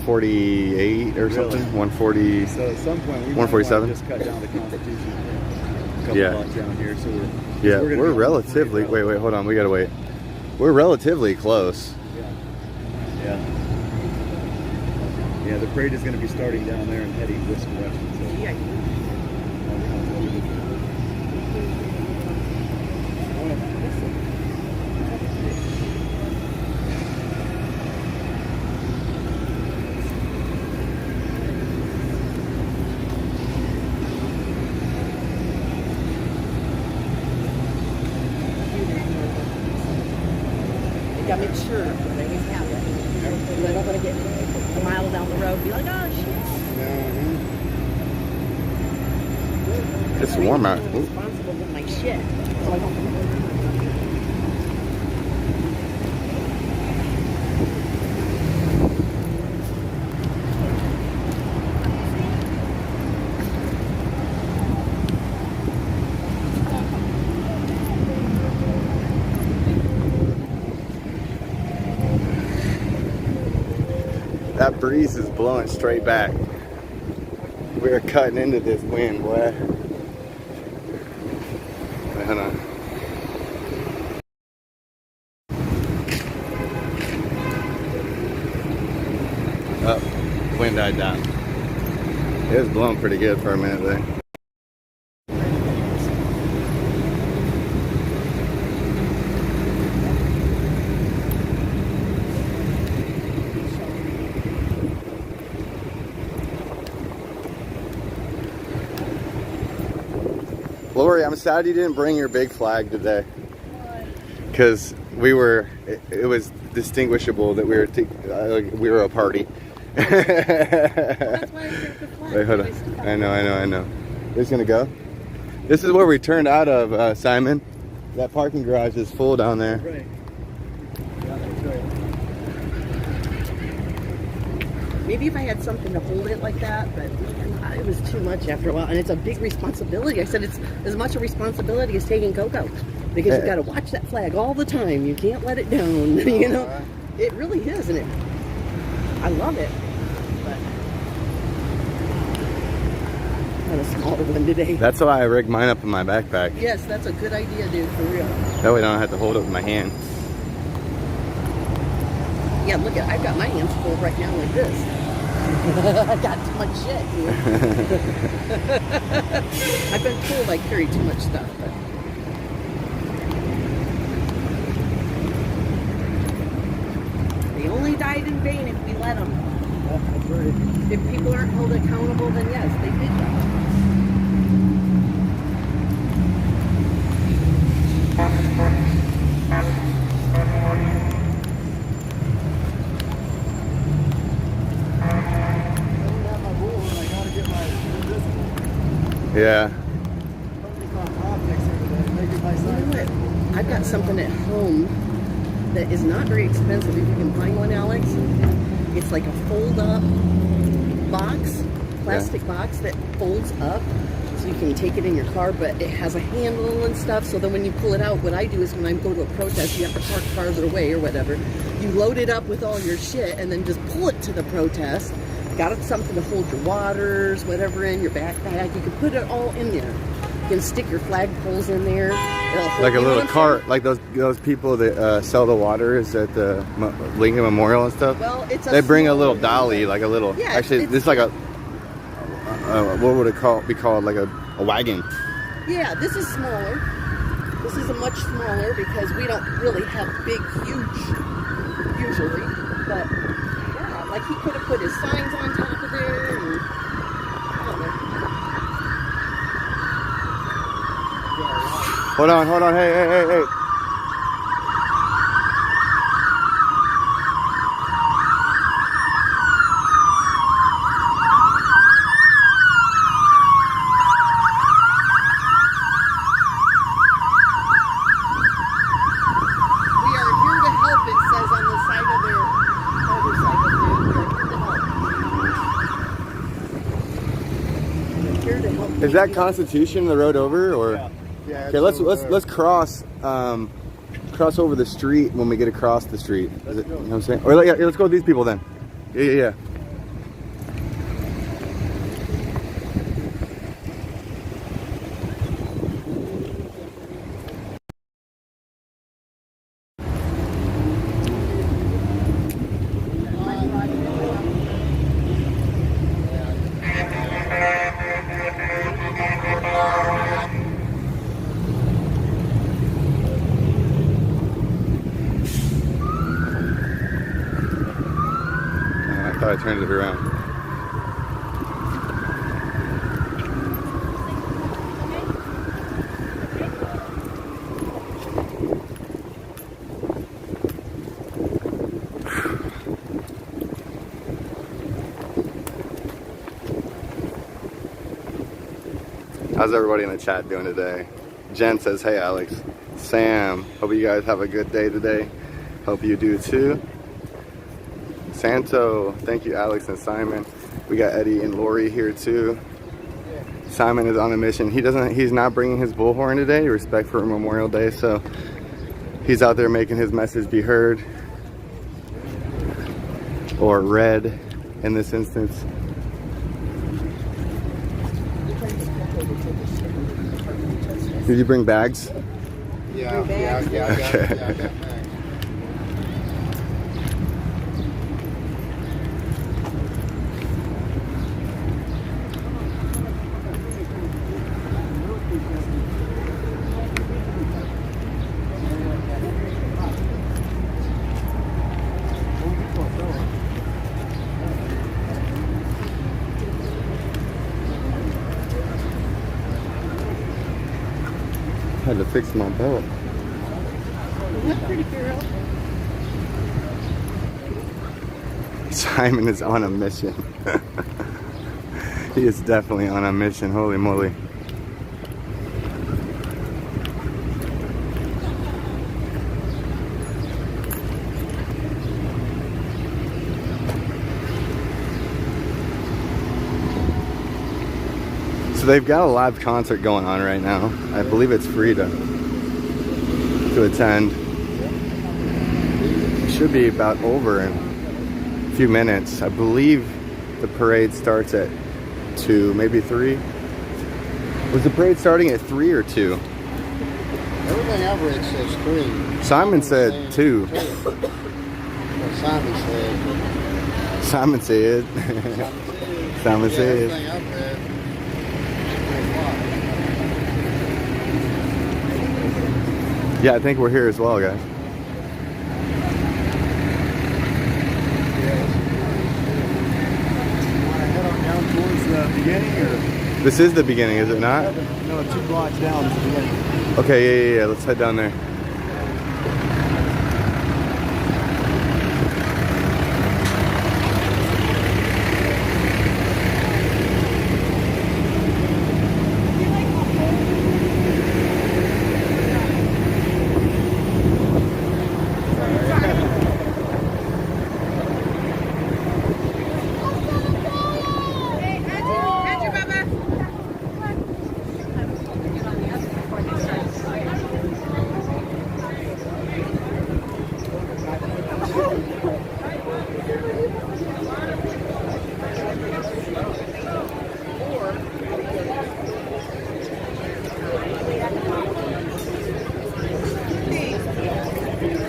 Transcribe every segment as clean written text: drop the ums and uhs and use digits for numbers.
148 or something. 140. So at some point we 147. Just cut down the Constitution a couple blocks down here. So we're relatively. Wait, hold on. We gotta wait. We're relatively close. Yeah, the parade is going to be starting down there and heading this direction. So. I gotta make sure that they have it. I don't want to get a mile down the road and be like, oh shit. It's warm out. I'm responsible with my shit. So I don't. That breeze is blowing straight back. We're cutting into this wind, boy. Wait, hold on. Oh, the wind died down. It was blowing pretty good for a minute there. Lori, I'm sad you didn't bring your big flag today. Because it was distinguishable that we were a party. Well, that's why I took the flag. Wait, hold on. I know. It's gonna go? This is where we turned out of, Simon. That parking garage is full down there. Right. Yeah, that's right. Maybe if I had something to hold it like that, but it was too much after a while. And it's a big responsibility. I said it's as much a responsibility as taking Coco. Because you've got to watch that flag all the time. You can't let it down. You know? It really is, and I love it. But not a smaller one today. That's why I rigged mine up in my backpack. Yes, that's a good idea, dude, for real. That way I don't have to hold it with my hand. Yeah, look at, I've got my hands full right now like this. I got too much shit here. I've been told I carry too much stuff, but they only died in vain if we let them. That's right. If people aren't held accountable, then yes, they did die. Yeah. I've got something at home that is not very expensive. If you can find one, Alex, it's like a fold-up box, plastic box that folds up, so you can take it in your car. But it has a handle and stuff. So then when you pull it out, what I do is when I go to a protest, you have to park farther away or whatever. You load it up with all your shit and then just pull it to the protest. Got something to hold your waters, whatever in your backpack. You can put it all in there. You can stick your flagpoles in there. Like a little cart, like those people that sell the waters at the Lincoln Memorial and stuff. Well, it's they bring a little dolly, like a little. Yeah, actually, this is like a what would it be called? Like a wagon. Yeah, this is smaller. This is a much smaller because we don't really have big, huge usually, but. Like he could have put his signs on top of there and I don't know. Hold on, hey. Is that Constitution the road over, or? Yeah. Okay, let's cross over the street when we get across the street. You know what I'm saying? Or let's go with these people then. Yeah. thought I turned it around. How's everybody in the chat doing today? Jen says, hey Alex. Sam, hope you guys have a good day today. Hope you do too. Santo, thank you Alex and Simon. We got Eddie and Lori here too. Simon is on a mission. He's not bringing his bullhorn today, respect for Memorial Day, so he's out there making his message be heard or read in this instance. Did you bring bags? Yeah, I got bags. I had to fix my belt. What pretty girl? Simon is on a mission. He is definitely on a mission, holy moly. So they've got a live concert going on right now. I believe it's free to attend. It should be about over in a few minutes. I believe the parade starts at 2, maybe 3. Was the parade starting at 3 or 2? Everything I've read says 3. Simon said 2. What Simon said. Simon said. Simon Yeah, said. everything I've read. Yeah, I think we're here as well, guys. Head on down towards the beginning, or This is the beginning, is it not? no, 2 blocks down is the beginning. Okay, yeah. Let's head down there.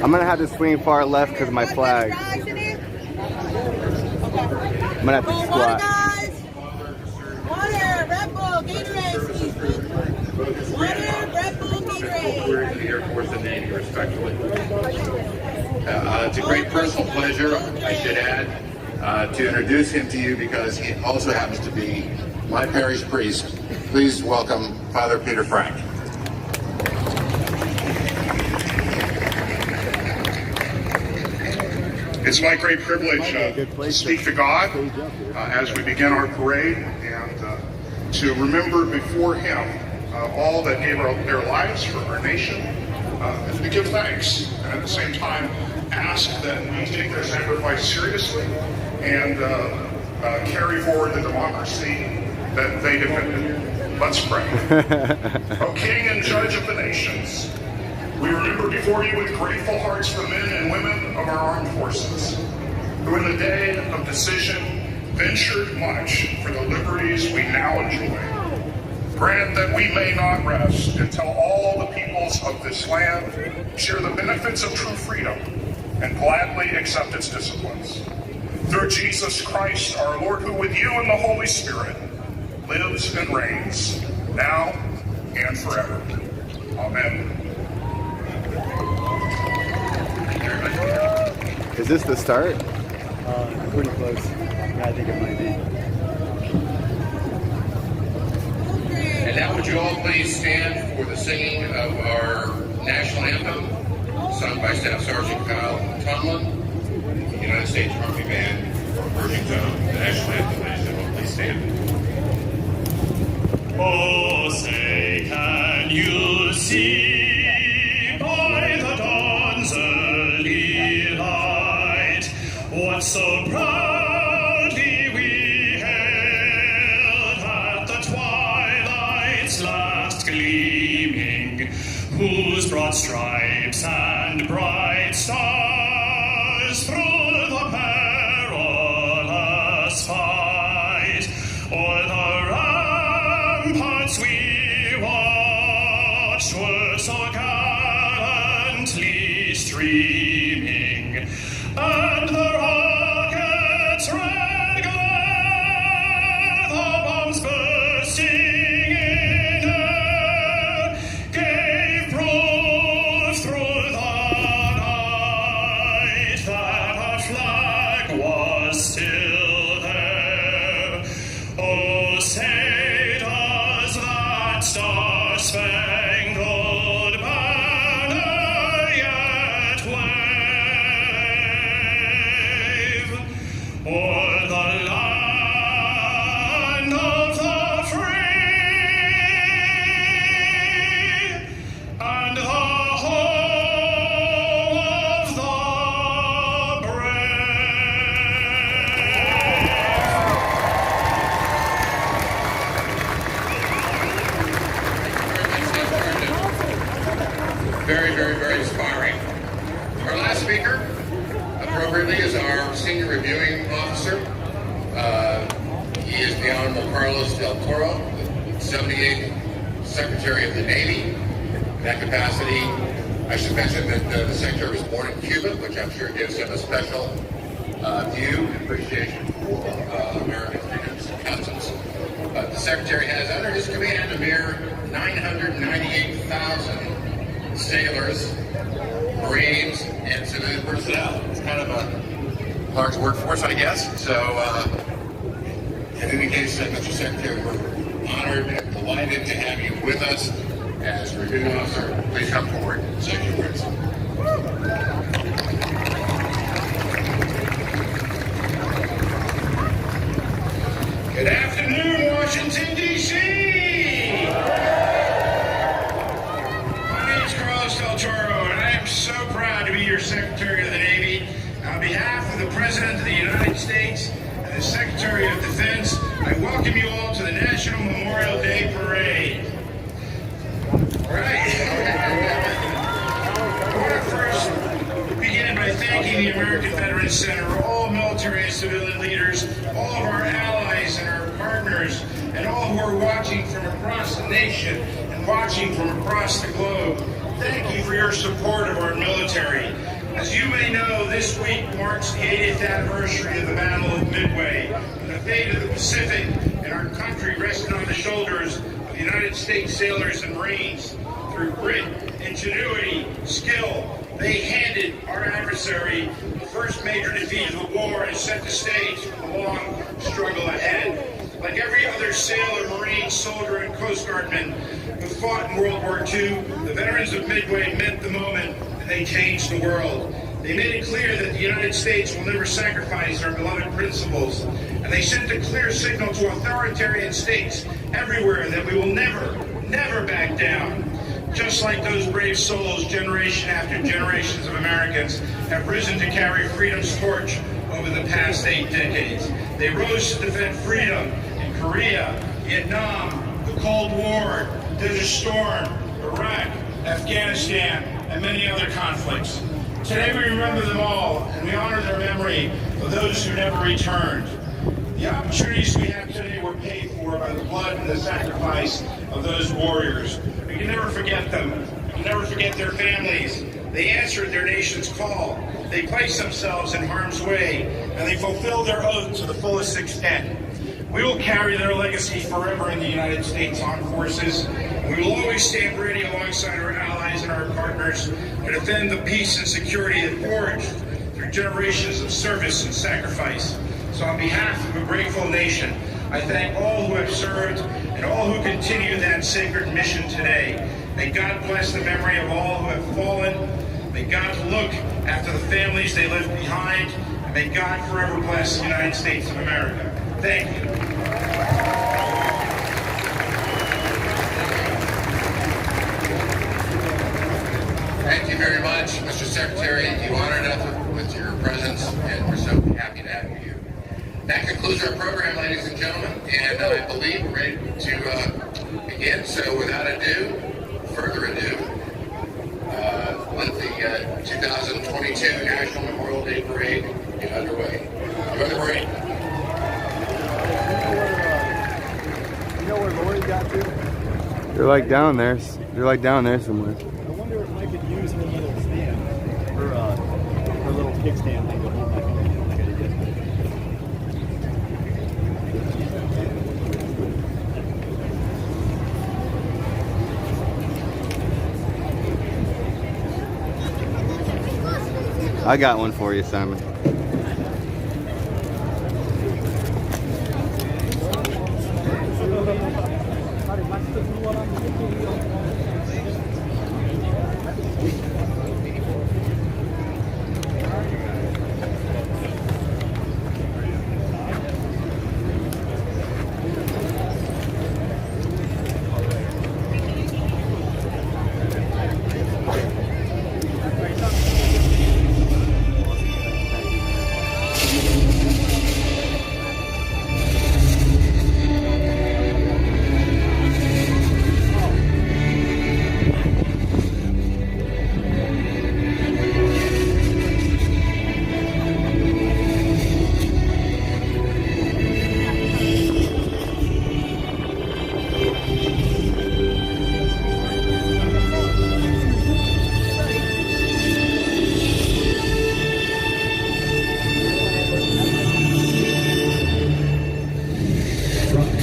I'm gonna have to swing far left because of my flag. I'm gonna have to squat. Water, Red Bull, Gatorade, excuse me. Water, Red Bull, Gatorade. Career to the Air Force and Navy, respectfully. It's a great personal pleasure, I should add, to introduce him to you because he also happens to be my parish priest. Please welcome Father Peter Frank. It's my great privilege to speak to God as we begin our parade and to remember before Him all that gave their lives for our nation, and to give thanks, and at the same time ask that we take their sacrifice seriously and carry forward the democracy that they defended. Let's pray. O King and Judge of the nations, we remember before you with grateful hearts the men and women of our armed forces, who in the day of decision ventured much for the liberties we now enjoy. Grant that we may not rest until all the peoples of this land share the benefits of true freedom and gladly accept its disciplines. Through Jesus Christ, our Lord, who with you and the Holy Spirit lives and reigns, now and forever. Amen. Is this the start? Pretty close. Yeah, I think it might be. And now would you all please stand for the singing of our national anthem, sung by Staff Sergeant Kyle Tomlin, United States Army Band, Virgin Tone, the national anthem. Ladies and gentlemen, please stand. Oh, say, can you see by the dawn's early light what so proudly we hailed at the twilight's last gleaming, whose broad stripes and bright stars through the perilous fight o'er the ramparts we watched were so gallantly streaming, and the rockets' red glare, the bombs bursting in air, gave proof through the night that our flag was still there. Oh, say does that star-spangled banner yet wave o'er the land of the free and the home of the Very, very, very inspiring. Our last speaker, appropriately, is our senior reviewing officer. He is the Honorable Carlos Del Toro, the 78th Secretary of the Navy. In that capacity, I should mention that the Secretary was born in Cuba, which I'm sure gives him a special view and appreciation for American freedoms and customs. But the Secretary has under his command a mere 998,000 sailors, Marines, and civilian personnel. It's kind of a large workforce, I guess. So, in any case, Mr. Secretary, we're honored and delighted to have you with us as reviewing officer. Please come forward and say a few words. Good afternoon, Washington, D.C. My name is Carlos Del Toro, and I am so proud to be your Secretary of the Navy. On behalf of the President of the United States and the Secretary of Defense, I welcome you all to the National Memorial Day Parade. All right. I want to first begin by thanking the American Veterans Center, all military and civilian leaders, all of our allies and our partners, and all who are watching from across the nation and watching from across the globe. Thank you for your support of our military. As you may know, this week marks the 80th anniversary of the Battle of Midway, and the fate of the Pacific and our country rested on the shoulders of the United States sailors and Marines. Through grit, ingenuity, skill, they handed our adversary the first major defeat of the war and set the stage for the long struggle ahead. Like every other sailor, Marine, soldier, and Coast Guardman who fought in World War II, the veterans of Midway meant the moment, and they changed the world. They made it clear that the United States will never sacrifice our beloved principles, and they sent a clear signal to authoritarian states everywhere that we will never, never back down. Just like those brave souls, generation after generations of Americans have risen to carry freedom's torch over the past 8 decades. They rose to defend freedom in Korea, Vietnam, the Cold War, Desert Storm, Iraq, Afghanistan, and many other conflicts. Today we remember them all, and we honor their memory of those who never returned. The opportunities we have today were paid for by the blood and the sacrifice of those warriors. We can never forget them. We can never forget their families. They answered their nation's call. They placed themselves in harm's way, and they fulfilled their oath to the fullest extent. We will carry their legacy forever in the United States Armed Forces. We will always stand ready alongside our allies and our partners to defend the peace and security that forged through generations of service and sacrifice. So on behalf of a grateful nation, I thank all who have served and all who continue that sacred mission today. May God bless the memory of all who have fallen. May God look after the families they left behind. And may God forever bless the United States of America. Thank you. Thank you very much, Mr. Secretary. You honored us with your presence, and we're so happy to have you. That concludes our program, ladies and gentlemen, and I believe we're ready to begin. So without further ado, let the 2022 National Memorial Day Parade get underway. Enjoy the parade. You know where Lori got to? You're like down there. You're like down there somewhere. I wonder if I could use her little stand, her little kickstand thing to hold my phone like I did yesterday. I got one for you, Simon.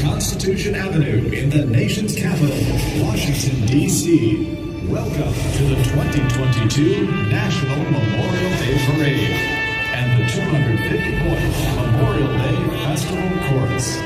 Constitution Avenue in the nation's capital, Washington, D.C. Welcome to the 2022 National Memorial Day Parade and the 250-point Memorial Day Festival Chorus.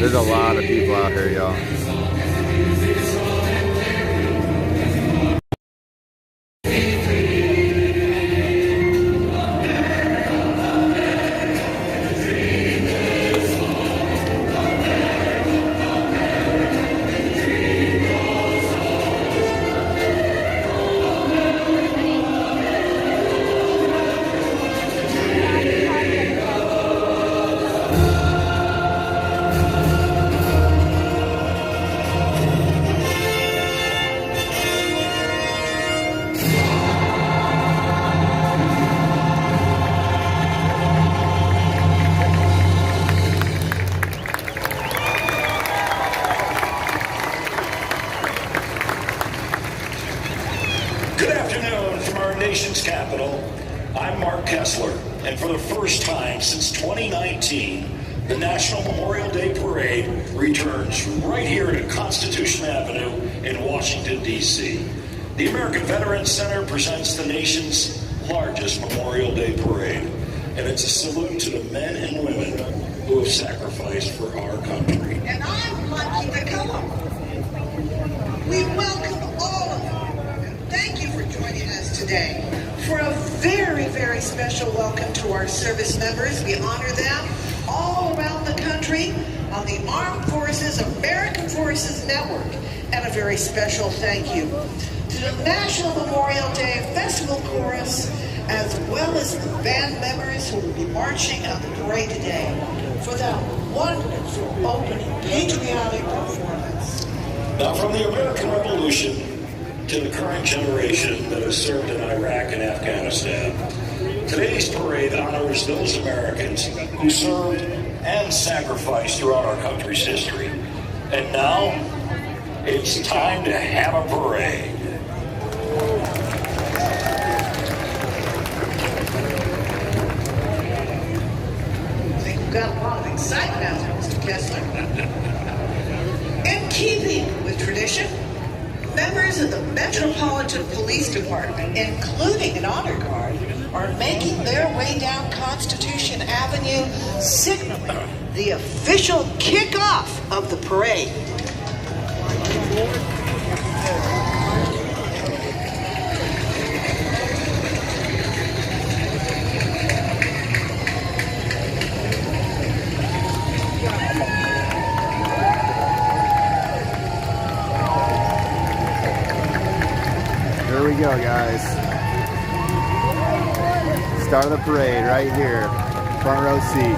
There's a lot of people out here, y'all. nation's capital, I'm Mark Kessler, and for the first time since 2019, the National Memorial Day Parade returns right here to Constitution Avenue in Washington, D.C. The American Veterans Center presents the nation's largest Memorial Day Parade, and it's a salute to the men and women who have sacrificed for our country. And I'm lucky to come. We welcome all of today for a very, very special welcome to our service members. We honor them all around the country on the Armed Forces American Forces Network. And a very special thank you to the National Memorial Day Festival Chorus, as well as the band members who will be marching on the parade today for that wonderful opening patriotic performance. Now, from the American Revolution to the current generation that has served in Iraq and Afghanistan, today's parade honors those Americans who served and sacrificed throughout our country's history. And now, it's time to have a parade. I think we've got a lot of excitement out there, Mr. Kessler. In keeping with tradition, members of the Metropolitan Police Department, including an honor guard, are making their way down Constitution Avenue, signaling the official kickoff of the parade. Here we go, guys. Start of the parade right here. Front row seat.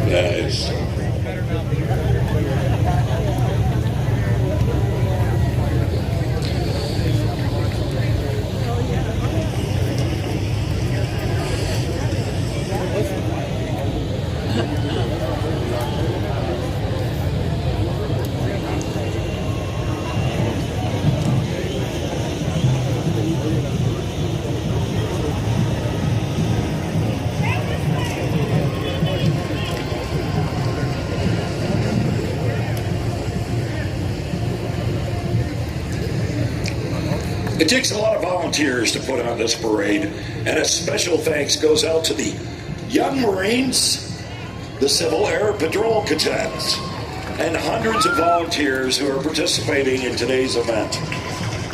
Guys. It takes a lot of volunteers to put on this parade, and a special thanks goes out to the Young Marines, the Civil Air Patrol Cadets, and hundreds of volunteers who are participating in today's event.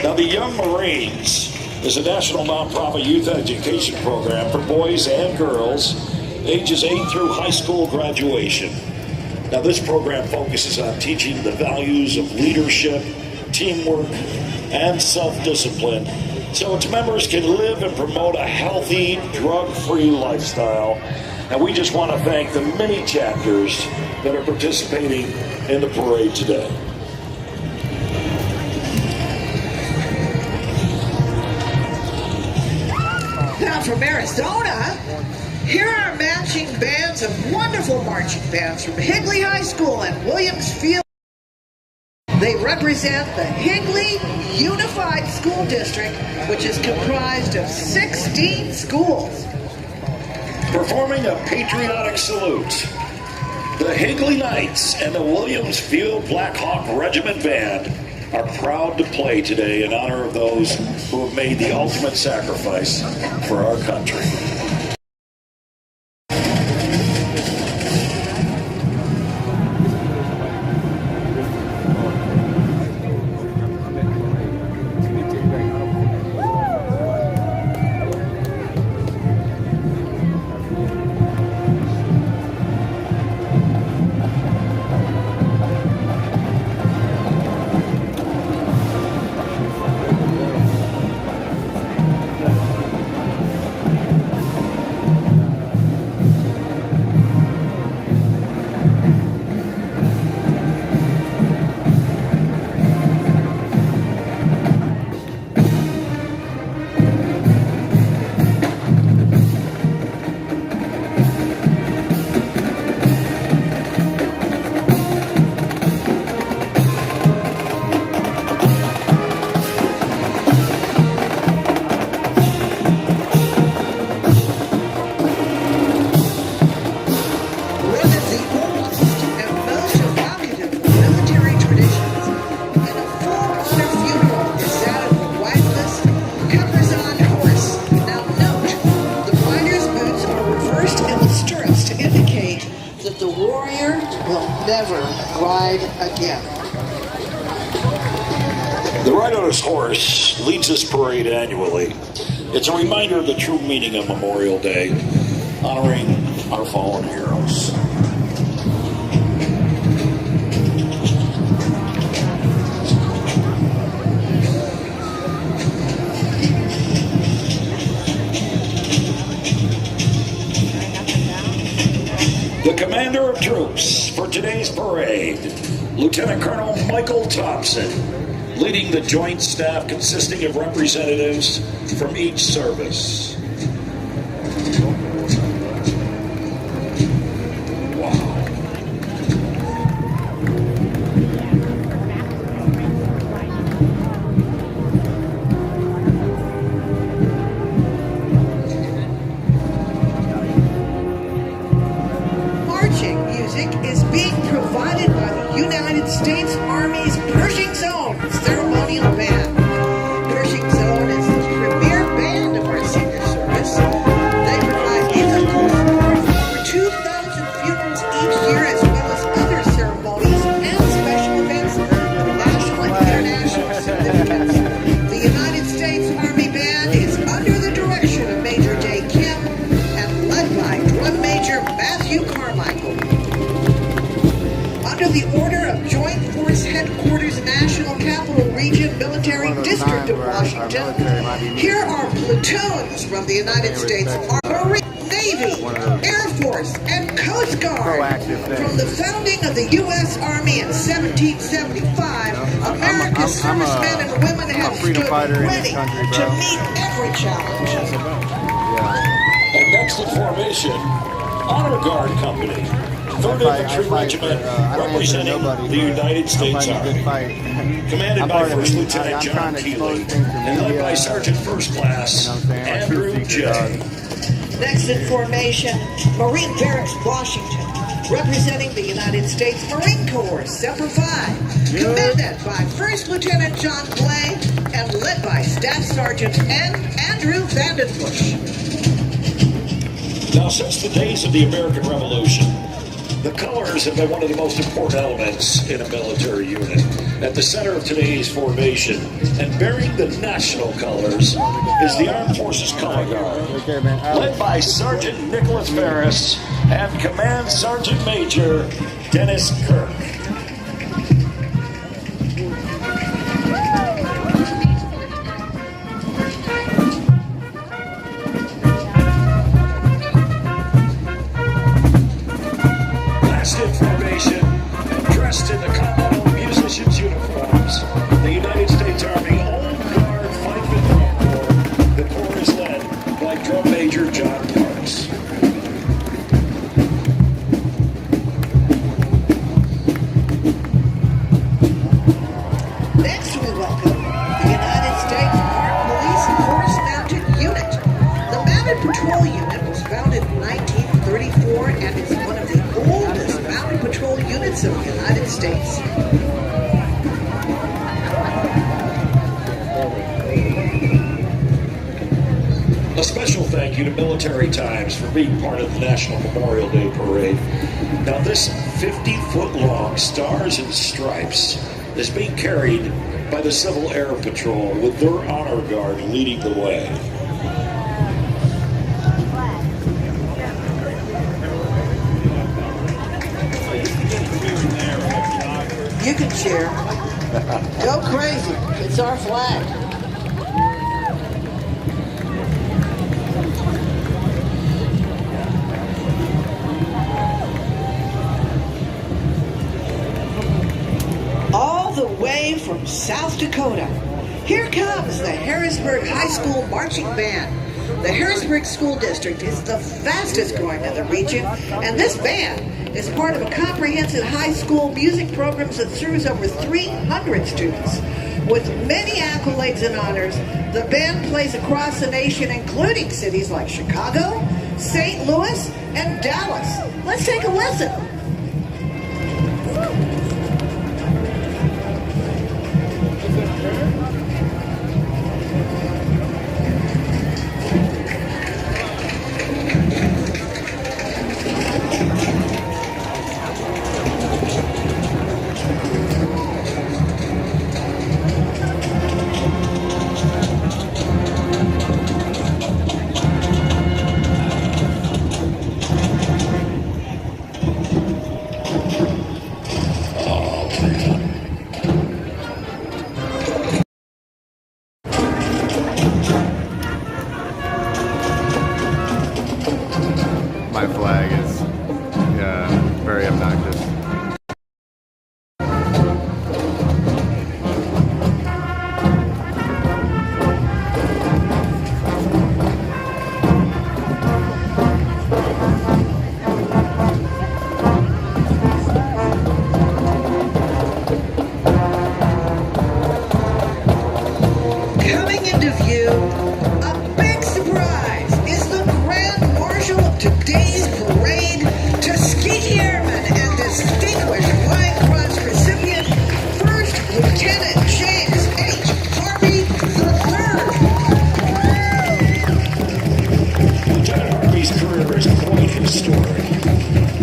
Now, the Young Marines is a national nonprofit youth education program for boys and girls ages 8 through high school graduation. Now, this program focuses on teaching the values of leadership, teamwork, and self-discipline, so its members can live and promote a healthy, drug-free lifestyle. And we just want to thank the many chapters that are participating in the parade today. Now from Arizona, here are matching bands of wonderful marching bands from Higley High School and Williams Field. They represent the Higley Unified School District, which is comprised of 16 schools. Performing a patriotic salute, the Higley Knights and the Williams Field Black Hawk Regiment Band are proud to play today in honor of those who have made the ultimate sacrifice for our country. will never ride again. The Ride on His Horse leads this parade annually. It's a reminder of the true meaning of Memorial Day, honoring our fallen heroes. The commander of troops for today's parade, Lieutenant Colonel Michael Thompson, leading the joint staff consisting of representatives from each service. Marching music is being provided by the United States Army's Pershing Zone Ceremonial Band. Pershing Zone is the premier band of our senior service. They provide musical support for 2,000 funerals each year, as well as other ceremonies and special events of national and international significance. The United States Army Band is under the direction of Major J. Kim and led by Drum Major Matthew Carmichael. Under the order of Joint Force Headquarters National Capital Region Military District of Washington, here are platoons from the United States Army, Navy, Air Force, and Coast Guard. From the founding of the U.S. Army in 1775, America's servicemen and women have stood ready to meet every challenge. And next in formation, Honor Guard Company, 3rd Infantry Regiment, representing the United States Army. Commanded by First Lieutenant John Keeley and led by Sergeant First Class Andrew J. Next in formation, Marine Barracks, Washington, representing the United States Marine Corps, Semper Fi, commanded by First Lieutenant John Clay and led by Staff Sergeant Andrew Vandenbush. Now, since the days of the American Revolution, the colors have been one of the most important elements in a military unit. At the center of today's formation, and bearing the national colors, is the Armed Forces Color Guard, led by Sergeant Nicholas Ferris and Command Sergeant Major Dennis Kirk. In formation and dressed in the Continental Musicians' uniforms, the United States Army Old Guard Fife and Drum Corps. The Corps is led by Drum Major John Parks. Next, we welcome the United States Park Police Horse Mounted Unit. The Mounted Patrol Unit was founded in 1934 and is one of the oldest mounted patrol units of the United States. A special thank you to Military Times for being part of the National Memorial Day Parade. Now, this 50-foot-long Stars and Stripes is being carried by the Civil Air Patrol with their Honor Guard leading the way. You can cheer. Go crazy. It's our flag. All the way from South Dakota, here comes the Harrisburg High School Marching Band. The Harrisburg School District is the fastest growing in the region, and this band is part of a comprehensive high school music program that serves over 300 students. With many accolades and honors, the band plays across the nation, including cities like Chicago, St. Louis, and Dallas. Let's take a listen. my flag is very obnoxious. Coming into view, a big surprise is the Grand Marshal of today's parade, Tuskegee Airman and Distinguished Flying Cross recipient, First Lieutenant James H. Harvey III. Lieutenant Harvey's career is quite historic.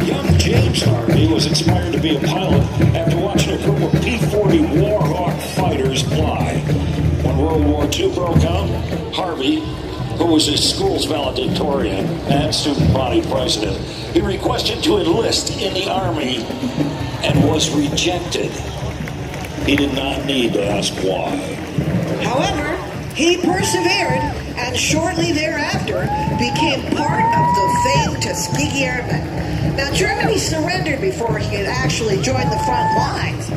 Young James Harvey was inspired to be a pilot after watching a group of P-40 Warhawk fighters fly. When World War II broke out, Harvey, who was his school's valedictorian and student body president, he requested to enlist in the Army and was rejected. He did not need to ask why. However, he persevered and shortly thereafter became part of the famed Tuskegee Airmen. Now, Germany surrendered before he could actually join the front lines. He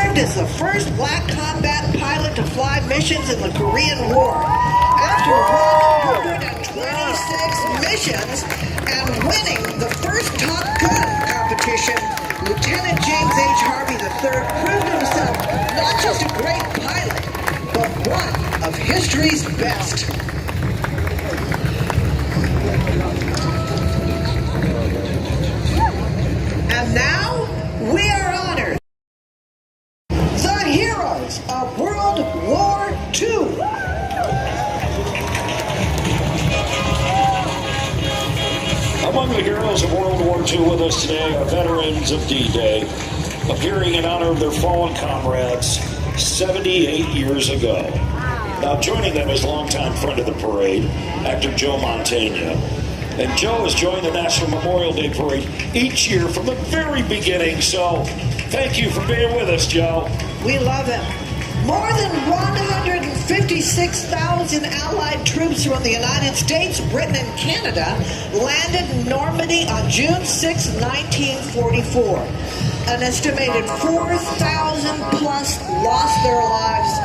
served as the first black combat pilot to fly missions in the Korean War. After 126 missions and winning the first Top Gun competition, Lieutenant James H. Harvey III proved himself not just a great pilot, but one of history's best. And now, we are honored. The heroes of World War II. Among the heroes of World War II with us today are veterans of D-Day, appearing in honor of their fallen comrades 78 years ago. Now joining them is longtime friend of the parade, actor Joe Mantegna. And Joe has joined the National Memorial Day Parade each year from the very beginning, so thank you for being with us, Joe. We love him. More than 156,000 Allied troops from the United States, Britain, and Canada landed in Normandy on June 6, 1944. An estimated 4,000 plus lost their lives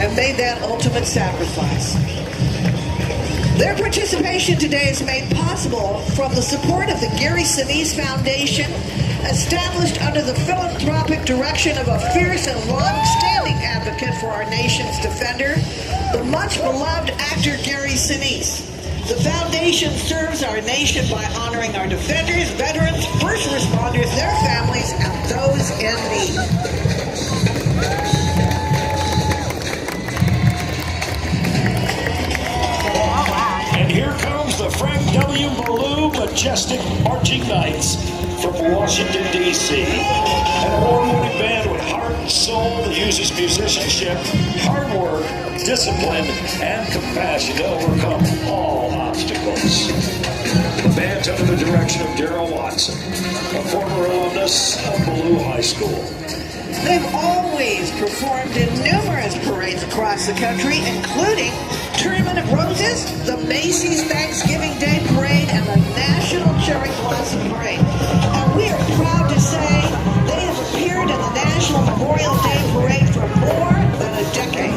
and made that ultimate sacrifice. Their participation today is made possible from the support of the Gary Sinise Foundation, established under the philanthropic direction of a fierce and long-standing advocate for our nation's defender, the much-beloved actor Gary Sinise. The foundation serves our nation by honoring our defenders, veterans, first responders, their families, and those in need. And here comes the Frank W. Ballou Majestic Marching Knights from Washington, D.C. An award-winning band with heart and soul that uses musicianship, hard work, discipline, and compassion to overcome all obstacles. The band's under the direction of Darrell Watson, a former alumnus of Ballou High School. They've always performed in numerous parades across the country, including Tournament of Roses, the Macy's Thanksgiving Day Parade, and the National Cherry Blossom Parade. And we are proud to say they have appeared in the National Memorial Day Parade for more than a decade.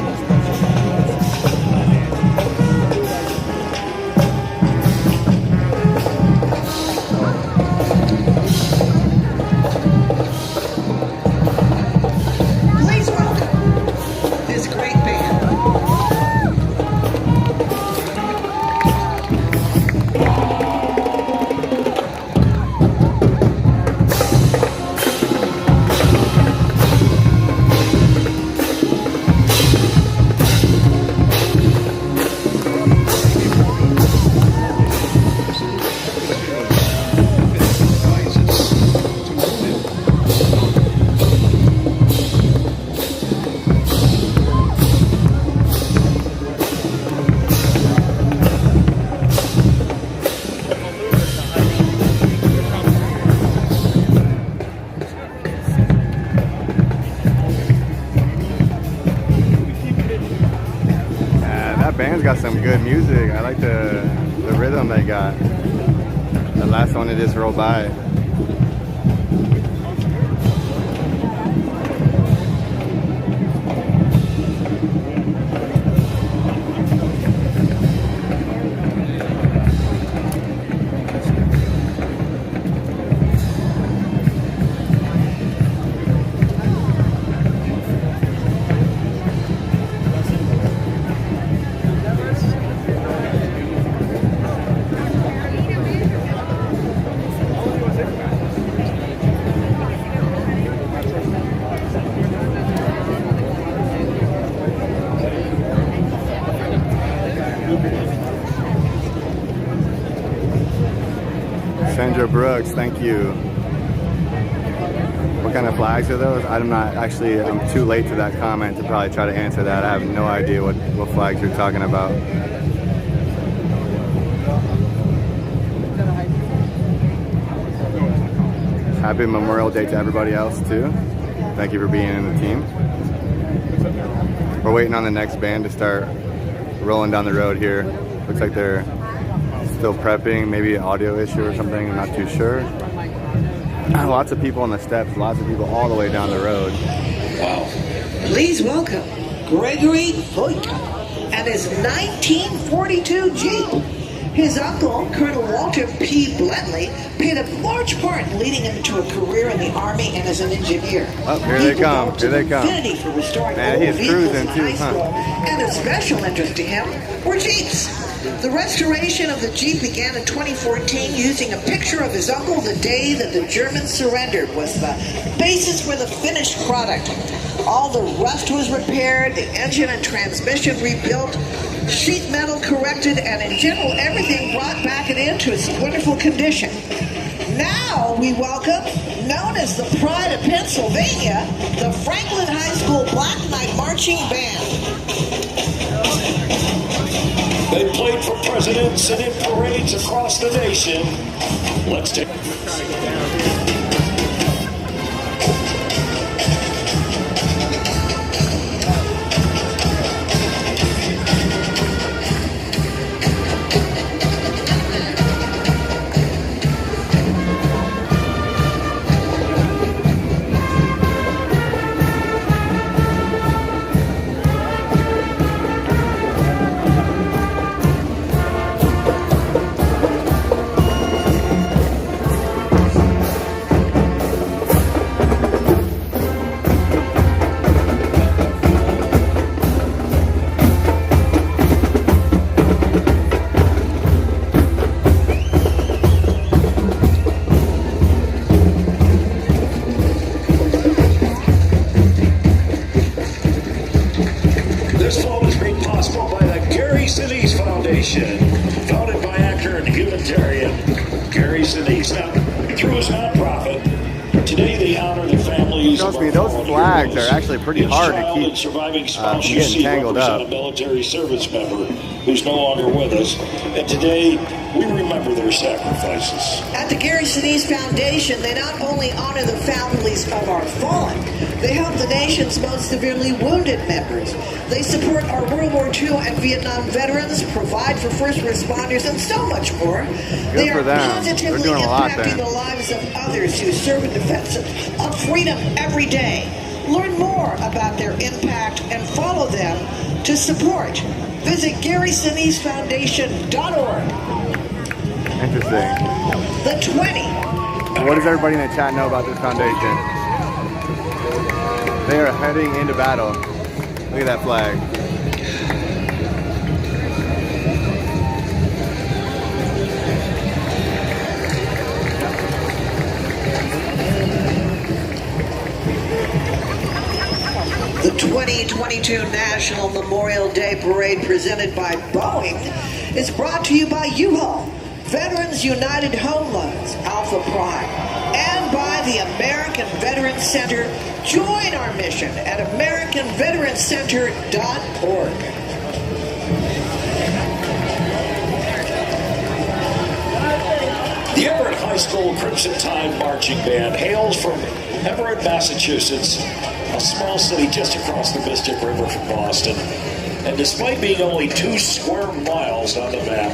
Please welcome this great band. Band's got some good music. I like the the rhythm they got. The last one, it just rolled by. Sandra Brooks, thank you. What kind of flags are those? I'm too late to that comment to probably try to answer that. I have no idea what flags you're talking about. Happy Memorial Day to everybody else too. Thank you for being in the team. We're waiting on the next band to start rolling down the road here. Looks like they're still prepping, maybe an audio issue or something, I'm not too sure. Lots of people on the steps, lots of people all the way down the road. Wow. Please welcome Gregory Voigt and his 1942 Jeep. His uncle, Colonel Walter P. Blentley, played a large part in leading him to a career in the Army and as an engineer. Oh, here they come, here they come. For restoring Man, he is cruising too, huh? And of special interest to him were Jeeps. The restoration of the Jeep began in 2014 using a picture of his uncle the day that the Germans surrendered was the basis for the finished product. All the rust was repaired, the engine and transmission rebuilt, sheet metal corrected, and in general everything brought back into its wonderful condition. Now we welcome, known as the Pride of Pennsylvania, the Franklin High School Black Knight Marching Band. They played for presidents and in parades across the nation. Let's take... Founded by actor and humanitarian Gary Sinise. Now, through his nonprofit, today they honor the families. Trust me, those flags are actually pretty hard to keep surviving spouse from getting tangled up. A military service member who's no longer with us, and today we remember their sacrifices. At the Gary Sinise Foundation, they not only honor the families of our fallen, they help the nation's most severely wounded members. They support our World War II and Vietnam veterans, provide for first responders, and so much more. They are positively impacting the lives of others who serve in defense of freedom every day. Learn more about their impact and follow them to support. Visit GarySiniseFoundation.org. Interesting. The 20. What does everybody in the chat know about this foundation? They are heading into battle. Look at that flag. The 2022 National Memorial Day Parade presented by Boeing is brought to you by U-Haul, Veterans United Home Loans, Alpha Prime, and by the American Veterans Center. Join our mission at AmericanVeteransCenter.org. The Everett High School Crimson Tide Marching Band hails from Everett, Massachusetts, a small city just across the Mystic River from Boston. And despite being only 2 square miles on the map,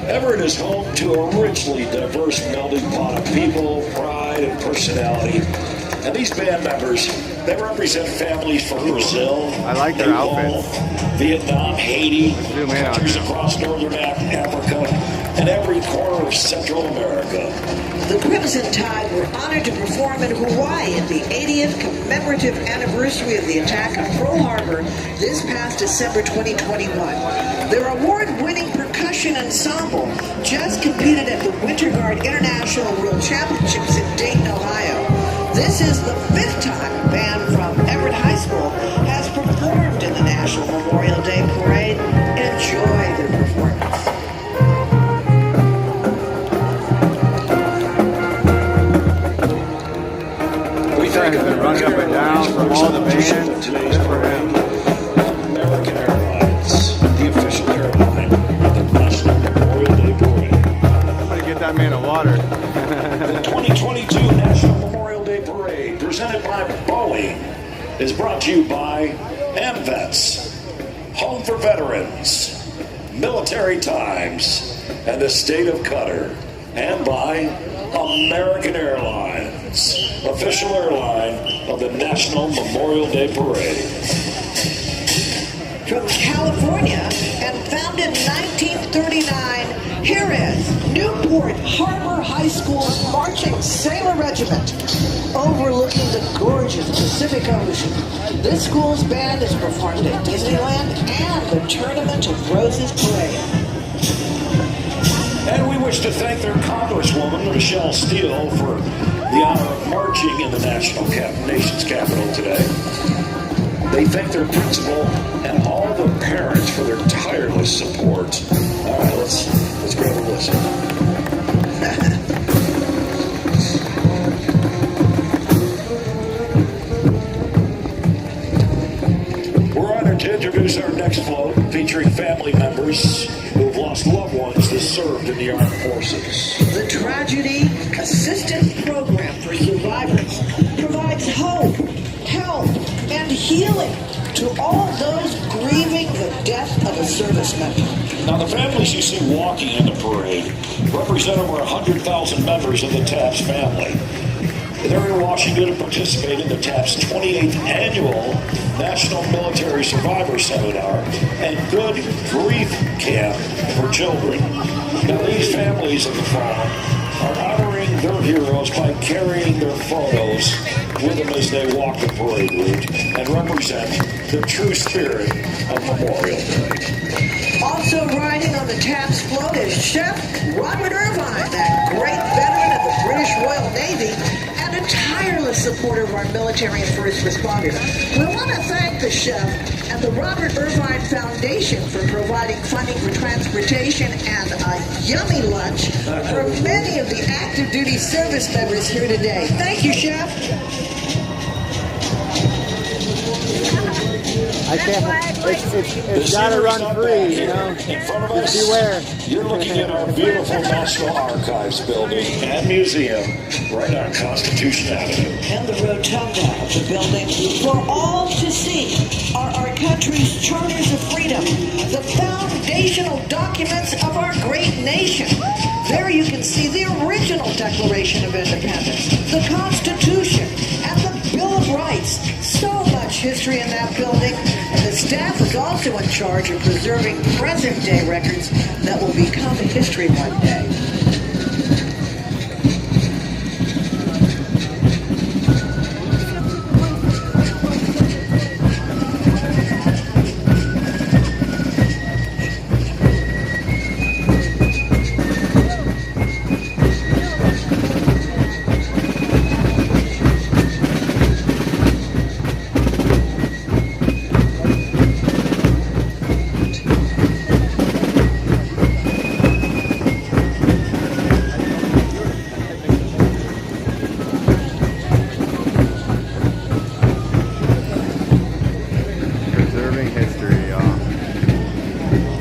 Everett is home to a richly diverse melting pot of people, pride, and personality. And these band members, they represent families from Brazil, I like their Nepal, outfits. Vietnam, Haiti, Zoom in on countries them. across Northern Africa, and every corner of Central America. The Crimson Tide were honored to perform in Hawaii at the 80th commemorative anniversary of the attack on Pearl Harbor this past December 2021. Their award-winning percussion ensemble just competed at the Winter Guard International World Championships in Dayton, Ohio. This is the 5th time a band from Everett High School has performed in the National Memorial Day Parade. Enjoy their performance. Has been running up and down from all the bands. Good for him. American Airlines, the official airline of the National Memorial Day Parade. Somebody get that man a water. The 2022 National Memorial Day Parade, presented by Boeing, is brought to you by AmVets, Home for Veterans, Military Times, and the State of Qatar, and by American Airlines, official airline of the National Memorial Day Parade. From California and founded in 1939, here is Newport Harbor High School's Marching Sailor Regiment, overlooking the gorgeous Pacific Ocean. This school's band has performed at Disneyland and the Tournament of Roses Parade. And we wish to thank their Congresswoman, Michelle Steele, for the honor of marching in the nation's capital today. They thank their principal and all the parents for their tireless support. All right, let's grab a listen. We're honored to introduce our next float, featuring family members who have lost loved ones that served in the armed forces. The Tragedy Assistance Program for Survivors provides hope, help, and healing to all those grieving the death of a service member. Now, the families you see walking in the parade represent over 100,000 members of the TAPS family. They're in Washington to participate in the TAPS 28th Annual National Military Survivor Seminar and Good Grief Camp for Children. Now, these families in the fall are honoring their heroes by carrying their photos with them as they walk the parade route and represent the true spirit of Memorial Day. Also riding on the TAPS float is Chef Robert Irvine, that great veteran of the British Royal Navy and a tireless supporter of our military and first responders. We want to thank the chef and the Robert Irvine Foundation for providing funding for transportation and a yummy lunch for many of the active duty service members here today. Thank you, Chef. I can't. It's got to run free, you know. In front of us, Beware. You're looking at our beautiful National Archives building and museum right on Constitution Avenue. And the rotunda of the building for all to see are our country's charters of freedom, the foundational documents of our great nation. There you can see the original Declaration of Independence, the Constitution, and the Bill of Rights. So much history in that building, and the staff is also in charge of preserving present-day records that will become history one day.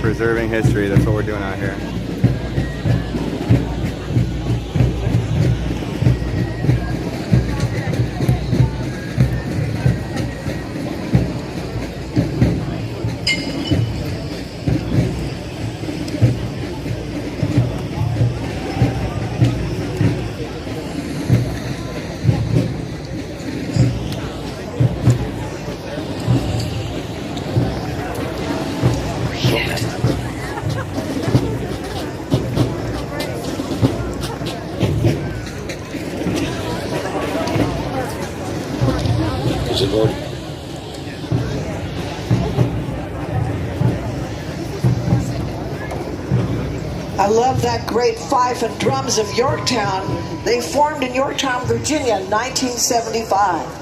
Preserving history, that's what we're doing out here. exit voting. I love that great fife and drums of Yorktown. They formed in Yorktown, Virginia in 1975.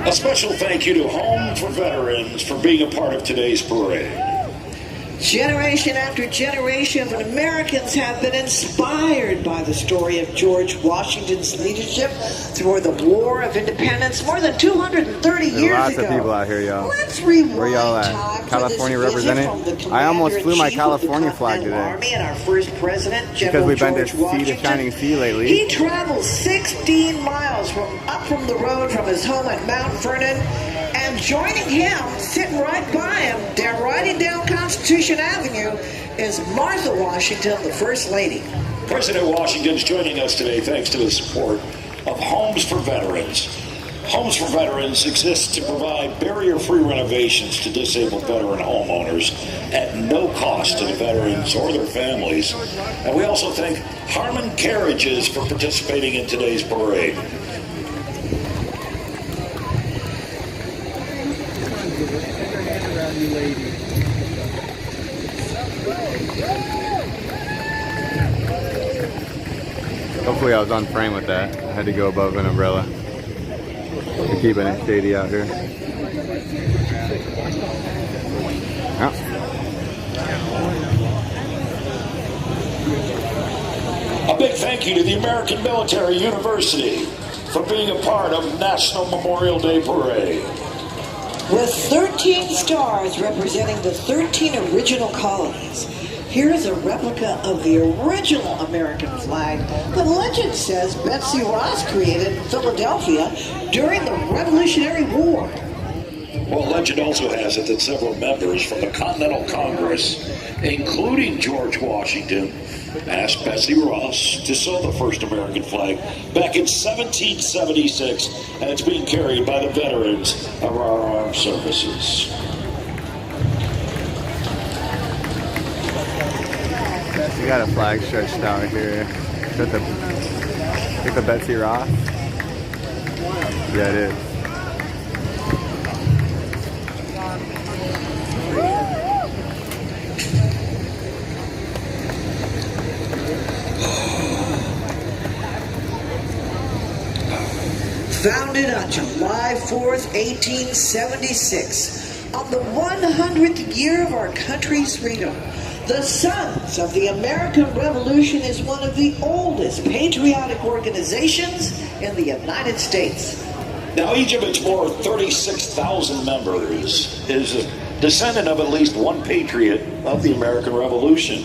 A special thank you to Home for Veterans for being a part of today's parade. Generation after generation of Americans have been inspired by the story of George Washington's leadership through the War of Independence more than 230 years ago. Lots of people out here, y'all. Let's rewind. Where y'all at? Time California for this visit represented? from the I almost flew my Commander-in-Chief of the California flag Continental today. Army and our first president, Because General we've been to George see the Washington. shining sea lately. He traveled 16 miles up from the road from his home at Mount Vernon, and joining him, sitting right by him, riding down Constitution Avenue, is Martha Washington, the First Lady. President Washington is joining us today thanks to the support of Homes for Veterans. Homes for Veterans exists to provide barrier-free renovations to disabled veteran homeowners at no cost to the veterans or their families. And we also thank Harmon Carriages for participating in today's parade. Hopefully I was on frame with that. I had to go above an umbrella. We're keeping it shady out here. Oh. A big thank you to the American Military University for being a part of National Memorial Day Parade. With 13 stars representing the 13 original colonies, here's a replica of the original American flag that legend says Betsy Ross created in Philadelphia during the Revolutionary War. Well, legend also has it that several members from the Continental Congress, including George Washington, asked Betsy Ross to sew the first American flag back in 1776, and it's being carried by the veterans of our armed services. We got a flag stretched out here. Got the Betsy Ross. Yeah, it is. Founded on July 4th, 1876, on the 100th year of our country's freedom, the Sons of the American Revolution is one of the oldest patriotic organizations in the United States. Now, each of its more 36,000 members is a descendant of at least one patriot of the American Revolution.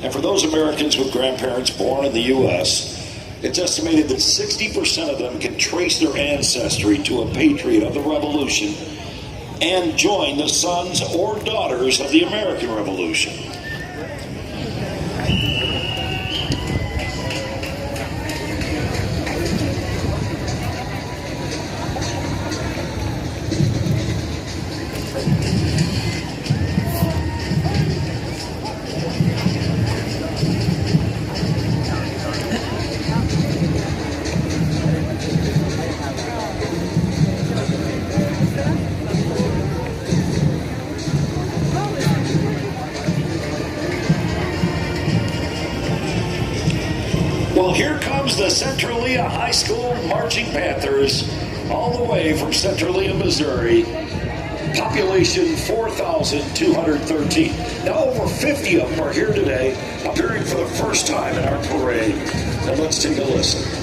And for those Americans with grandparents born in the U.S., it's estimated that 60% of them can trace their ancestry to a patriot of the Revolution and join the sons or daughters of the American Revolution. Well, here comes the Centralia High School Marching Panthers, all the way from Centralia, Missouri. Population 4,213. Now over 50 of them are here today, appearing for the first time in our parade. Now let's take a listen.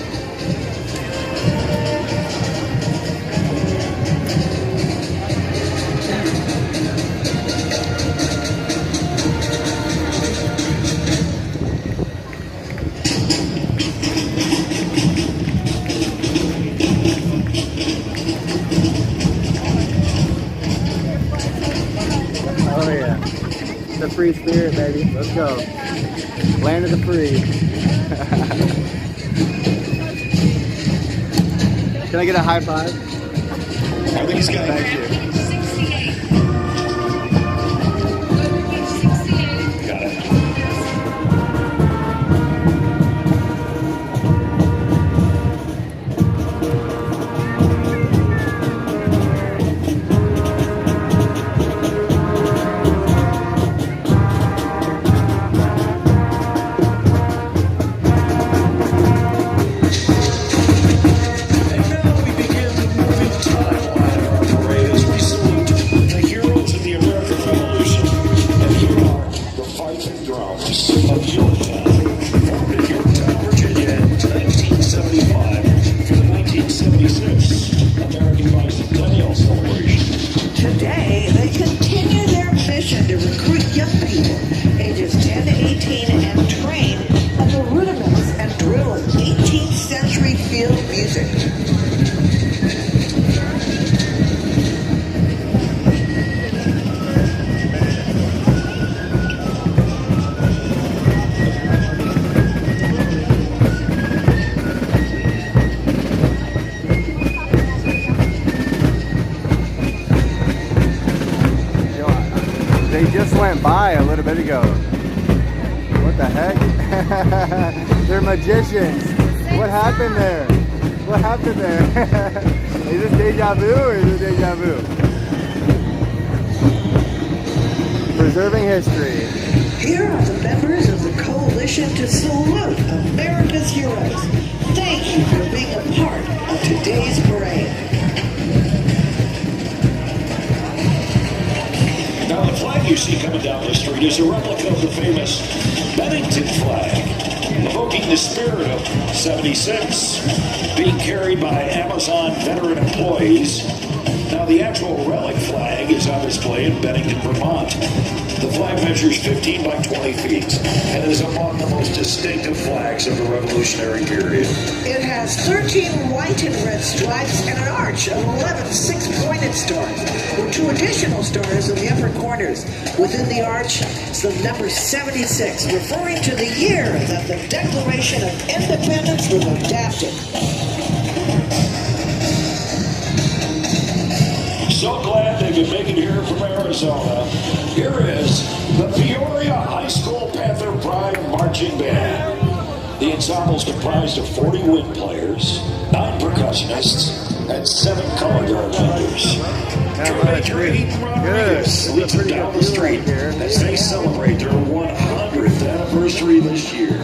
Oh yeah. The free spirit, baby. Let's go. Land of the free. Can I get a high five? These guys. Thank you. Got it. Today, they continue their mission to recruit young people ages 10 to 18 and train on the rudiments and drill of 18th century field music. They just went by a little bit ago. What the heck? They're magicians. What happened there? What happened there? Is this deja vu or is it deja vu? Preserving history. Here are the members of the coalition to salute America's heroes. Thank you for being a part of today's parade. Now, the flag you see coming down the street is a replica of the famous Bennington flag, evoking the spirit of '76, being carried by Amazon veteran employees. Now, the actual relic flag is on display in Bennington, Vermont. The flag measures 15 by 20 feet and is among the most distinctive flags of the Revolutionary period. It has 13 white and red stripes and an arch of 11 six-pointed stars, with 2 additional stars in the upper corners. Within the arch is the number 76, referring to the year that the Declaration of Independence was adopted. So glad they could make it here from Arizona. Here is the Peoria High School Panther Pride Marching Band. The ensemble is comprised of 40 wind players, 9 percussionists, and 7 color guard members. Major Aiden Rodriguez leads them down the street as they celebrate their 100th anniversary this year.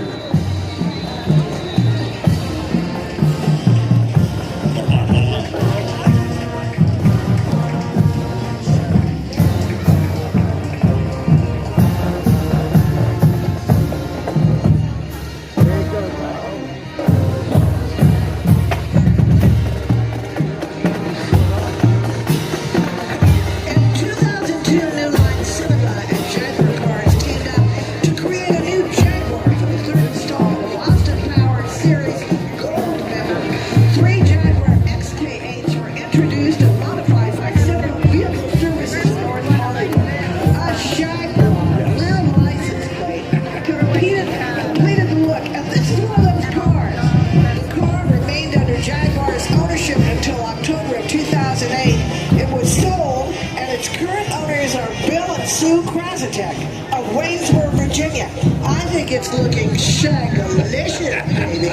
Of Waynesboro, Virginia. I think it's looking shagalicious, baby.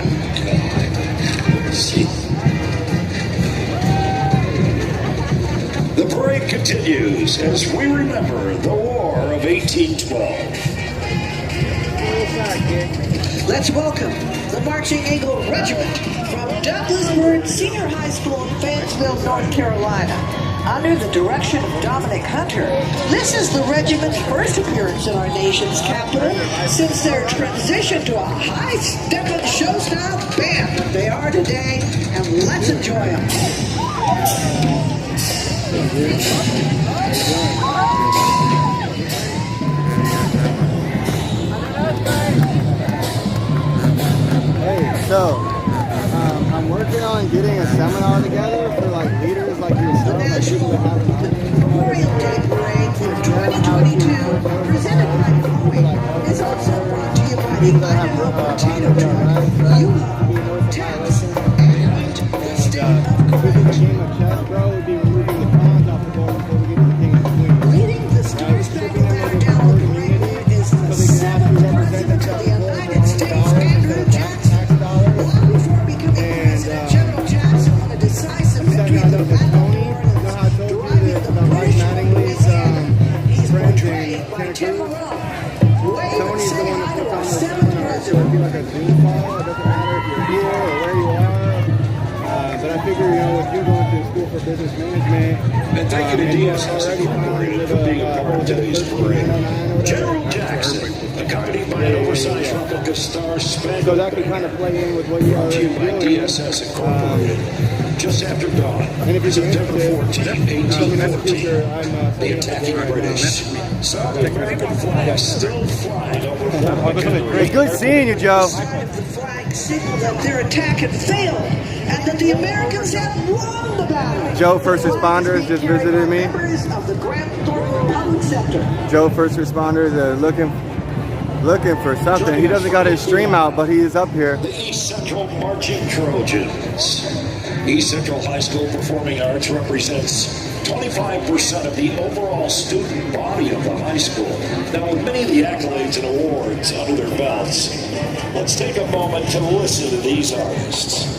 The parade continues as we remember the War of 1812. Let's welcome the Marching Eagle Regiment from Douglasburg Senior High School in Fayetteville, North Carolina. Under the direction of Dominic Hunter, this is the regiment's first appearance in our nation's capital since their transition to a high-stepping show-style band they are today, and let's enjoy them. Hey, so I'm working on getting a seminar together for like leaders like yourself. The National Memorial Day Parade for 2022 presented between the Battle driving the British Railways in. He's portrayed by Tim Morrell. Wave and say hi to our Senate President. Like a Zoom call. It doesn't matter if you're here or where you are. But I figure, if you're going to school for business management, And thank you to DSS Incorporated for being a part of today's parade. General Jackson, accompanied by an oversized replica Star Spangled so that can kind of play in with what you brought to you already by doing. DSS Incorporated. Just after dawn, And if you're September 14, interested, 1814, the attacking British saw the American flag still flying over the It's good seeing you, Joe. The flag signal that their attack had failed and that the Americans had won the battle. Joe, first responders, just visited me. Members of the Grand Thornton public sector. Joe, first responders, are looking for something. He doesn't got his stream out, but he is up here. The East Central Marching Trojans. East Central High School Performing Arts represents 25% of the overall student body of the high school. Now, with many of the accolades and awards under their belts, let's take a moment to listen to these artists.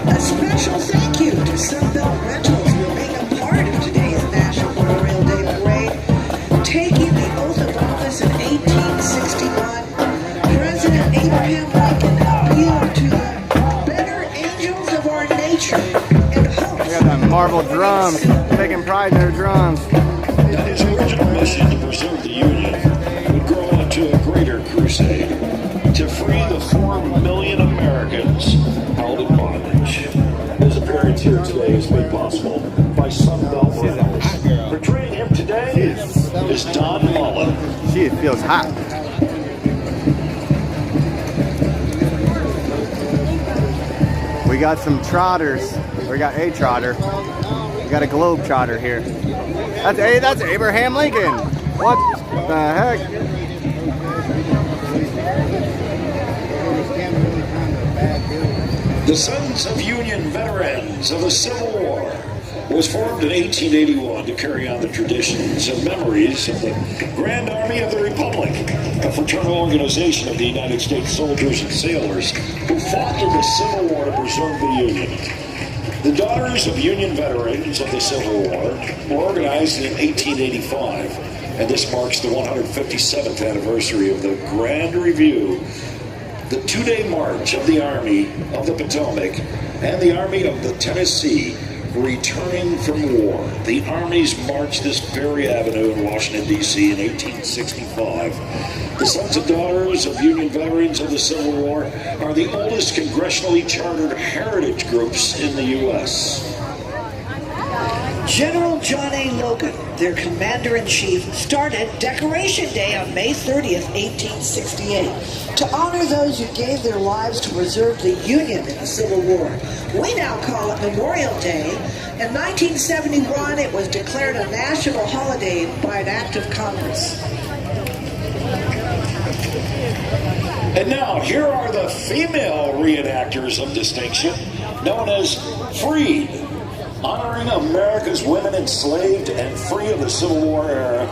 A special thank you to Sunbelt Rentals for being a part of today's National Memorial Day Parade. Taking the oath of office in 1861, President Abraham Lincoln appealed to the better angels of our nature and hopes. They got that marble drums, taking pride in their drums. Now, his original mission to preserve the Union would grow into a greater crusade to free the 4 million Americans held in bondage. His appearance here today is made possible by Sunbelt Rentals. Portraying him today is Don Mullen. Gee, it feels hot. We got some trotters. We got a trotter. We got a globe trotter here. That's Abraham Lincoln. What the heck? The Sons of Union Veterans of the Civil War was formed in 1881 to carry on the traditions and memories of the Grand Army of the Republic, a fraternal organization of the United States soldiers and sailors who fought in the Civil War to preserve the Union. The Daughters of Union Veterans of the Civil War were organized in 1885, and this marks the 157th anniversary of the Grand Review, the two-day march of the Army of the Potomac and the Army of the Tennessee returning from war. The armies marched this very avenue in Washington, D.C. in 1865. The Sons and Daughters of Union Veterans of the Civil War are the oldest congressionally chartered heritage groups in the U.S. General John A. Logan, their commander-in-chief, started Decoration Day on May 30th, 1868, to honor those who gave their lives to preserve the Union in the Civil War. We now call it Memorial Day. In 1971, it was declared a national holiday by an act of Congress. And now, here are the female reenactors of distinction, known as Freed, honoring America's women enslaved and free of the Civil War era,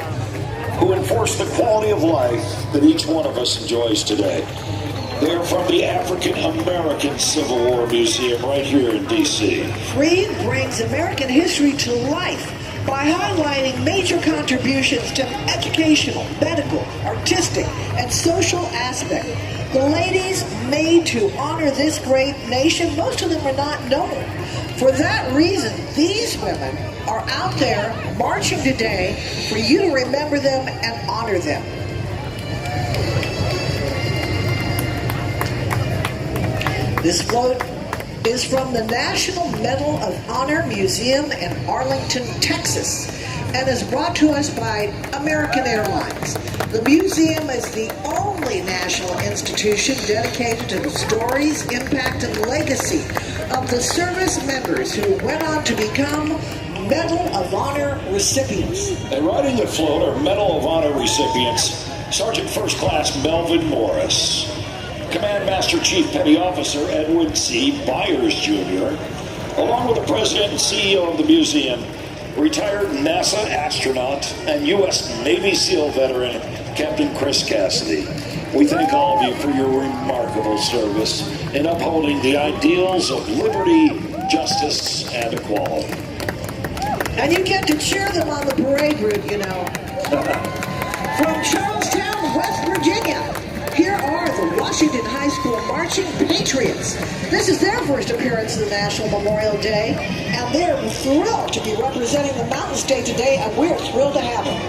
who enforced the quality of life that each one of us enjoys today. They are from the African American Civil War Museum right here in D.C. Freed brings American history to life by highlighting major contributions to educational, medical, artistic, and social aspects. The ladies made to honor this great nation, most of them are not known. For that reason, these women are out there marching today for you to remember them and honor them. This quote is from the National Medal of Honor Museum in Arlington, Texas, and is brought to us by American Airlines. The museum is the only national institution dedicated to the stories, impact, and legacy of the service members who went on to become Medal of Honor recipients. And riding the float are Medal of Honor recipients Sergeant First Class Melvin Morris, Command Master Chief Petty Officer Edward C. Byers Jr., along with the President and CEO of the museum, retired NASA astronaut and U.S. Navy SEAL veteran Captain Chris Cassidy. We thank all of you for your remarkable service in upholding the ideals of liberty, justice, and equality. And you get to cheer them on the parade route, you know. From Charlestown, West Virginia, here are the Washington High School Marching Patriots. This is their first appearance in the National Memorial Day, and they're thrilled to be representing the Mountain State today, and we're thrilled to have them.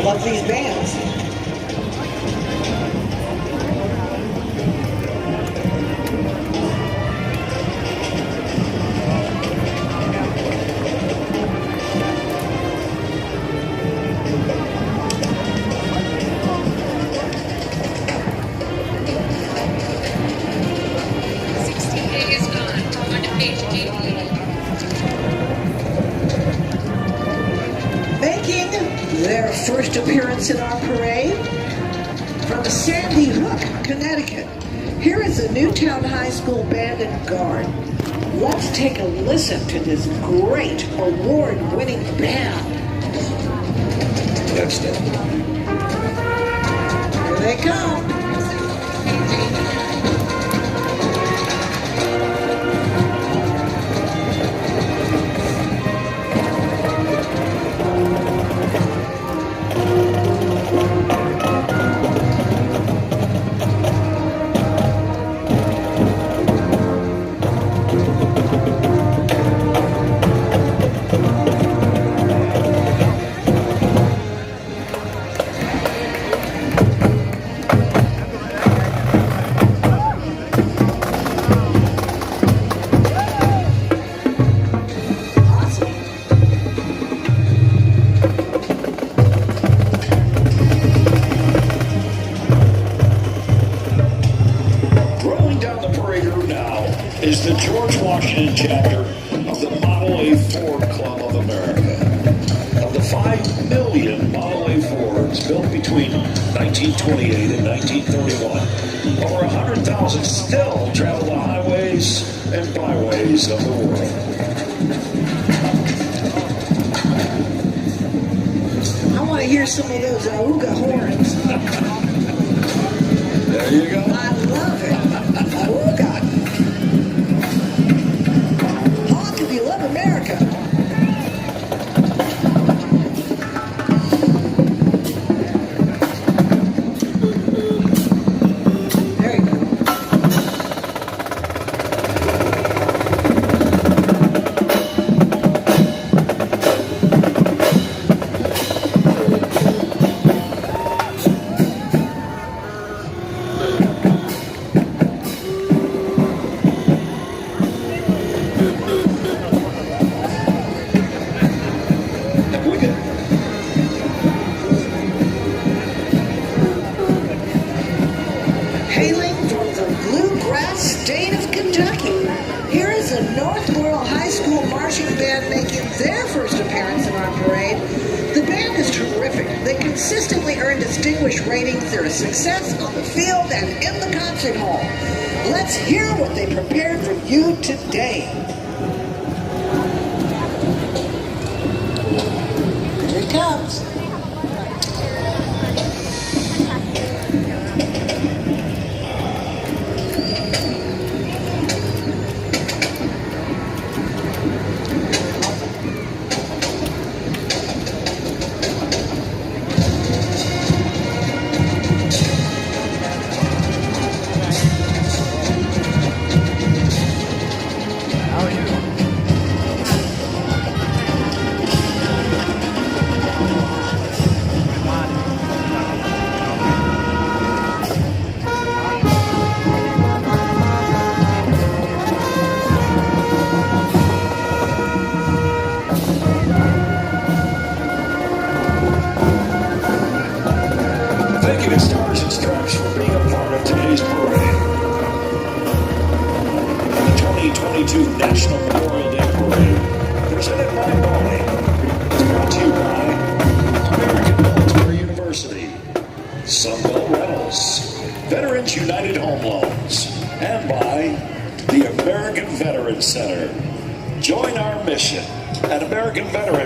Love these bands. Making their first appearance in our parade from Sandy Hook, Connecticut. Here is the Newtown High School Band and Guard. Let's take a listen to this great award-winning band. That's it. Here they come. Is the George Washington chapter of the Model A Ford Club of America. Of the 5 million Model A Fords built between 1928 and 1931, over 100,000 still travel the highways and byways of the world. I want to hear some of those Auga horns. There you go. I love it. Auga. Honk if you love America. There you go. Hailing from the bluegrass state of Kentucky, here is the North Laurel High School Marching Band making their first appearance in our parade. The band is terrific. They consistently earn distinguished ratings. They're a success on the field and in the concert hall. Let's hear what they prepared for you today. Here it comes.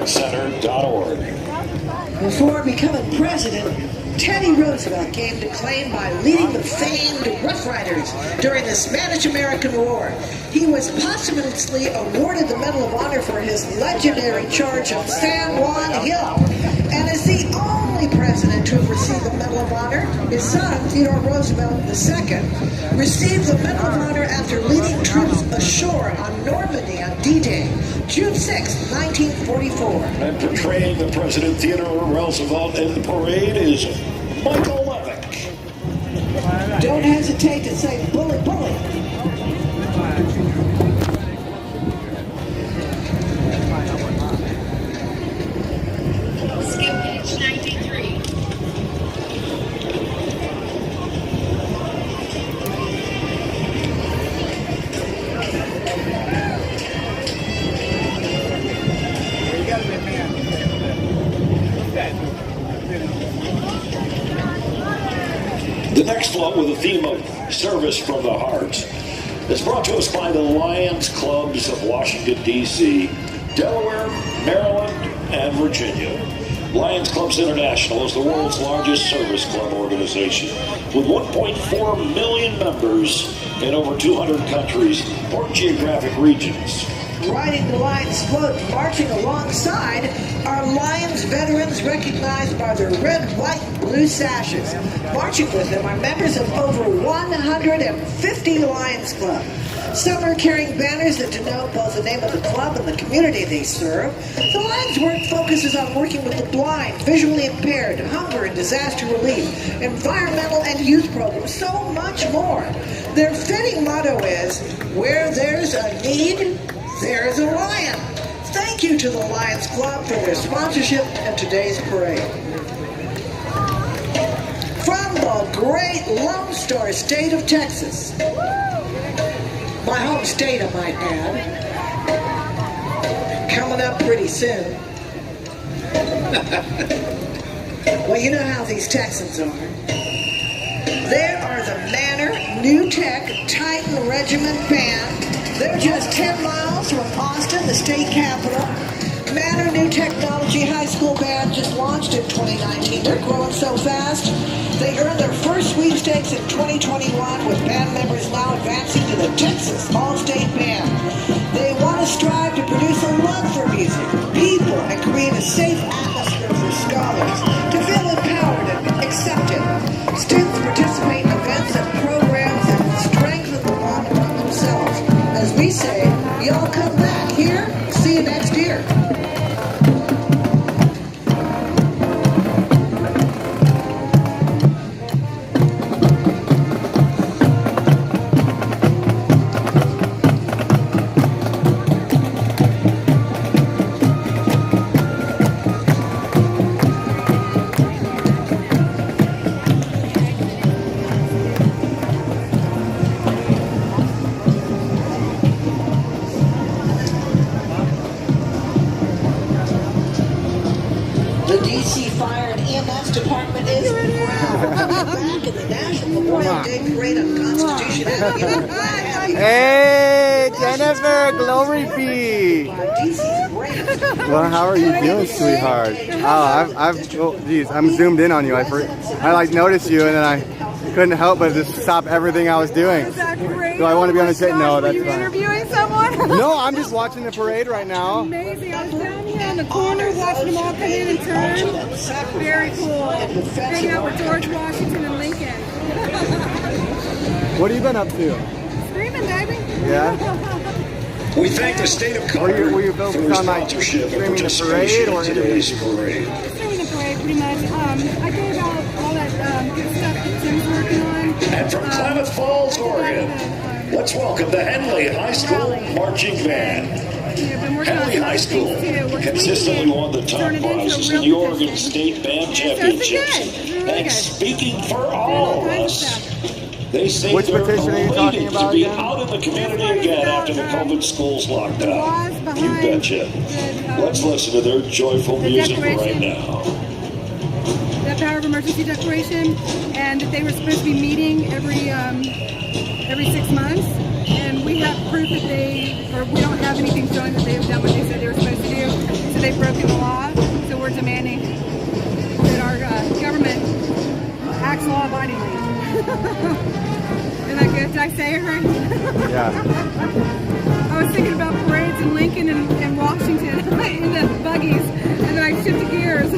MarkVeteranCenter.org. Before becoming president, Teddy Roosevelt gained acclaim by leading the famed Rough Riders during the Spanish-American War. He was posthumously awarded the Medal of Honor for his legendary charge of San Juan Hill, and is the only president to have received the Medal of Honor. His son, Theodore Roosevelt II, received the Medal of Honor after leading troops ashore on Normandy on D-Day, June 6, 1944. And portraying the President Theodore Roosevelt in the parade is Michael Levick. Don't hesitate to say bully, bully. Skip page 93. The next float with the theme of Service from the Heart is brought to us by the Lions Clubs of Washington, D.C., Delaware, Maryland, and Virginia. Lions Clubs International is the world's largest service club organization with 1.4 million members in over 200 countries or geographic regions. Riding the Lions float, marching alongside are Lions veterans recognized by their red, white, and blue sashes. Marching with them are members of over 150 Lions Club. Some are carrying banners that denote both the name of the club and the community they serve. The Lions work focuses on working with the blind, visually impaired, hunger and disaster relief, environmental and youth programs, so much more. Their fitting motto is, where there's a need, there's a lion. Thank you to the Lions Club for their sponsorship in today's parade. From the great Lone Star State of Texas, my home state, I might add, coming up pretty soon. Well, you know how these Texans are. There are the Manor New Tech Titan Regiment Band. They're just 10 miles from Austin, the state capital. Manor New Technology High School Band just launched in 2019. They're growing so fast. They earned their first sweepstakes in 2021 with band members now advancing to the Texas All-State Band. They want to strive to produce a love for music, people, and create a safe atmosphere for scholars to feel empowered and accepted. Students participate in events and programs that strengthen the bond among themselves. As we say, y'all come back here, see you next year. The DC Fire and EMS Department is proud to be back in the National Memorial Day Parade on Constitution Avenue. Hey, Jennifer, glory be. Well, how are you doing, sweetheart? Oh, geez, I'm zoomed in on you. I like noticed you, and then I couldn't help but just stop everything I was doing. Is that great? Do I want to be on the set? No, that's Were you fine. interviewing someone? No, I'm just watching the parade right now. Amazing. I was down here in the corner watching them all come in and turn. Very cool. Hanging out with George Washington and Lincoln. What have you been up to? Screaming, baby. Yeah. We thank the state of Colorado Were you for focused their on like sponsorship and streaming the participation parade or in today's parade. Streaming the parade, pretty much. I gave out all that good stuff that Tim's working on. And from Klamath Falls, Oregon, let's welcome the Henley High School Marching Band. Henley High School consistently won the top prizes in the Oregon State Band Championships. And speaking for all of us, they say Which they're petition are you talking elated about to be again? out in the community again after the COVID schools locked down. You betcha. Let's listen to their joyful music right now. The power of emergency declaration, and that they were supposed to be meeting every 6 months, and we have proof that we don't have anything showing that they've done what they said they were supposed to do. So they've broken the law. So we're demanding that our government acts law-abidingly. Isn't that good? Did I say it right? Yeah. I was thinking about parades in Lincoln and Washington in the buggies, and then I shifted gears.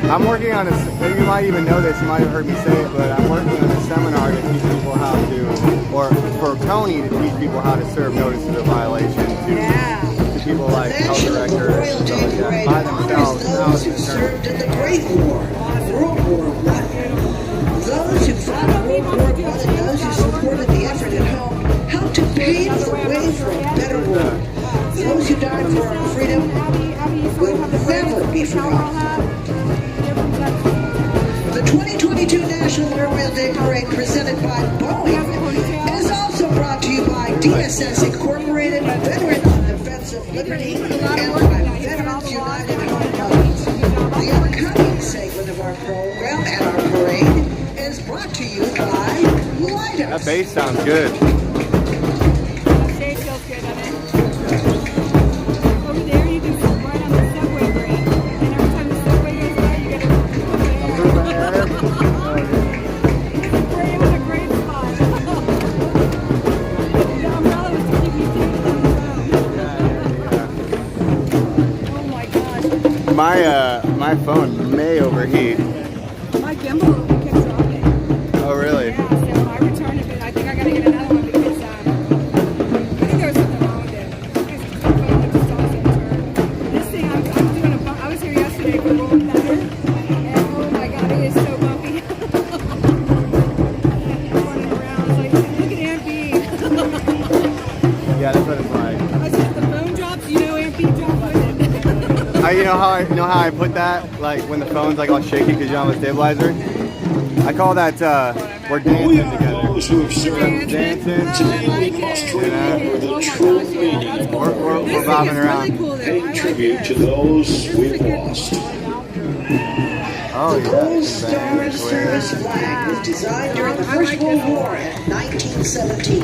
I'm working on a, you might even know this, you might have heard me say it, but I'm working on a seminar to teach people how to, or for Tony to teach people how to serve notices of violation to people like health directors and stuff like that, by themselves. Those who served in the Great War, World War I. Those who fought in World War I and those who supported the effort at home helped to pave the way for a better world. Those who died for our freedom will never be forgotten. The 2022 National Memorial Day Parade presented by Boeing is also brought to you by DSS Incorporated, Veteran Defense of Liberty, and by Veterans United Home Mothers. The upcoming segment of our program and our parade is brought to you by Lighters. That bass sounds good. Shade feels good, doesn't it? Over there, you can sit right on the subway brake. And every time the subway goes by, you get a It was a great spot. The umbrella was to keep me safe from the phone. Oh my gosh. My phone may overheat. My gimbal kept dropping. Oh really? Yeah, so I returned it, but I think I gotta get another one because I think there was something wrong with it. This thing, I'm doing a bump. I was here yesterday for Rolling Thunder, and oh my god, it is so bumpy. Running around, it's like, look at Aunt B. Yeah, that's what it's like. I said, the phone drops, you know Aunt B dropped with it. You know how I put that, like when the phone's like all shaky because you're on the stabilizer? I call that we're dancing together. Those who have served Dancing. today, we must remember the true meaning. We're bobbing around. Paying tribute to those we've lost. Oh, The Gold Star Service flag was designed during the First World War in 1917.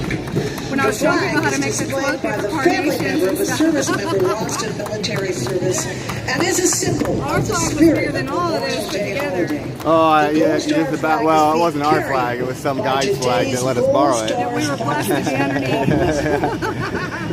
When I was The showing people how flag to is make the displayed cloak by the with family member carnations of and a stuff. service member lost in military service and is a symbol Our of the flag was spirit bigger of than all of Memorial those put Day together. holiday. Oh, yeah, just about. Well, it wasn't our flag. It was some guy's flag that let us borrow it. That we were blessed to be underneath.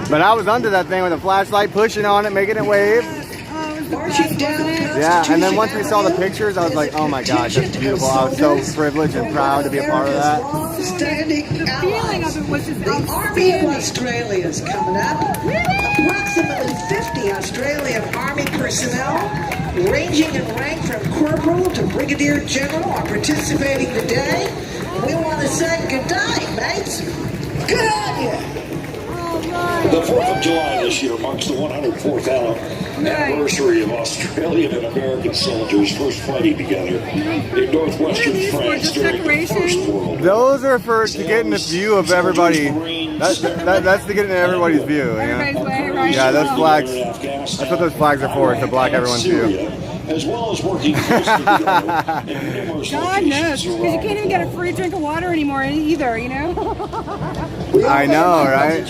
But I was under that thing with a flashlight, pushing on it, making it wave. Oh, it was the Marching best, down wasn't it? Yeah, and then once we saw the pictures, I was like, oh my gosh, that's beautiful. I was so privileged and proud to be a part of that. Long-standing The feeling allies. of it was just The Army of outstanding. Australia is coming up. Approximately 50 Australian Army personnel, ranging in rank from corporal to brigadier general, are participating today. We want to say good night, mates. Good on you. The 4th of July this year marks the 104th anniversary of Australian and American soldiers first fighting together in northwestern France during the First World War. Those are for to get in the view of everybody. That's to get in everybody's view. You know? Everybody's way right. Yeah, those flags. That's what those flags are for, to block everyone's view. As well as working closely together in numerous God knows, locations because you around can't even get a free drink of water anymore either, you know? I know, right?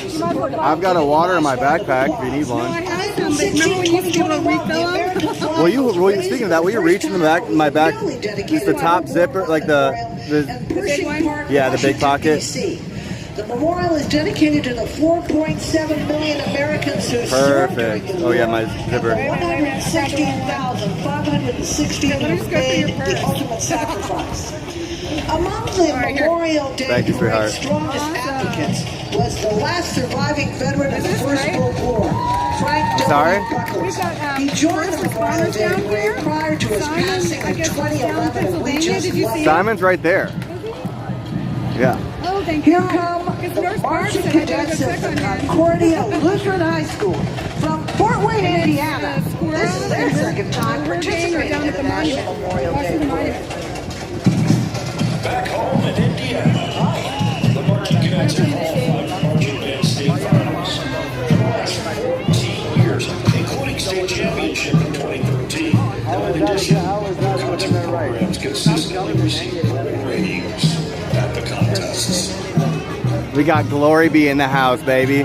I've got a water in my backpack if you need No, I one. had some, but remember when you used to be able to refill them? Well, speaking of that, will you reach in the back, my back, just the top zipper, like the big one? Yeah, the big pocket. The memorial is dedicated to the 4.7 million Americans who served during Perfect. the Oh yeah, war. my zipper. 116,560 who made the ultimate sacrifice. Among the Memorial Day Thank you, Parade's sweetheart. strongest advocates was the last surviving veteran of the First World War, Frank Sorry? W. Buckles. We've got, He joined the first Memorial responders Day down Parade here. prior to his Simon, passing I in guess, was down in 2011 and we Pennsylvania. just Did you see left. him? Simon's right there. Yeah. Oh, thank Here God. come Because the Nurse Barnes marching said I gotta go cadets check of the on him. Concordia Lutheran High School from Fort Wayne, Indiana. Squirrel This is their and second time Burger King are participating down in at the the National monument. Memorial Watch Day the Parade. monument. Back home in Indiana, the marching cadets have qualified for marching band state finals for the last 14 years, including state championship in 2013. And in addition, their concert programs consistently receive great ratings at the contests. We got Glory Be in the house, baby.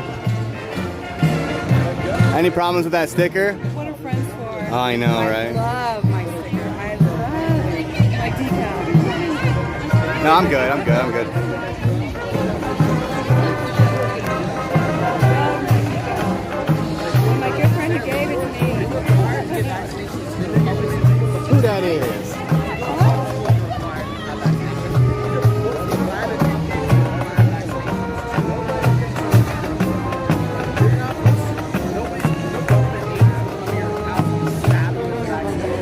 Any problems with that sticker? What are friends for? Oh, I know, right? I love my sticker. I love my decal. No, I'm good. I'm good. I'm good. My good friend who gave it to me. Who that is?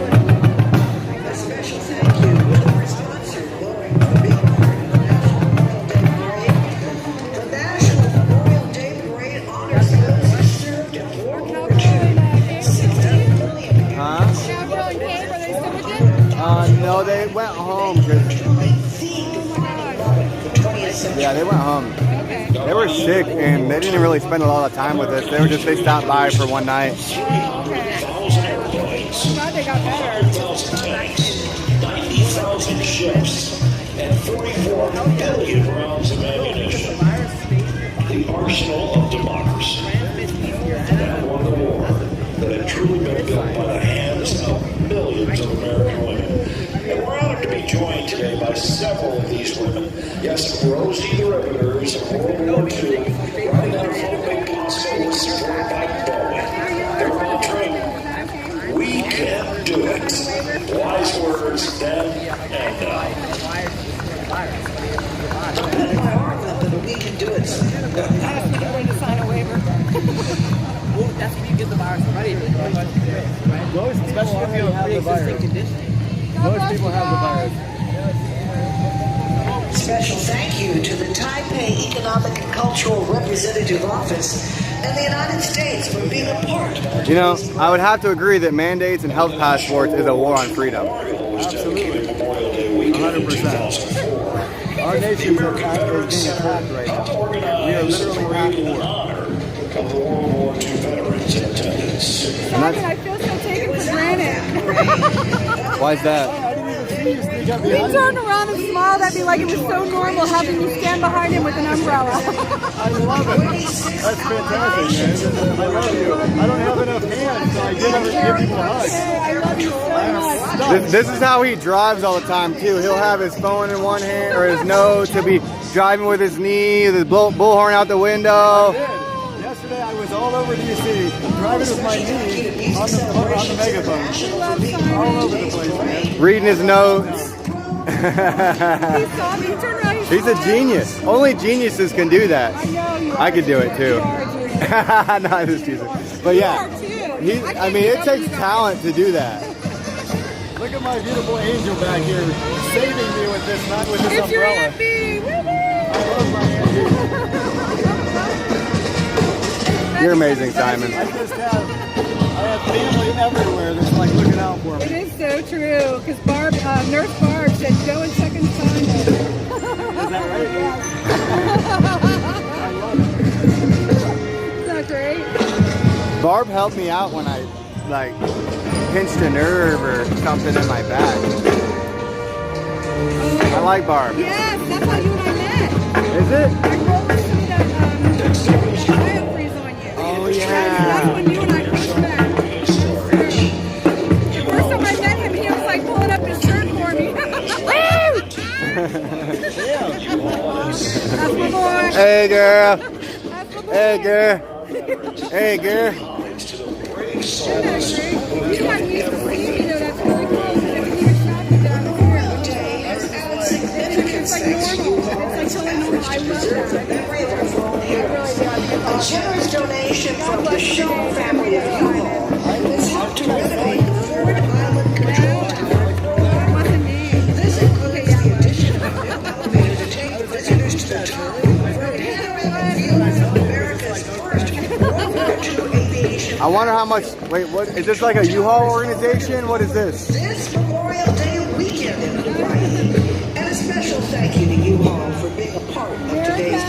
A special thank you to our sponsor, Glory, for being part of the National Memorial Day Parade. The National Memorial Day Parade honors those who served in World War II. 16 million Huh? Gabrielle and Kate, are they still with you? No, they went home. 'Cause- yeah, they went home. Okay. They were sick and they didn't really spend a lot of time with us. They stopped by for one night. Okay. I'm glad they got better. 1,000 tanks, 90,000 ships, and 44 billion rounds of ammunition. The arsenal of democracy that won the war that had truly been built by the hands of millions of American women. And we're honored to be joined today by several of these women. Yes, Rosie the Riveters of World War II, riding on a folk gospel was supported by Bowen. Their mantra, we can do it. Wise words then and now. My arm up and we can do it. Ask me to sign a waiver. That's when you get the virus already. Most people already have the virus. Most people have the virus. Special thank you to the Taipei Economic and Cultural Representative Office and the United States for being a part of You know, I would have to agree that mandates and health passports is a war on freedom. Absolutely. Memorial Day weekend in 2004. Our nation is being attacked right now. We are literally at in war. honor of the World War II veterans in attendance. Simon, I feel so taken for granted. Why is that? I didn't even see you sneak up He behind turned me. around and smiled at me like it was so normal having me stand behind him with an umbrella. I love it. That's fantastic, man. I love you. I don't have enough hands, so I did ever give people a hug. Hey, I love you so much. This is how he drives all the time too. He'll have his phone in one hand or his nose. He'll be driving with his knee, the bullhorn out the window. Yesterday I was all over DC, driving with my knee on the megaphone. All over the place, man. Reading his notes. He saw me, he turned around, He's a genius. Only geniuses can do that. I know you I could do it too. You are a genius. No, I'm just teasing. But yeah, I mean, it takes talent to do that. Look at my beautiful angel back here, saving me with this, not with this It's your umbrella. Auntie! Woo-hoo! I love my angel. You're amazing, Simon. I have family everywhere that's like looking out for It me. is so true, because Nurse Barb said go and check in Simon. Is that right? I love it. Isn't that great? Barb helped me out when I like pinched a nerve or something in my back. I like Barb. Yes, that's how you and I met. Is it? I rolled some that biofreeze on you. Oh That's yeah. when you and I first met. The first time I met him, he was like pulling up his shirt for me. That's my boy. Hey girl. That's my boy. Hey girl. Hey girl. Isn't that great? You got used to seeing me though, that's really cool. Because I can even shop you down here. It's like normal. It's like totally normal. I love that. a generous donation from the Shaw family of U-Haul has helped to renovate the Ford Island Control Tower. This includes the addition of an elevator to take visitors to the top for a panoramic view of America's first World War II aviation. I wonder how much. Wait, what is this? Like a U-Haul organization? What is this? This Memorial Day weekend in Hawaii. And a special thank you to U-Haul for being a part of today's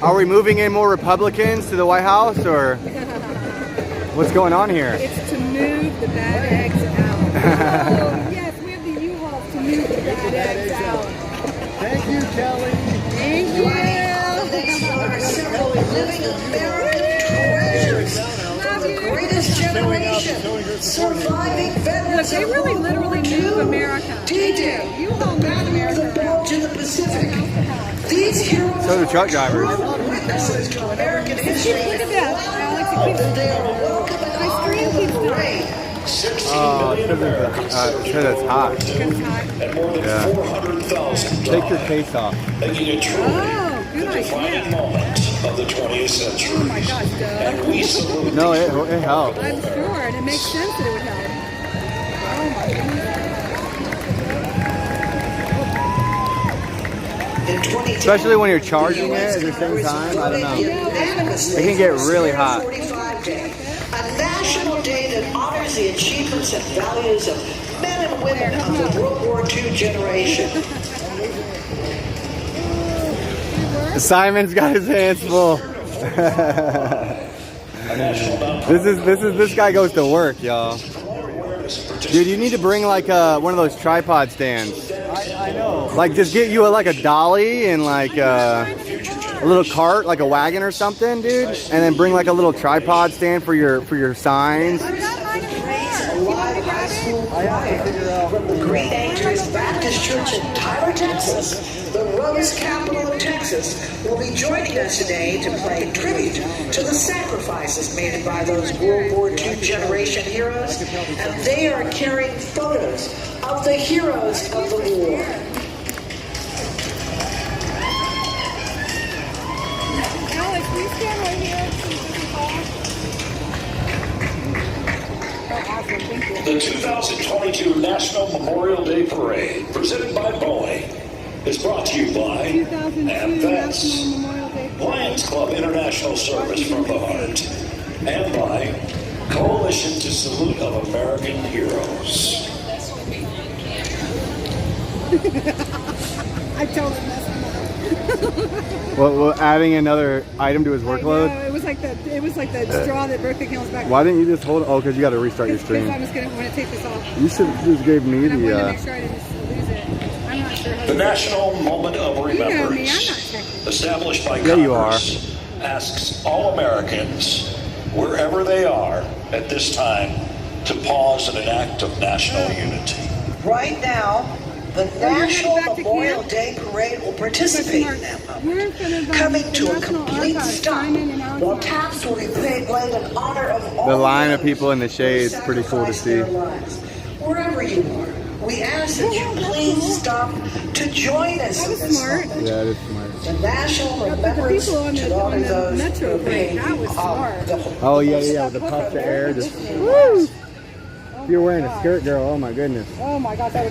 Are we moving in more Republicans to the White House, or what's going on here? It's to move the bad eggs out. Oh, yes, we have the U-Haul to move the bad eggs out. Thank you, Kelly. Thank you. enjoy living American treasures from the greatest generation, surviving veterans Look, they really literally move America. D-Day, You all move Battle of America. the Bulge in the Pacific. These heroes So do truck drivers. are witnesses to American history. Look at that, Alex. It keeps, And they are welcome my screen keeps dying. parade. 16 Oh, million Americans because it's hot. It's hot. and more than Yeah. 400,000 Take your died, case off. making it truly Oh, good the defining idea. moment of the 20th century. Oh my gosh, duh. And we salute No, these it helps. I'm sure, and it makes sense that it would help. Oh my goodness. In 2010, Especially when you're charging it at the same time. I don't know. It can get really hot. 45 Day, a national day that honors the achievements and values of men and women of the World War II generation. Simon's got his hands full. This guy goes to work, y'all. Dude, you need to bring like one of those tripod stands. I know. Like just get you like a dolly and like a little cart, like a wagon or something, dude. And then bring like a little tripod stand for your signs. Live high school choir from the Green Acres Baptist Church in Tyler, Texas, the Rose capital of Texas, will be joining us today to play tribute to the sacrifices made by those World War II generation heroes, and they are carrying photos of the heroes of the war. Alex, will you stand right here? The 2022 National Memorial Day Parade, presented by Boeing, is brought to you by 2002 National Vets, Memorial Day. Lions Club International Service from the Heart, and by Coalition to Salute of American Heroes. I totally messed him up. Well, adding another item to his I workload. know, it was like the straw that broke the camel's back. Why didn't you just hold it? Oh, because you got to restart your Because I stream. was going to want to take this off. You should just gave me And I wanted to the. make sure I didn't lose it. I'm not sure how The to National Moment of You know me, I'm Remembrance, not technical. established by Yeah, you are. Congress, asks all Americans, wherever they are at this time, to pause in an act of national unity. Right now, the you're headed National back to Memorial camp? Day Parade will participate in that moment. We're in front of Coming to a National complete Archives, stop, Simon and Alex. while taps will be played in honor of all The line of those people in the who shade is pretty cool to sacrificed see. their lives. Wherever you are, we ask that you please stop to join us That in was this smart. moment. Yeah, it is smart. The national But the remembrance people on to the honor those Metro who parade, paid that was smart. Oh yeah, with the puffs of air. Just woo! If you're wearing a skirt, girl, oh my goodness. Oh my gosh, that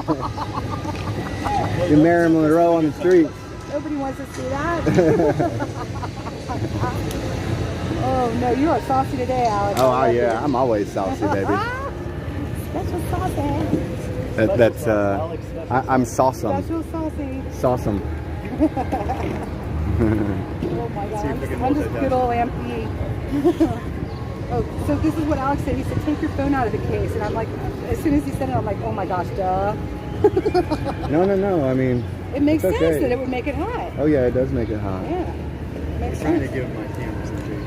would be You're Marilyn Monroe on the street. Nobody wants to see that. Oh no, you are saucy today, Alex. Oh yeah, I'm always saucy, baby. Special saucy. That's I'm sauceum. Special saucy. Sauceum. Oh my god, I'm just good old MP. Oh, so this is what Alex said. He said, take your phone out of the case. And I'm like, as soon as he said it, I'm like, oh my gosh, duh. No. I mean, It makes it's sense okay. that it would make it hot. Oh yeah, it does make it hot. Yeah. It makes Trying to sense. give my camera some treat.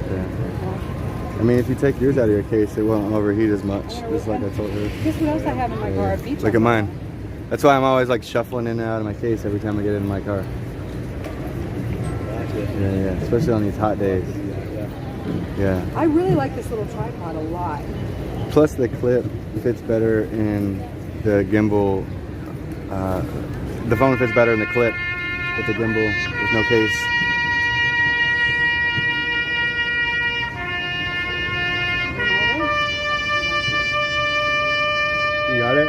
Okay. I mean, if you take yours out of your case, it won't overheat as much. Just like I told her. Guess what else I have in my car? A beach Look at mine. That's why I'm always like shuffling in and out of my case every time I get in my car. Yeah. Especially on these hot days. Yeah. I really like this little tripod a lot. Plus the clip fits better in the gimbal. The phone fits better in the clip with the gimbal with no case. You got it?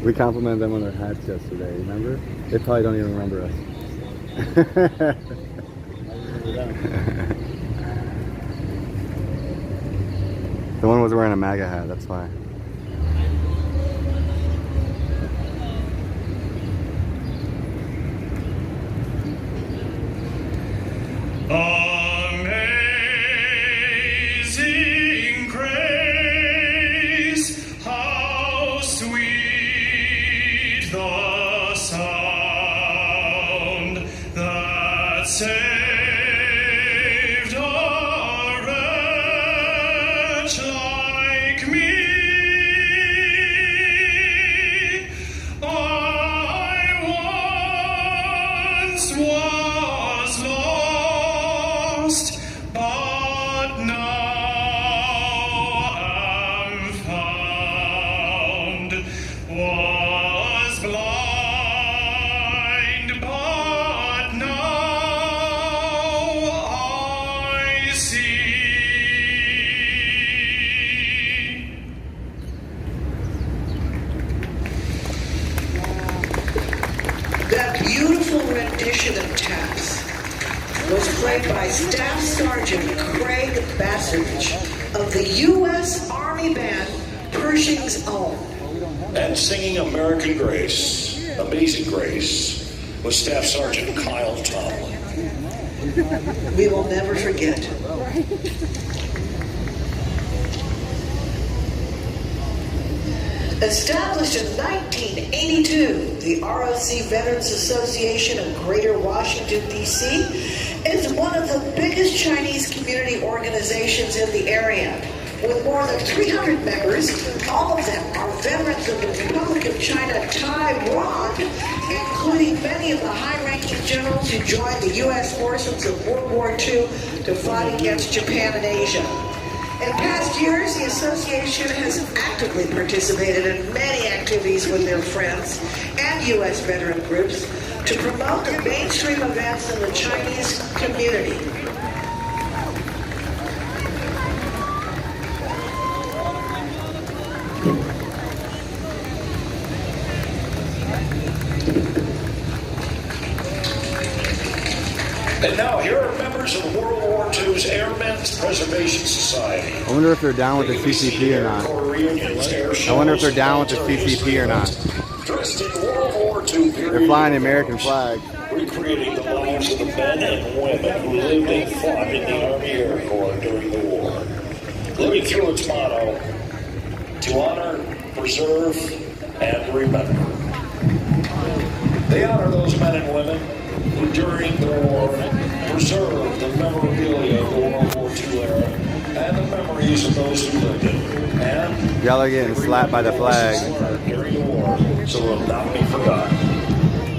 We complimented them on their hats yesterday, remember? They probably don't even remember us. The one was wearing a MAGA hat, that's why. Amazing grace, how sweet the sound that saved a wretch like me. I once was lost, but now am found. Was blind, but now I see. That beautiful rendition of Taps was played by Staff Sergeant Craig Bassage of the U.S. Army Band, Pershing's Own. And singing American Grace, Amazing Grace, was Staff Sergeant Kyle Tomlin. We will never forget. Established in 1982, the ROC Veterans Association of Greater Washington, D.C. is one of the biggest Chinese community organizations in the area. With more than 300 members, all of them are veterans of the Republic of China, Taiwan, including many of the high-ranking generals who joined the U.S. forces of World War II to fight against Japan and Asia. In past years, the association has actively participated in many activities with their friends and U.S. veteran groups to promote the mainstream events in the Chinese community. And now here are members of World War II's Airmen's Preservation Society. I wonder if they're down with the CCP or not. I wonder if they're down with the CCP or not. Dressed in World War II period, They're flying the American flag. recreating the lives of the men and women who lived and fought in the Army Air Corps during the war. Living through its motto, to honor, preserve, and remember. They honor those men and women who during the war preserved the memorabilia of the World War II era and the memories of those who lived it. And Y'all are getting slapped by the flag. during the war, so it will not be forgotten.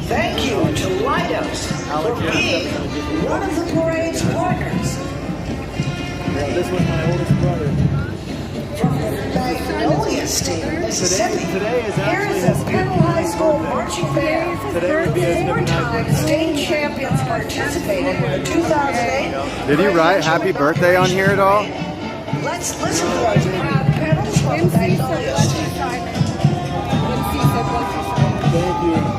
Thank you to Lighthouse for being one of the parade's partners. This was my oldest brother. From Magnolia State, Mississippi, Today is here actually is his the Pennell High School 59th marching band. Today would be his 59th Four-time state champions participated in the 2008. Did he write happy birthday on here at all? Let's listen to those proud pedals from Magnolia State. Thank you.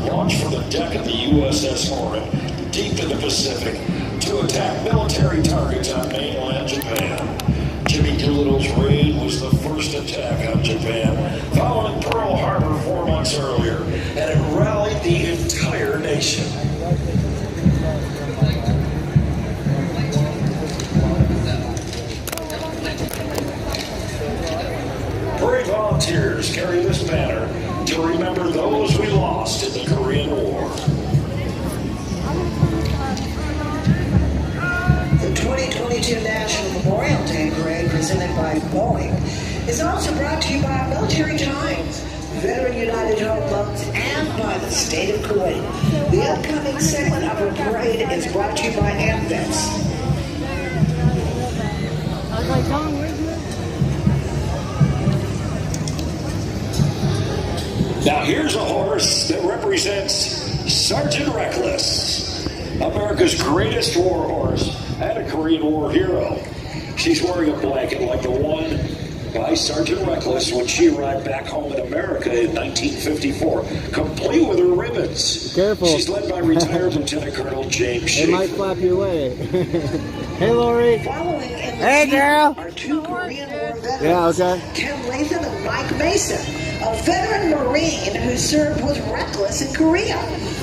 launched from the deck of the USS Hornet deep in the Pacific to attack military targets on mainland Japan. Jimmy Doolittle's raid was the first attack on Japan, following Pearl Harbor 4 months earlier, and it rallied the entire nation. Brave volunteers carry this banner to remember those we lost in the Korean War. The 2022 National Memorial Day Parade, presented by Boeing, is also brought to you by Military Times, Veteran United Home Loans, and by the state of Kuwait. The upcoming segment of our parade is brought to you by AmVets. I was like, Don, where's Now here's a horse that represents Sergeant Reckless, America's greatest war horse and a Korean War hero. She's wearing a blanket like the one by Sergeant Reckless when she arrived back home in America in 1954, complete with her ribbons. Careful. She's led by retired Lieutenant Colonel James Schaefer. It might flap your way. Hey, Lori. Following in the Hey, girl. are two Korean War veterans, Yeah, okay. Ken Latham and Mike Mason, a veteran Marine who served with Reckless in Korea.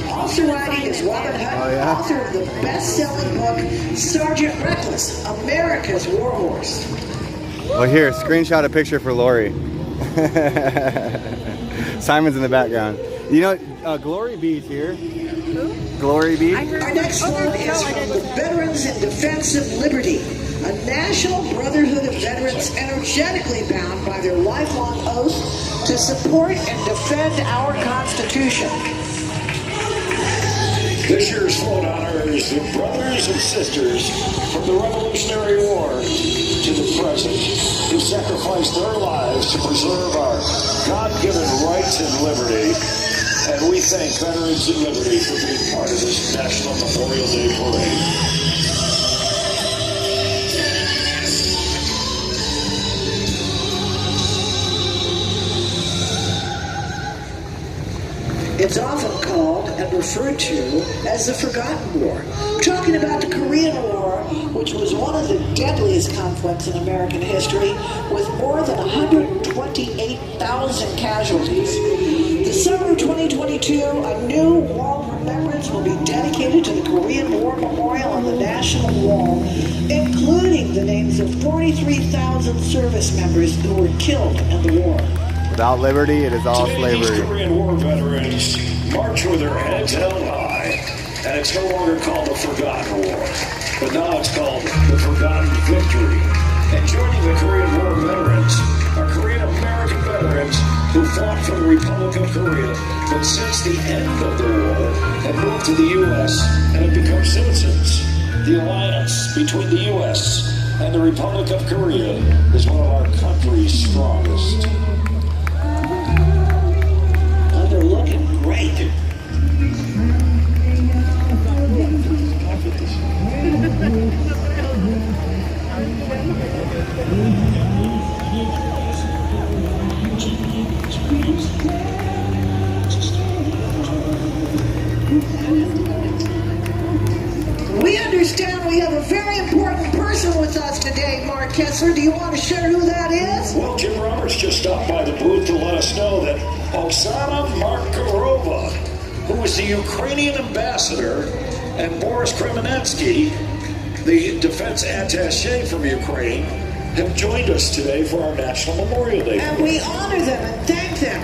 Also writing is Robert Hunt, author of the best-selling book, Sergeant Reckless, America's War Horse. Well, here, screenshot a picture for Lori. Simon's in the background. You know, Glory Beach here. Who? Glory Beach. Our next quote is from the Veterans in Defense of Liberty, a national brotherhood of veterans energetically bound by their lifelong oath to support and defend our Constitution. This year's float honors the brothers and sisters from the Revolutionary War to the present who sacrificed their lives to preserve our God-given rights and liberty. And we thank Veterans in Liberty for being part of this National Memorial Day Parade. It's often called and referred to as the Forgotten War. We're talking about the Korean War, which was one of the deadliest conflicts in American history, with more than 128,000 casualties. The summer of 2022, a new wall of remembrance will be dedicated to the Korean War Memorial on the National Wall, including the names of 43,000 service members who were killed in the war. Without liberty, it is all Today, slavery. these Korean War veterans march with their heads held high, and it's no longer called the Forgotten War, but now it's called the Forgotten Victory. And joining the Korean War veterans are Korean American veterans who fought for the Republic of Korea, but since the end of the war have moved to the U.S. and have become citizens. The alliance between the U.S. and the Republic of Korea is one of our country's strongest. They're looking great. We understand we have a very important person with us today, Mark Kessler. Do you want to share who that is? Well, Jim Roberts just stopped by the booth to let us know that Oksana Markarova, who is the Ukrainian ambassador, and Boris Kremenetsky, the defense attaché from Ukraine, have joined us today for our National Memorial Day. And we honor them and thank them.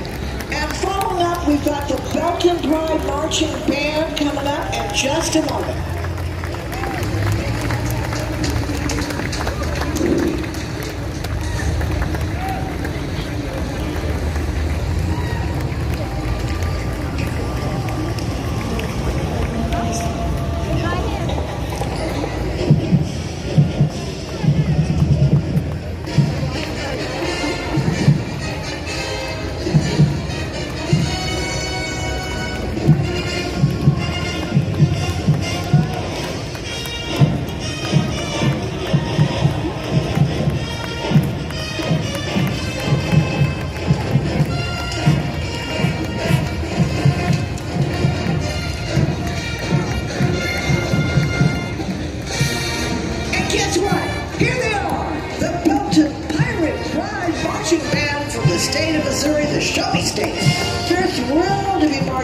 And following up, we've got the Belkin Pride Marching Band coming up in just a moment.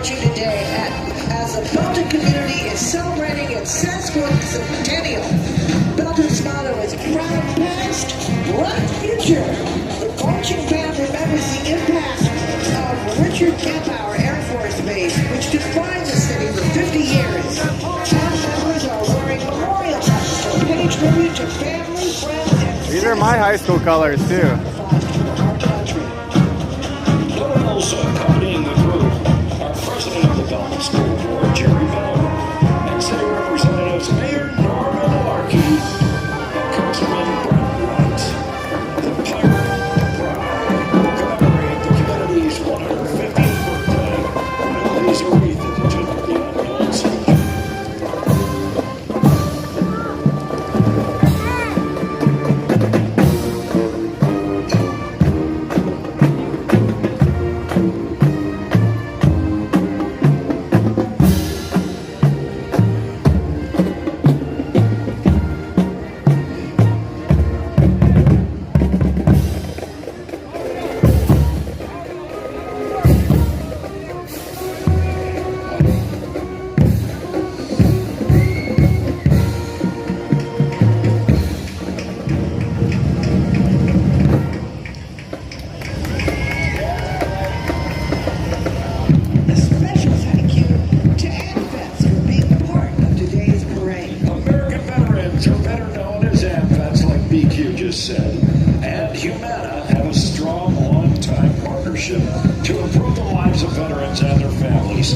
watching today as the Belton community is celebrating its sesquicentennial. Belton's motto is proud past, bright future. The marching band remembers the impact of Richard Kempauer Air Force Base, which defined the city for 50 years. Band members are wearing memorial hats to pay tribute to family, friends, and These are my high school colors too. Also accompanying the group, our president of the Belton School Board, Jerry Miller, and city representatives Mayor Norman Larkey, Councilman Brent White, the Pirate Pride, will commemorate the community's 150th birthday and lays a wreath at the tip of the ambulance. To improve the lives of veterans and their families.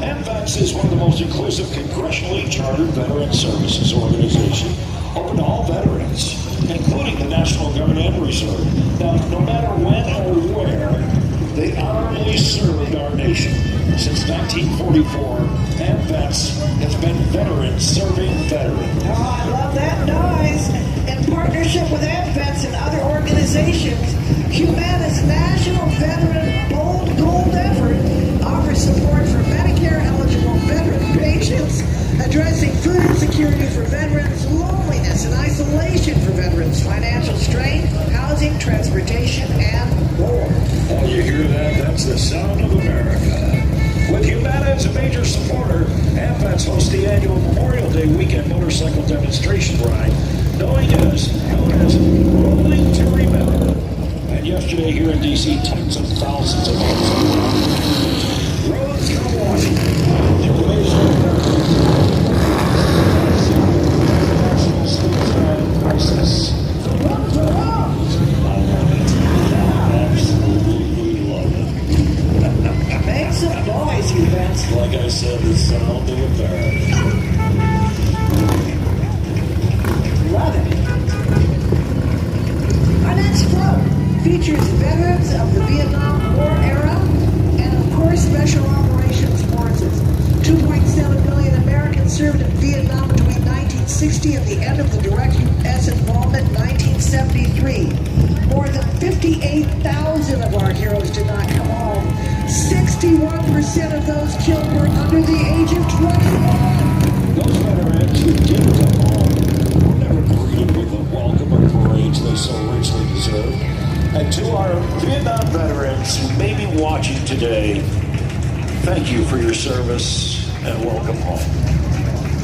MVETS is one of the most inclusive congressionally chartered veteran services organization open to all veterans, including the National Guard and Reserve. Now, no matter when or where, they honorably served our nation. Since 1944, MVETS has been veterans serving veterans. Oh, I love that noise. In partnership with MVETS and other organizations, Humana's National Veteran Bold Gold effort offers support for Medicare-eligible veteran patients, addressing food insecurity for veterans, loneliness and isolation for veterans, financial strain, housing, transportation, and more. Oh, you hear that? That's the sound of America. With Humana as a major supporter, MVETS hosts the annual Memorial Day weekend motorcycle demonstration ride, known as Rolling to Remember. And yesterday here in D.C., tens of thousands of us rode through Washington to raise national sleep crisis. I love it. Absolutely love it. Make some noise, you bets. Like I said, the sound of America. Love it. Our next float features veterans of the Vietnam War era and, of course, Special Operations Forces. 2.7 million Americans served in Vietnam between 1960 and the end of the direct U.S. involvement in 1973. More than 58,000 of our heroes did not come home. 61% of those killed were under the age of 21. Those veterans who did come home were never greeted with the welcome or parades they so richly deserved. And to our Vietnam veterans who may be watching today, thank you for your service and welcome home.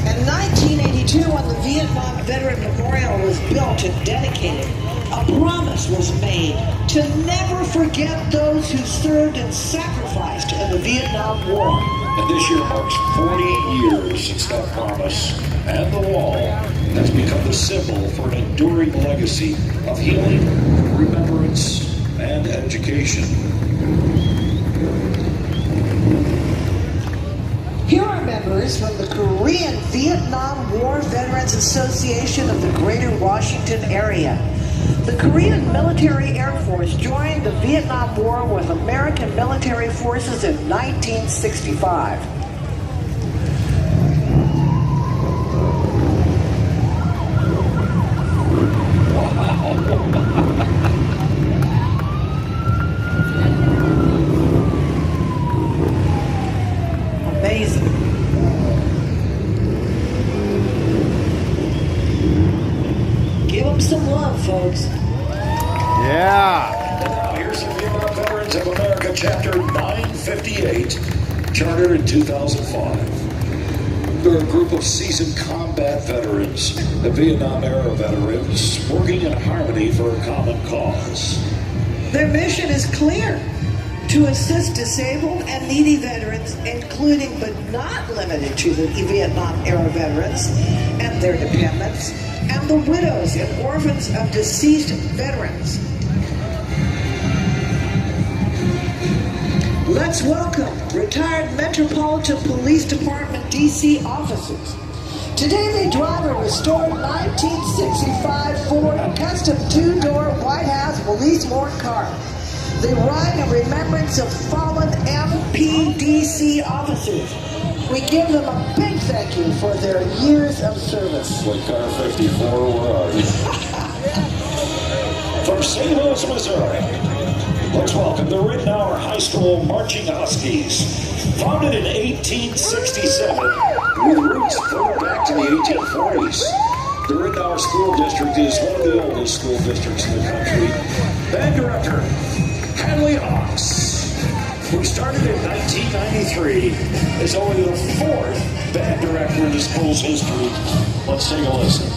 In 1982, when the Vietnam Veteran Memorial was built and dedicated, a promise was made to never forget those who served and sacrificed in the Vietnam War. And this year marks 40 years since that promise, and the wall has become the symbol for an enduring legacy of healing, remembrance, and education. Here are members from the Korean Vietnam War Veterans Association of the Greater Washington area. The Korean Military Air Force joined the Vietnam War with American military forces in 1965. Amazing. Give them some love, folks. Yeah. And now here's the Vietnam Veterans of America, Chapter 958, chartered in 2005. They're a group of seasoned combat veterans and Vietnam-era veterans working in harmony for a common cause. Their mission is clear: to assist disabled and needy veterans, including but not limited to the Vietnam-era veterans and their dependents, and the widows and orphans of deceased veterans. Let's welcome retired Metropolitan Police Department DC officers. Today they drive a restored 1965 Ford custom two-door White House police worn car. They ride in remembrance of fallen MPDC officers. We give them a big thank you for their years of service. What car 54, where are you? From St. Louis, Missouri, let's welcome the Rittenhour High School Marching Huskies. Founded in 1867, with roots further back to the 1840s. The Rittenhour School District is one of the oldest school districts in the country. Band director Hadley Hawks, who started in 1993, is only the fourth band director in the school's history. Let's take a listen.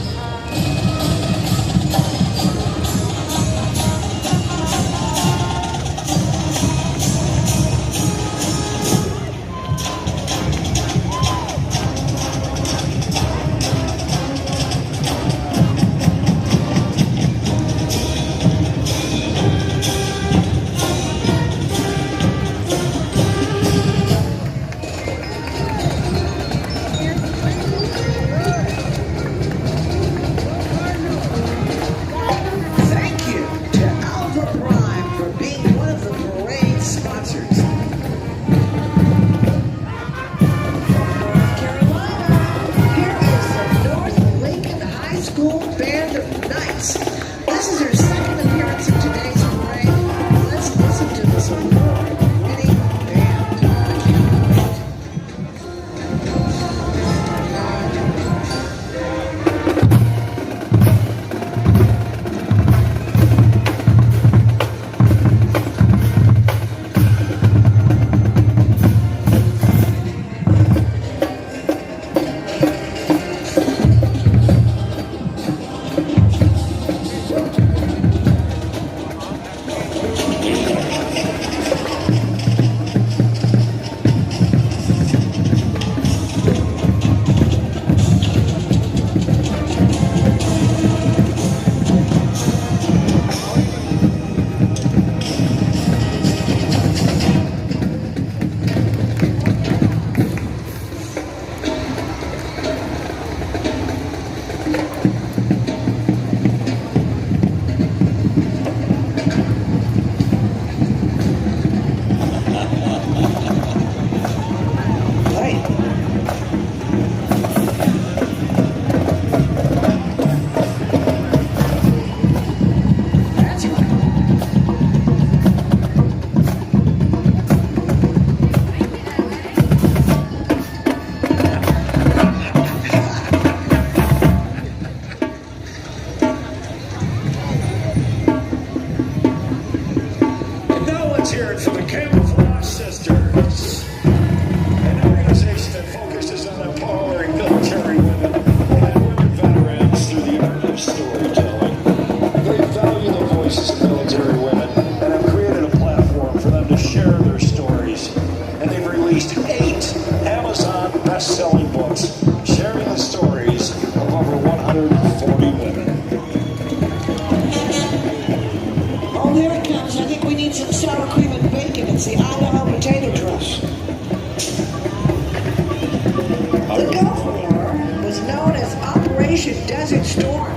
Desert Storm.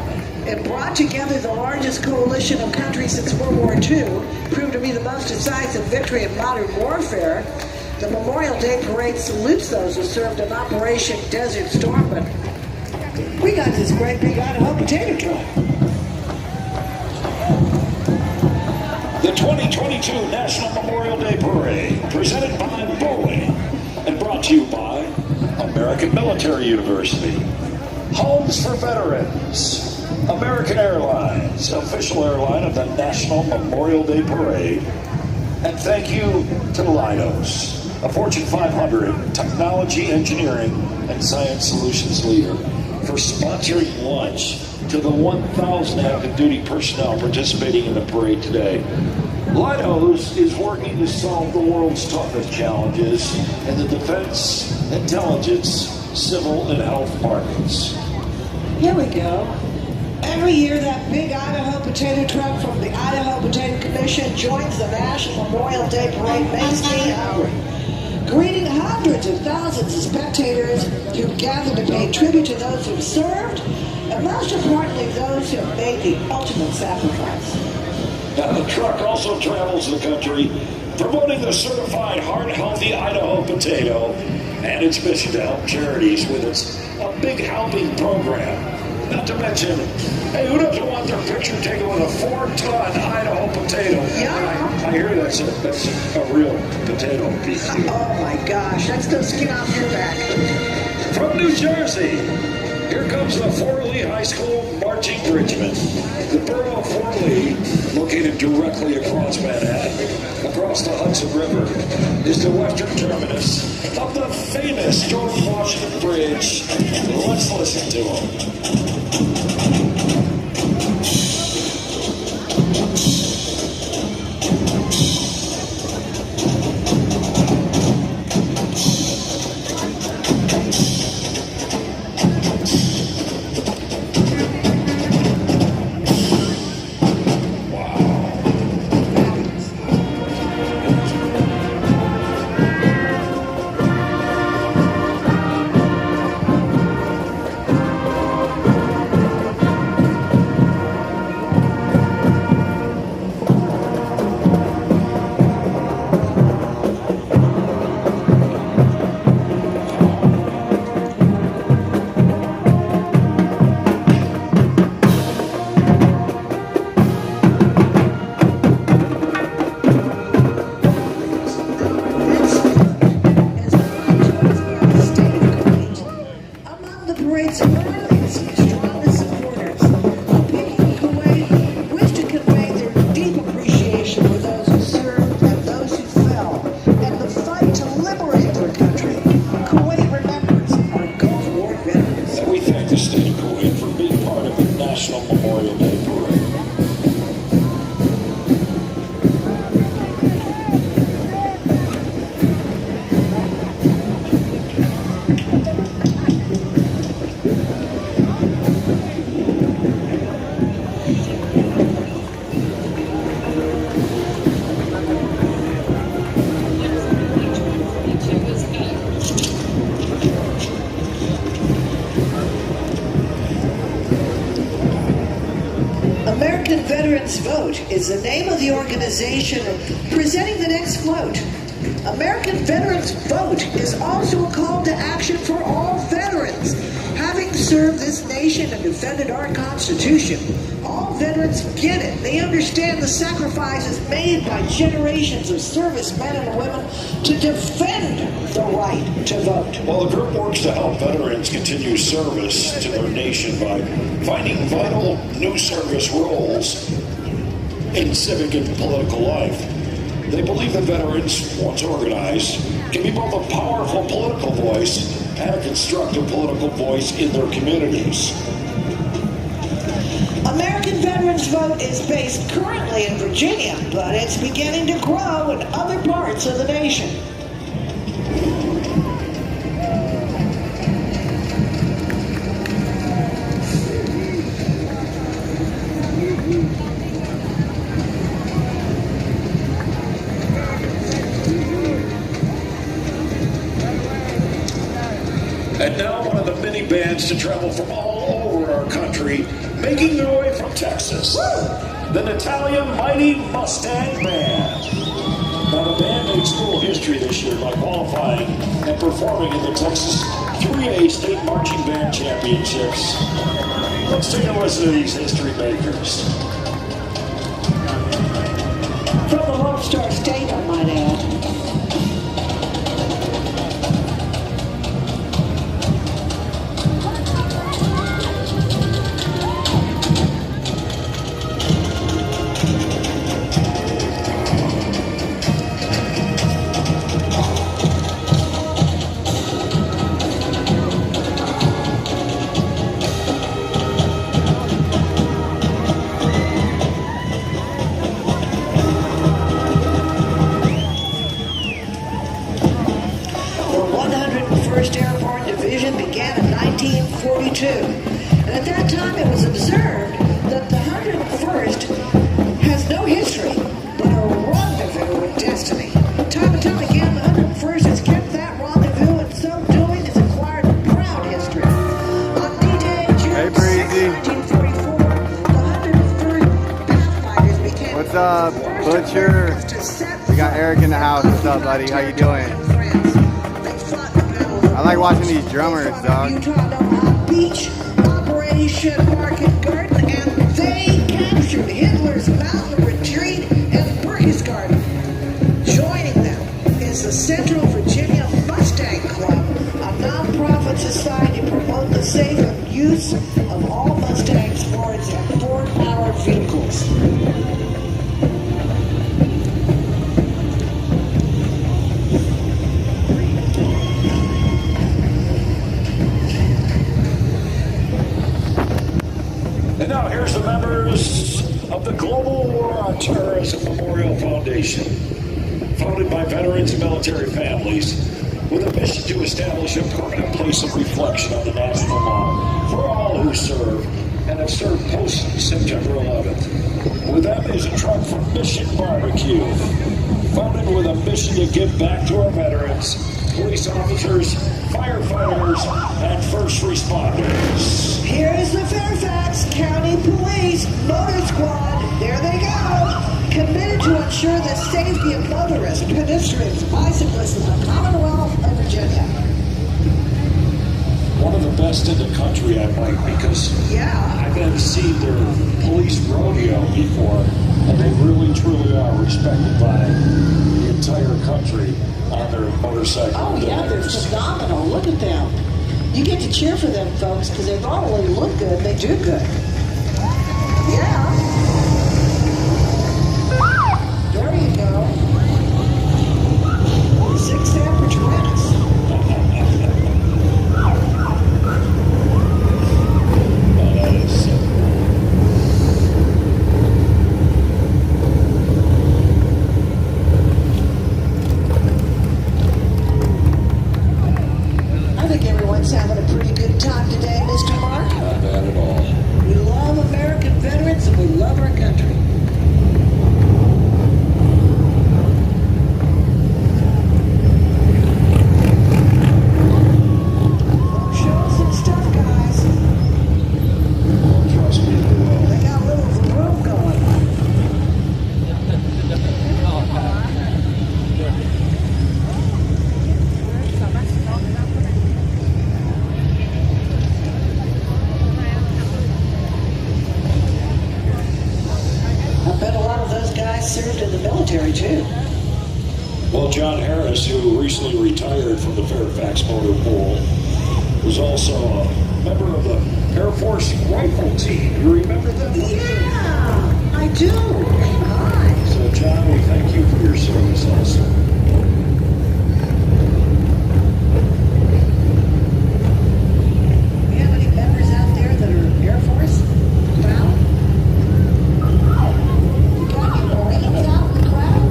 It brought together the largest coalition of countries since World War II, proved to be the most decisive victory in modern warfare. The Memorial Day Parade salutes those who served in Operation Desert Storm, but we got this great big Idaho potato truck. The 2022 National Memorial Day Parade, presented by Boeing and brought to you by American Military University, Homes for Veterans, American Airlines, official airline of the National Memorial Day Parade, and thank you to Lidos. a Fortune 500 technology, engineering, and science solutions leader, for sponsoring lunch to the 1,000 active duty personnel participating in the parade today. Leidos is working to solve the world's toughest challenges in the defense, intelligence, civil, and health markets. Here we go. Every year, that big Idaho potato truck from the Idaho Potato Commission joins the National Memorial Day Parade Main Street Hour, greeting hundreds of thousands of spectators who gather to pay tribute to those who served, and most importantly, those who have made the ultimate sacrifice. Now, the truck also travels the country promoting the certified heart-healthy Idaho potato and its mission to help charities with its A Big Helping program. Not to mention, hey, who doesn't want their picture taken with a 4-ton Idaho potato? Yeah. I hear that's a real potato piece. Oh my gosh, that's the skin off your back. From New Jersey, here comes the Fort Lee High School Marching Bridgemen. The borough of Fort Lee, located directly across Manhattan, across the Hudson River, is the western terminus of the famous George Washington Bridge. Let's listen to them. Veterans Vote is the name of the organization presenting the next float. American Veterans Vote is also a call to action for all veterans. Having served this nation and defended our Constitution, all veterans get it. They understand the sacrifices made by generations of servicemen and women to defend the right to vote. Well, the group works to help veterans continue service to their nation by finding vital new service roles in civic and political life. They believe that veterans, once organized, can be both a powerful political voice and a constructive political voice in their communities. American Veterans Vote is based currently in Virginia, but it's beginning to grow in other parts of the nation. And now one of the many bands to travel from all over our country, making their way from Texas, the Italian Mighty Mustang Band. Now the band made school history this year by qualifying and performing in the Texas 3A State Marching Band Championships. Let's take a listen to these history makers. From the Lone Star State, I might add. 1942. And at that time it was observed that the 101st has no history but a rendezvous with destiny. Time and time again, the 101st has kept that rendezvous, and so doing has acquired a proud history. On D-Day, June 6, 1944, the 101st Pathfinders became... What's up, Butcher? We got Eric in the house. What's up, buddy? How you doing? I like watching these drummers, dog. Beach, Operation Market Garden, and they captured Hitler's mountain retreat and Berchtesgaden. Joining them is the Central Virginia Mustang Club, a non-profit society to promote the safe use of all Mustangs for its Ford-powered vehicles. And now here's the members of the Global War on Terrorism Memorial Foundation, founded by veterans and military families with a mission to establish a permanent place of reflection on the national law for all who serve and have served post-September 11th. With them is a truck from Mission Barbecue, founded with a mission to give back to our veterans, police officers, firefighters, and first responders. Here is the Fairfax County Police Motor Squad. There they go. Committed to ensure the safety of motorists, pedestrians, bicyclists in the Commonwealth of Virginia. One of the best in the country, I might, because I've been to see their police rodeo before, and they really, truly are respected by the entire country on their motorcycle. Oh yeah, they're phenomenal. Look at them. You get to cheer for them, folks, because they not only look good, they do good. Yeah. There you go. 6th average rents. I think everyone's having a pretty good time today, Mr. Mark. Not bad at all. We love American veterans and we love our country. Show us some stuff, guys. Trust me, they will. They got a little room going. I bet a lot of those guys served in the military too. Well, John Harris, who recently retired from the Fairfax Motor Pool, was also a member of the Air Force rifle team. You remember them? Yeah, I do. Hi. So, John, we thank you for your service also. We have any members out there that are Air Force bound? You got any Marines out in the crowd?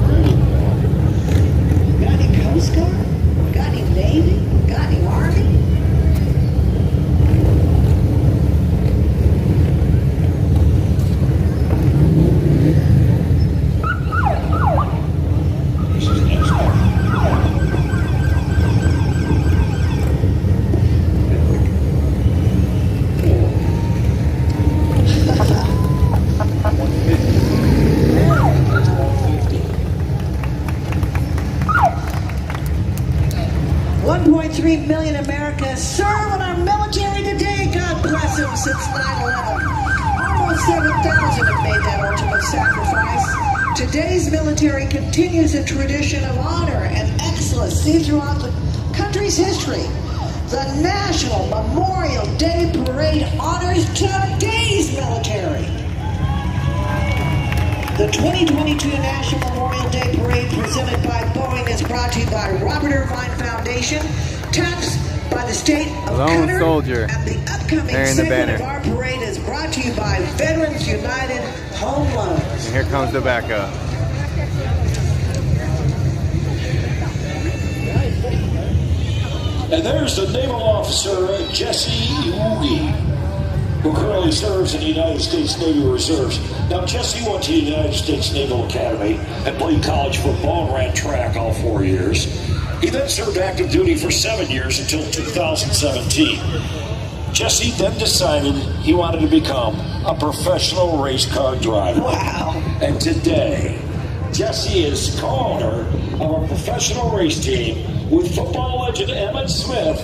Got any Coast Guard? Got any Navy? Got any Army? This is next one. 1.3 million Americans serve in our military today. God bless them since 9/11. Almost 7,000 have made that ultimate sacrifice. Today's military continues a tradition of honor and excellence seen throughout the country's history. The National Memorial Day Parade honors today's military. The 2022 National Memorial Day Parade presented by Boeing is brought to you by Robert Irvine Foundation, taxed by the state of Lone Qatar, Soldier. and the upcoming There in the segment of banner. our parade is brought to you by Veterans United Home Loans. And here comes the backup. And there's the Naval Officer Jesse Iwugi, who currently serves in the United States Navy Reserves. Now, Jesse went to the United States Naval Academy and played college football and ran track all 4 years. He then served active duty for 7 years until 2017. Jesse then decided he wanted to become a professional race car driver. Wow. And today, Jesse is co-owner of a professional race team with football legend Emmitt Smith,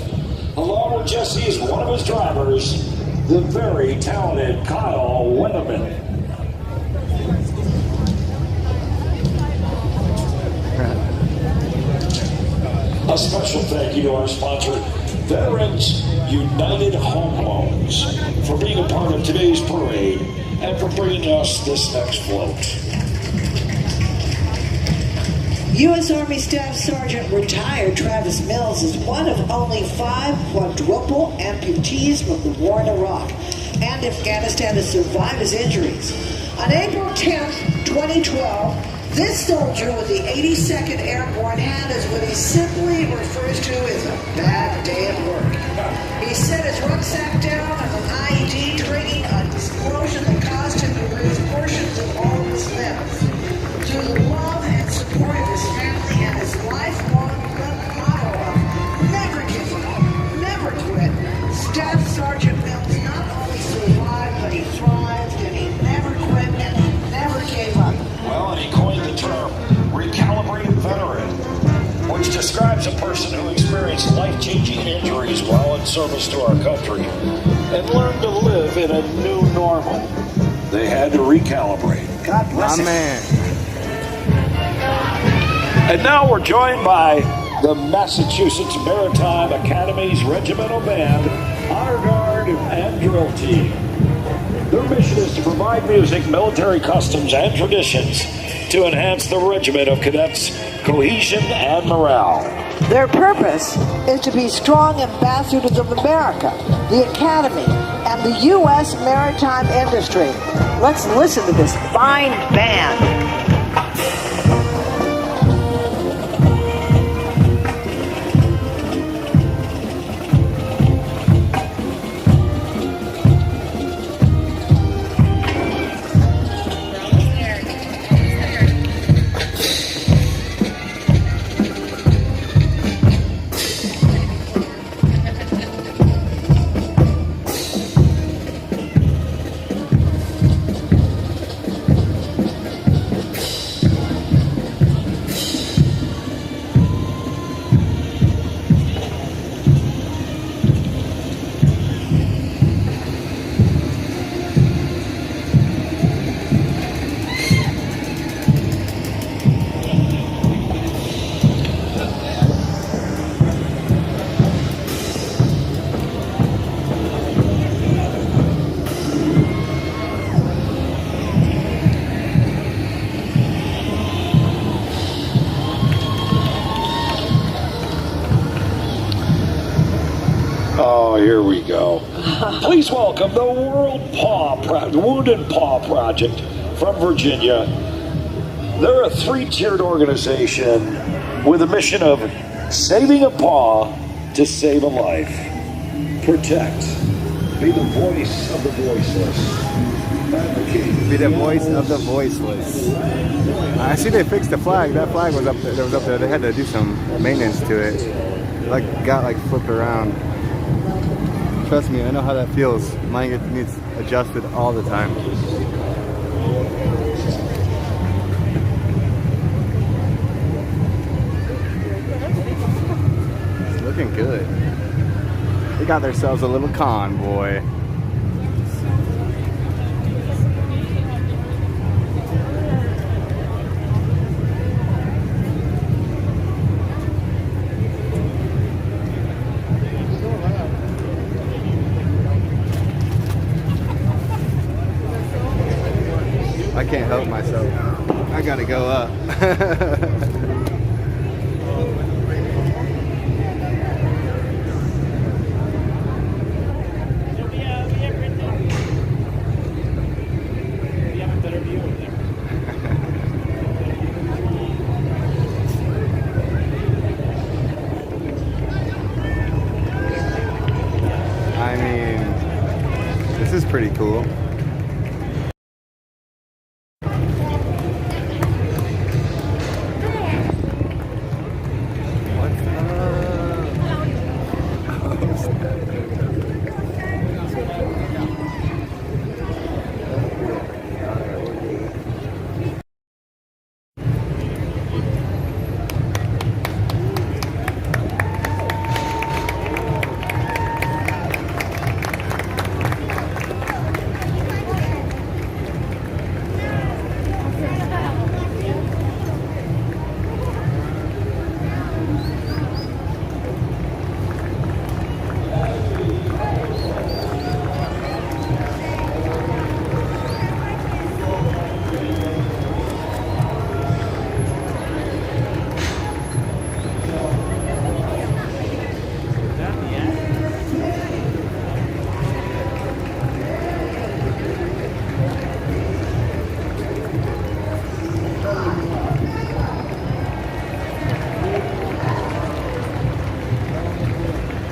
along with Jesse as one of his drivers, the very talented Kyle Weatherman. A special thank you to our sponsor, Veterans United Home Loans, for being a part of today's parade and for bringing us this next float. U.S. Army Staff Sergeant retired Travis Mills is one of only 5 quadruple amputees from the war in Iraq and Afghanistan to survive his injuries. On April 10, 2012, this soldier with the 82nd Airborne had is what he simply refers to as a bad day at work. He set his rucksack down on an IED, triggering an explosion that caused him to lose portions of all of his limbs. Through the love and support of his family and his lifelong motto of never give up, never quit, Staff Sergeant Mills not only survived, but he thrived, and he never quit, and he never gave up. Well, and he coined the term recalibrated veteran, which describes a person who experienced life-changing injuries while in service to our country and learned to live in a new normal. They had to recalibrate. God bless him. Man. And now we're joined by the Massachusetts Maritime Academy's Regimental Band, Honor Guard, and Drill Team. Their mission is to provide music, military customs, and traditions to enhance the regiment of cadets' cohesion and morale. Their purpose is to be strong ambassadors of America, the Academy, and the U.S. maritime industry. Let's listen to this fine band. Here we go. Please welcome the Wounded Paw Project from Virginia. They're a 3-tiered organization with a mission of saving a paw to save a life. Protect. Be the voice of the voiceless. Advocate. Be the voice of the voiceless. I see they fixed the flag. That flag was up there. That was up there. They had to do some maintenance to it. It got flipped around. Trust me, I know how that feels. Mine needs adjusted all the time. It's looking good. They got themselves a little convoy. I can't help myself. I gotta go up. is pretty cool.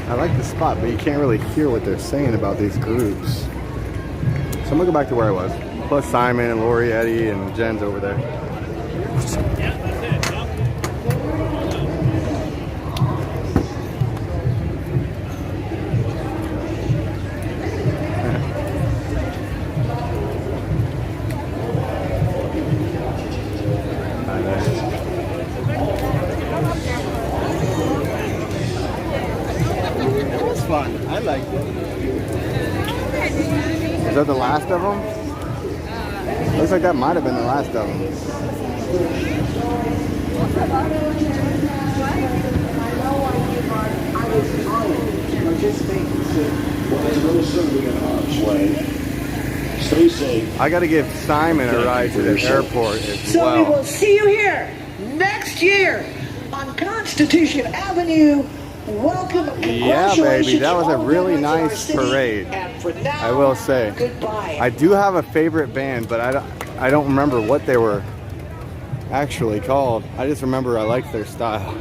I like the spot, but you can't really hear what they're saying about these groups. So I'm gonna go back to where I was. Plus Simon and Lori, Eddie, and Jen's over there. Fun. I liked it. Is that the last of them? Looks like that might have been the last of them. Stay safe. I got to give Simon a ride to the airport as So we will well. see you here next year on Constitution Avenue. Welcome and Yeah, congratulations baby, that was to a all really veterans in our nice city. parade. And for now, I will say. goodbye. I do have a favorite band, but I don't remember what they were actually called. I just remember I liked their style.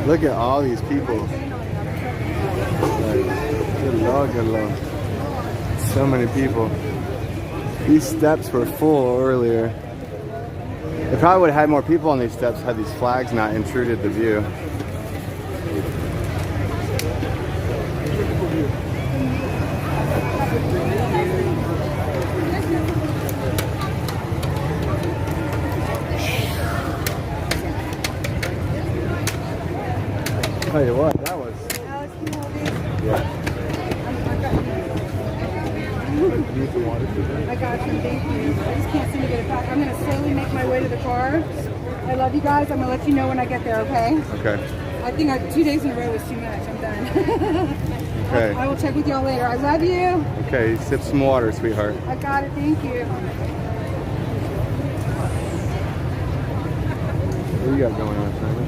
Look at all these people. Like, good Lord, good Lord. So many people. These steps were full earlier. They probably would have had more people on these steps had these flags not intruded the view. Tell you what, that was. Alex, can you hold these? Yeah. I got you, thank you. I just can't seem to get it back. I'm gonna slowly make my way to the car. I love you guys. I'm gonna let you know when I get there, okay? Okay. I think 2 days in a row was too much. I'm done. Okay. I will check with y'all later. I love you. Okay, sip some water, sweetheart. I got it, thank you. What do you got going on, Simon?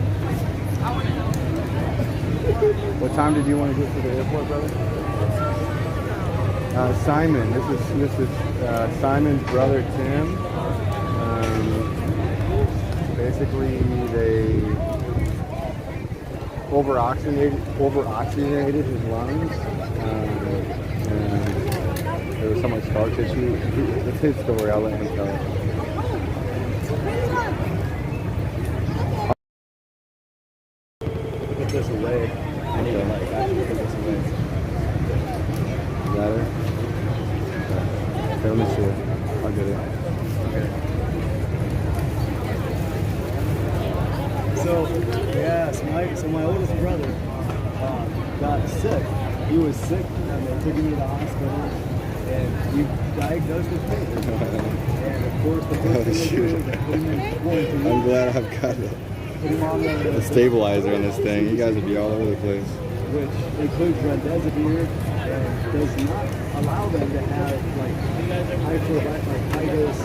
What time did you want to get to the airport, brother? Simon. This is Simon's brother Tim. Basically, they over-oxygenated his lungs, and there was so much scar tissue. It's his story. I'll let him tell it. Put this away. I need to actually put this away. Is that it? Okay, let me see it. I'll get it. Okay. So my oldest brother got sick. He was sick, and they took him to the hospital, and he diagnosed with cancer. And of course, the first thing they do is they put him in quarantine. I'm glad I've got it. Put him on The stabilizer on this thing. You guys would be all over the place. which includes remdesivir and does not allow them to have like high dose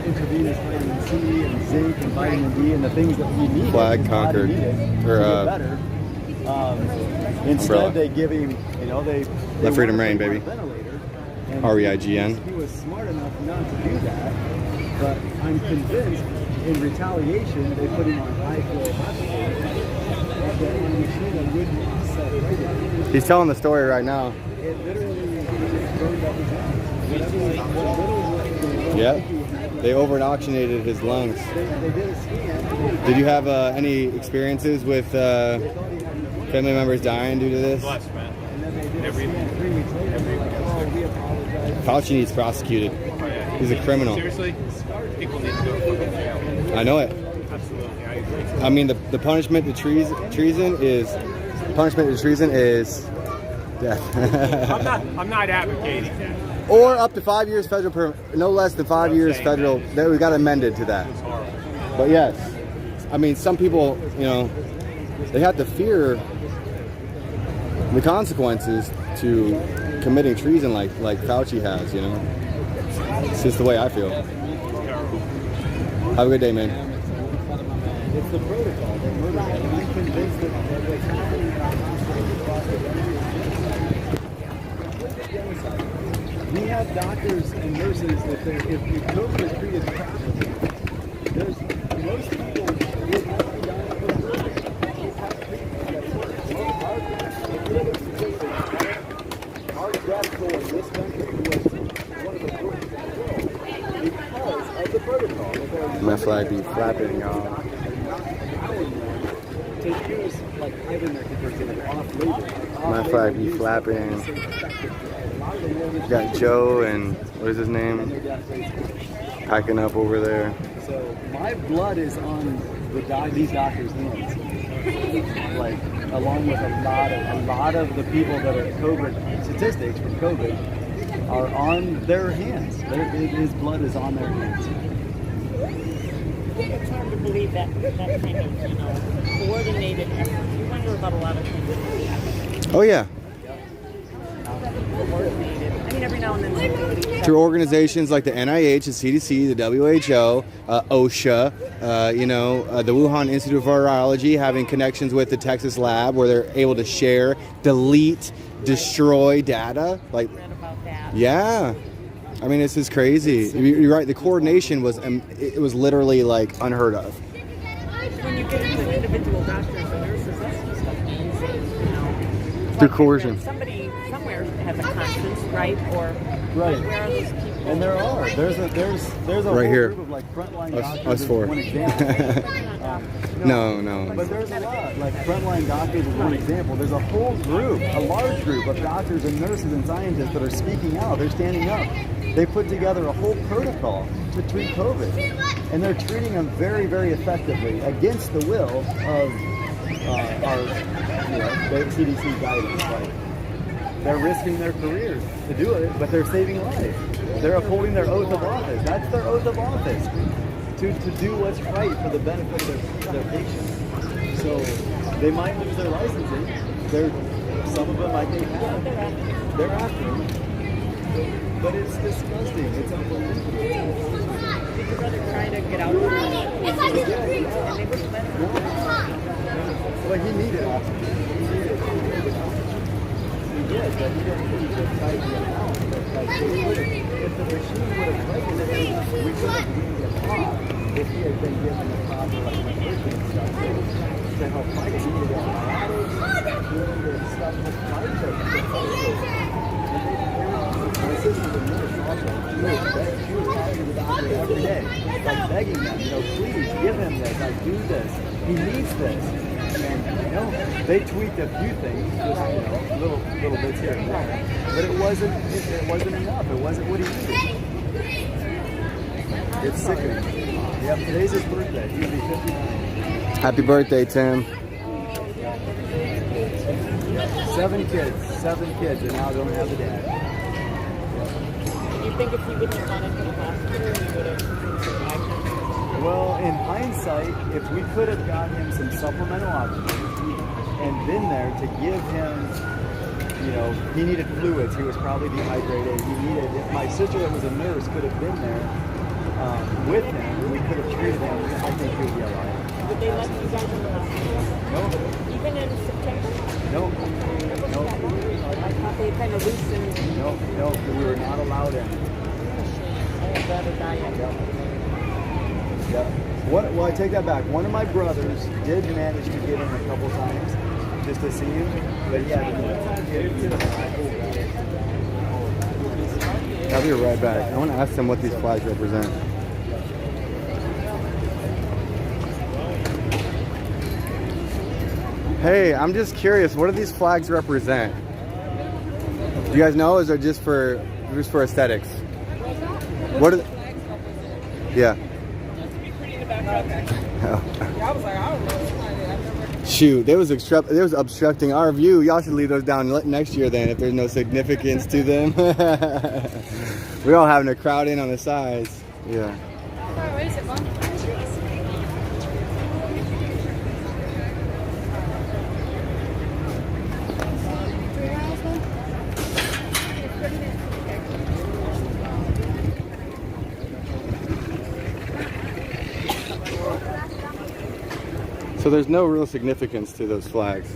intravenous vitamin C and zinc and vitamin D and the things that we need. Flag his body conquered. needed to Or, get better. Instead, umbrella. they give him, they Let freedom want reign, him on baby. a ventilator, And REIGN. He was smart enough not to do that, but I'm convinced in retaliation they put him on high flow hospital that on a machine that wouldn't self-regulate. He's telling the story right now. It literally just burned up his lungs. Yep. They over-oxygenated his lungs. They did a scan. Did you have any experiences with family members dying due to this? And then they did a scan 3 weeks later. They're like, oh, we apologize. Fauci needs prosecuted. He's a criminal. Seriously, people need to go to jail. I know it. Absolutely, I agree. I mean, the punishment to treason is death. I'm not advocating that. Or up to 5 years federal, no less than 5 years federal. We got amended to that. But yes, I mean, some people, you know, they have to fear the consequences to committing treason like Fauci has. You know, it's just the way I feel. Have a good day, man. It's the protocol. They're murdering. And I'm convinced that what's happening in our hospitals across the country, we have doctors and nurses that if COVID is treated properly, there's most people would not be dying from COVID. Our death toll in this country was one of the worst in the world because of the protocol. My flag be flapping, y'all. To use like ivermectin, for example, off label. My flag be flapping. Got Joe and what is his name? Packing up over there. So my blood is on these doctors' hands. Like along with a lot of the people that are COVID statistics from COVID are on their hands. His blood is on their hands. It's hard to believe that kind of, coordinated effort. You wonder about a lot of things. Oh yeah. Coordinated. I mean, every now and then somebody. Through organizations like the NIH, the CDC, the WHO, OSHA, the Wuhan Institute of Virology, having connections with the Texas lab where they're able to share, delete, destroy data. Like, Read about that. yeah. I mean, this is crazy. You're right. The coordination was literally like unheard of. When you get into individual doctors and nurses, that's just stuff amazing. Through coercion. Somebody somewhere has a conscience, right? Or right. Where are those people? And there are. There's a right whole here. group of like frontline Us doctors. four. One example. No. But there's a lot. Like frontline doctors is one example. There's a whole group, a large group of doctors and nurses and scientists that are speaking out. They're standing up. They put together a whole protocol to treat COVID, and they're treating them very, very effectively against the will of the CDC guidance. Like, they're risking their careers to do it, but they're saving lives. They're upholding their oath of office. That's their oath of office, to do what's right for the benefit of their patients. So they might lose their licensing. Some of them I think have. They're after them. But it's disgusting. It's unbelievable. Did your brother try to get out of it? And they wouldn't let him. Well, he needed oxygen. He did, but he didn't need to fight the amount. But like, if the machine would have regulated it, we could have used a pop if he had been given the proper like nutrition and stuff to help fight it. He needed antibiotics, doing the stuff to fight the my sister's a nurse also. She was talking to the doctor every day, like begging them, please give him this, like do this. He needs this. And they tweaked a few things, just little bits here and there. But it wasn't enough. It wasn't what he needed. It's sickening. Yep, today's his birthday. He'll be 59. Happy birthday, Tim. 7 kids, and now don't have a dad. You think if he wouldn't have gone into the hospital, he would have survived? Well, in hindsight, if we could have got him some supplemental oxygen and been there to give him, he needed fluids. He was probably dehydrated. If my sister that was a nurse could have been there with him, we could have treated him, I think he would be alive. Did they let you guys in the hospital? No. Even in September? No. I thought they they kind of loosened. No, we were not allowed in. All better diet. Yep. Well, I take that back. One of my brothers did manage to get in a couple times just to see him, but he had I'll be right back. I want to ask them what these flags represent. Hey, I'm just curious. What do these flags represent? Do you guys know? Or is it just for aesthetics? What are the, yeah. Shoot, they was obstructing our view. Y'all should leave those down next year then if there's no significance to them. We're all having to crowd in on the sides. Yeah. So there's no real significance to those flags.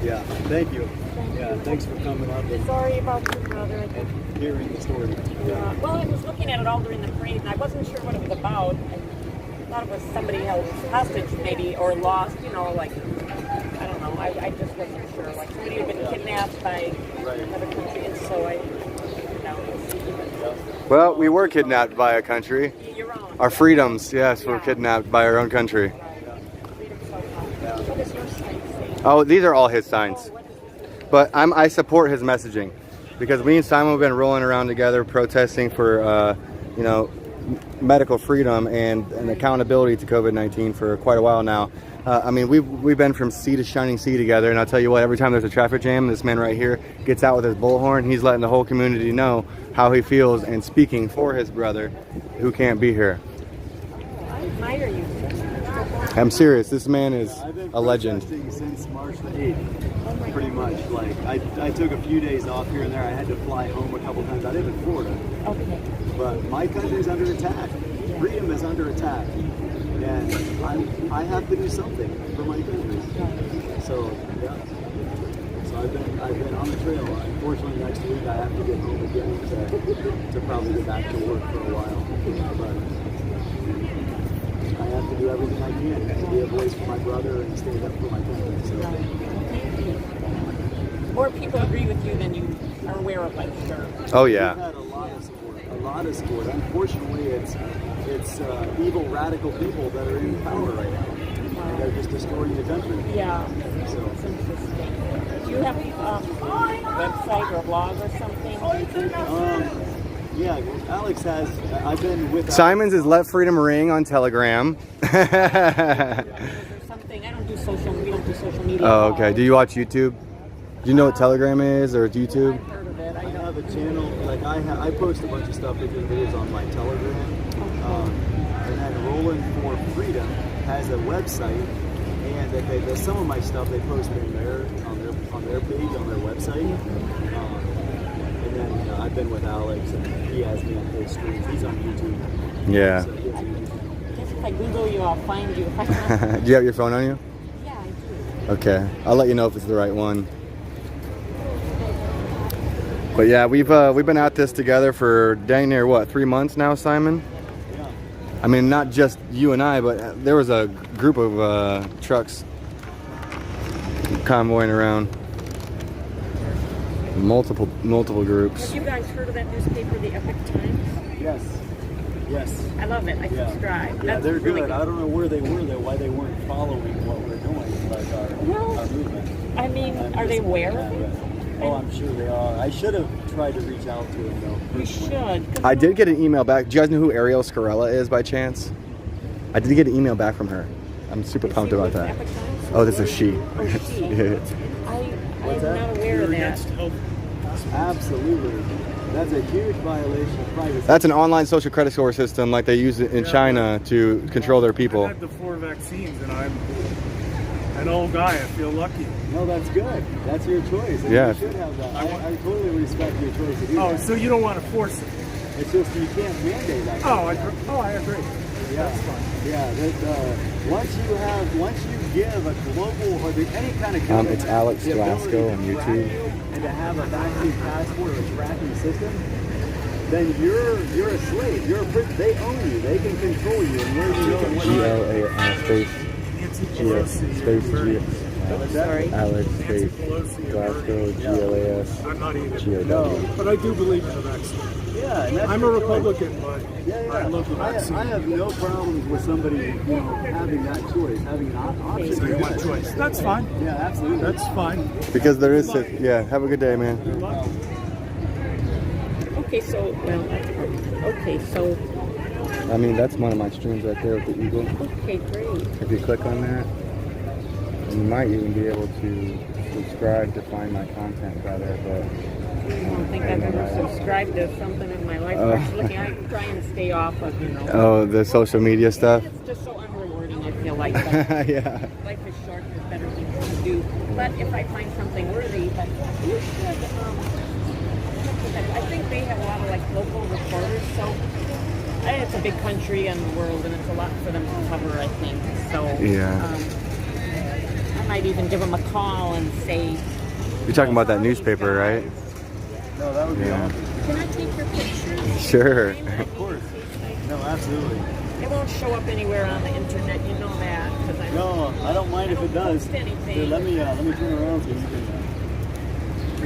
Yeah, thank you. Yeah, thanks for coming up and Sorry about your brother. and hearing the story. Yeah. Well, I was looking at it all during the parade, and I wasn't sure what it was about. I thought it was somebody held hostage, maybe, or lost. You know, like I don't know. I just wasn't sure. Like somebody had been kidnapped by another country, and so I, you know. Well, we were kidnapped by a country. You're wrong. Our freedoms, yes, were kidnapped by our own country. What does your sign say? Oh, these are all his signs. But I support his messaging because me and Simon have been rolling around together protesting for, you know, medical freedom and accountability to COVID-19 for quite a while now. I mean, we've been from sea to shining sea together, and I'll tell you what, every time there's a traffic jam, this man right here gets out with his bullhorn. He's letting the whole community know how he feels and speaking for his brother who can't be here. I admire you. I'm serious. This man is a legend. I've been protesting since March the 8th, pretty much. Like, I took a few days off here and there. I had to fly home a couple times. I live in Florida. Okay. But my country's under attack. Freedom is under attack. And I have to do something for my country. So, yeah. So I've been on the trail. Unfortunately, next week I have to get home again to probably get back to work for a while. But I have to do everything I can to be a voice for my brother and stand up for my country. So. More people agree with you than you are aware of, I'm sure. Oh yeah. We've had a lot of support. A lot of support. Unfortunately, it's evil, radical people that are in power right now. And they're just destroying the country. Yeah. So. It's interesting. Do you have a website or a blog or something? Yeah, Alex has. I've been with. Simon's is Let Freedom Ring on Telegram. Is there something? I don't do social. We don't do social media. Oh, okay. Do you watch YouTube? Do you know what Telegram is or YouTube? I've heard of it. I have a channel. Like I post a bunch of stuff, pictures, videos on my Telegram. And then Rolling for Freedom has a website, and some of my stuff they post in there on their page on their website. And then I've been with Alex, and he has me on his streams. He's on YouTube. Yeah. So I guess if I Google you, I'll find you. Do you have your phone on you? Yeah, I do. Okay. I'll let you know if it's the right one. But yeah, we've been at this together for dang near what, 3 months now, Simon? Yeah. I mean, not just you and I, but there was a group of trucks convoying around. Multiple groups. Have you guys heard of that newspaper, the Epic Times? Yes. I love it. I subscribe. Yeah, That's they're really good. I don't know where they were though, why they weren't following what we're doing, like our movement. I mean, are they aware of it? Oh, I'm sure they are. I should have tried to reach out to them though. You should. I did get an email back. Do you guys know who Ariel Scarella is by chance? I did get an email back from her. I'm super pumped about that. Oh, this is she. Oh, she. Yeah. I'm not aware of that. Absolutely. That's a huge violation of privacy. That's an online social credit score system like they use in China to control their people. I had the 4 vaccines and I'm an old guy. I feel lucky. No, that's good. That's your choice. And Yeah. You should have that. I totally respect your choice to do that. Oh, so you don't want to force it? It's just you can't mandate that. I agree. Yeah. That's fine. Yeah. Once you give a global or any kind of It's Alex Glasgow on YouTube. and to have a vaccine passport or a tracking system, then you're a slave. They own you. They can control you and where you go and what you GLA space Sorry. Alex space Glasgow GLAS I'm not either. GOW. But I do believe in the vaccine. Yeah, and that's I'm a your choice. Republican, but Yeah. I love the vaccine. I have no problems with somebody, having that choice, having an option. It's a good choice. That's fine. Yeah, absolutely. That's fine. Because there is, yeah. Have a good day, man. Okay, so, I mean, that's one of my streams right there with the eagle. okay, great. If you click on that, you might even be able to subscribe to find my content better. But I don't think I've ever subscribed to something in my life. I try and stay off of, Oh, the social media stuff. It's just so unrewarding, I feel like. But Yeah. life is short, there's better things to do. But if I find something worthy, but you should, I think they have a lot of like local reporters, so it's a big country and the world, and it's a lot for them to cover, I think. So Yeah. I might even give them a call and say, You're talking about that newspaper, right? No, that would be awesome. can I take your picture? Sure. Of course. No, absolutely. It won't show up anywhere on the internet, you know that. No, I don't mind if it does. Post anything. Here, let me turn around so you can. I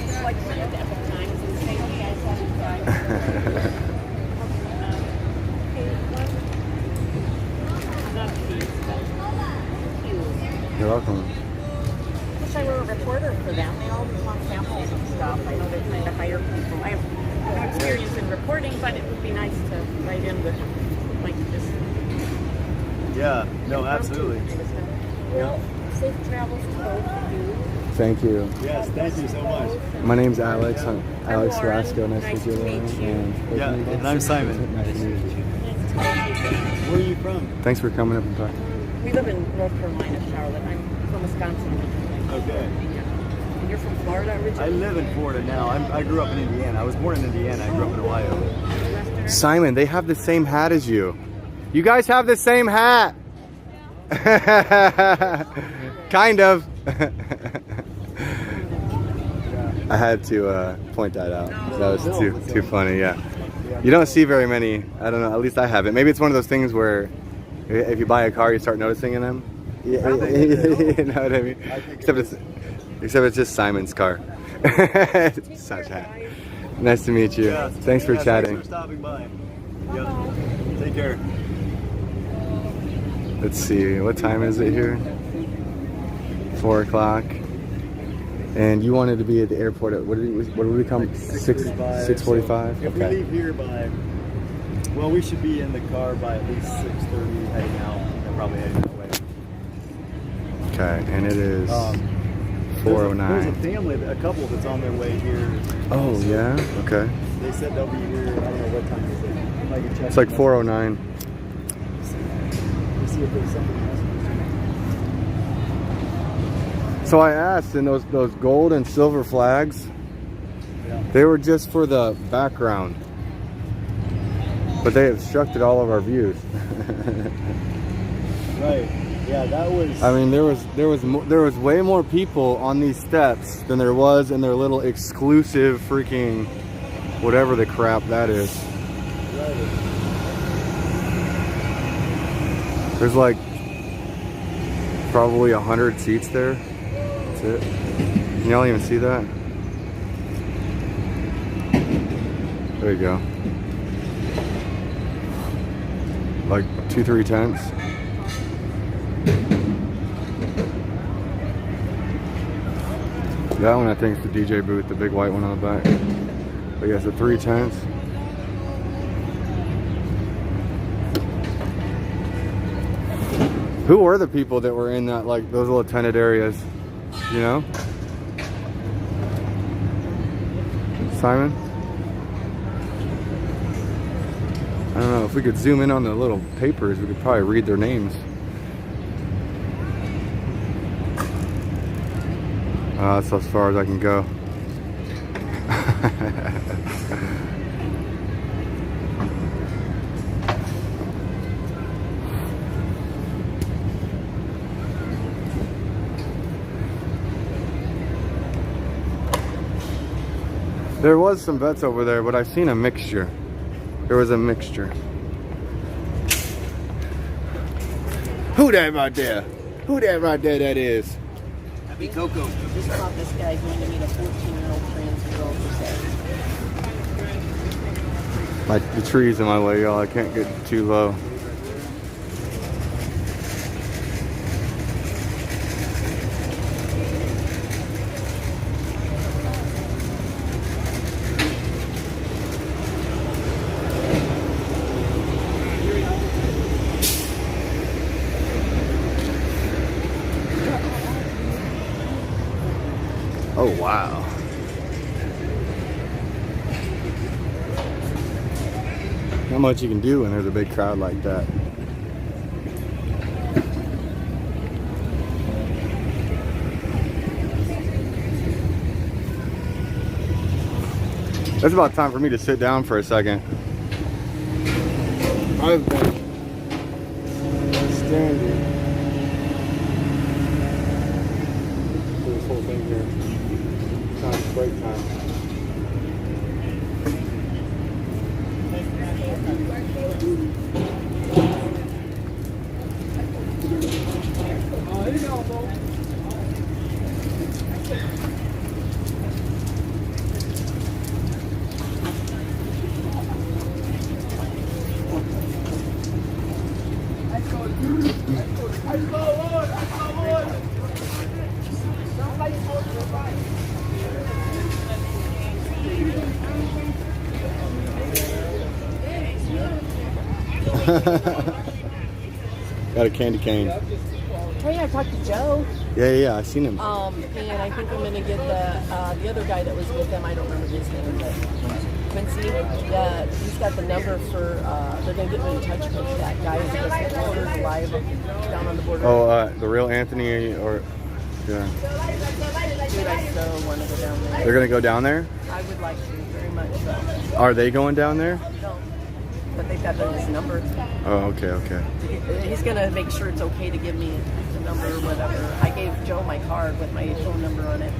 just like send it at times and say, hey, I saw you guys. You're welcome. Wish I were a reporter for them. They always want samples and stuff. I know they're trying to hire people. I have no experience in reporting, but it would be nice to write in with like this. Yeah, no, absolutely. Well, safe travels to both of you. Thank you. Yes, thank you so much. My name's Alex. I'm Alex Rasco. Nice to meet you. Yeah, and I'm Simon. Nice to meet you. Where are you from? Thanks for coming up and talking. We live in North Carolina, Charlotte. I'm from Wisconsin originally. Okay. And you're from Florida originally? I live in Florida now. I grew up in Indiana. I was born in Indiana. I grew up in Ohio. Simon, they have the same hat as you. You guys have the same hat. Kind of. I had to point that out. That was too funny, yeah. You don't see very many, I don't know, at least I haven't. Maybe it's one of those things where if you buy a car, you start noticing in them. You know what I mean? Except it's just Simon's car. Such hat. Nice to meet you. Yeah. Thanks for chatting. Thanks for stopping by. Yep. Take care. Let's see, what time is it here? 4 o'clock. And you wanted to be at the airport at, what did we come? 6:45? If we leave here by, well, we should be in the car by at least 6:30 heading out, and probably heading that way. Okay, and it is There's 4:09. a family, a couple that's on their way here. Oh, yeah? Okay. They said they'll be here, I don't know what time is it. I can check. It's like 4:09. Let's see if there's something else. So I asked, and those gold and silver flags, they were just for the background, but they obstructed all of our views. Right. Yeah, that was. I mean, there was way more people on these steps than there was in their little exclusive freaking whatever the crap that is. There's like probably 100 seats there. That's it. Can y'all even see that? There you go. Like 2-3 tents. That one I think is the DJ booth, the big white one on the back. But yeah, so 3 tents. Who were the people that were in that, like those little tented areas? You know? Simon? I don't know, if we could zoom in on the little papers, we could probably read their names. That's as far as I can go. There was some vets over there, but I've seen a mixture. There was a mixture. Who that right there? Who that right there that is? Happy Coco. Just thought this guy going to meet a 14-year-old trans girl for sex. The tree's in my way, y'all. I can't get too low. Oh, wow. Not much you can do when there's a big crowd like that. It's about time for me to sit down for a second. I've been standing through this whole thing here. It's break time. Got a candy cane. Hey, I talked to Joe. Yeah, I seen him. And I think I'm gonna get the other guy that was with them. I don't remember his name, but Quincy. He's got the number for. They're gonna get me in touch with that guy who's supposed to order live down on the border. Oh, the real Anthony, or yeah. Dude, I so want to go down there. They're gonna go down there. I would like to very much. So. Are they going down there? No, but they've got his number. Oh, okay. He's gonna make sure it's okay to give me the number or whatever. I gave Joe my card with my phone number on it.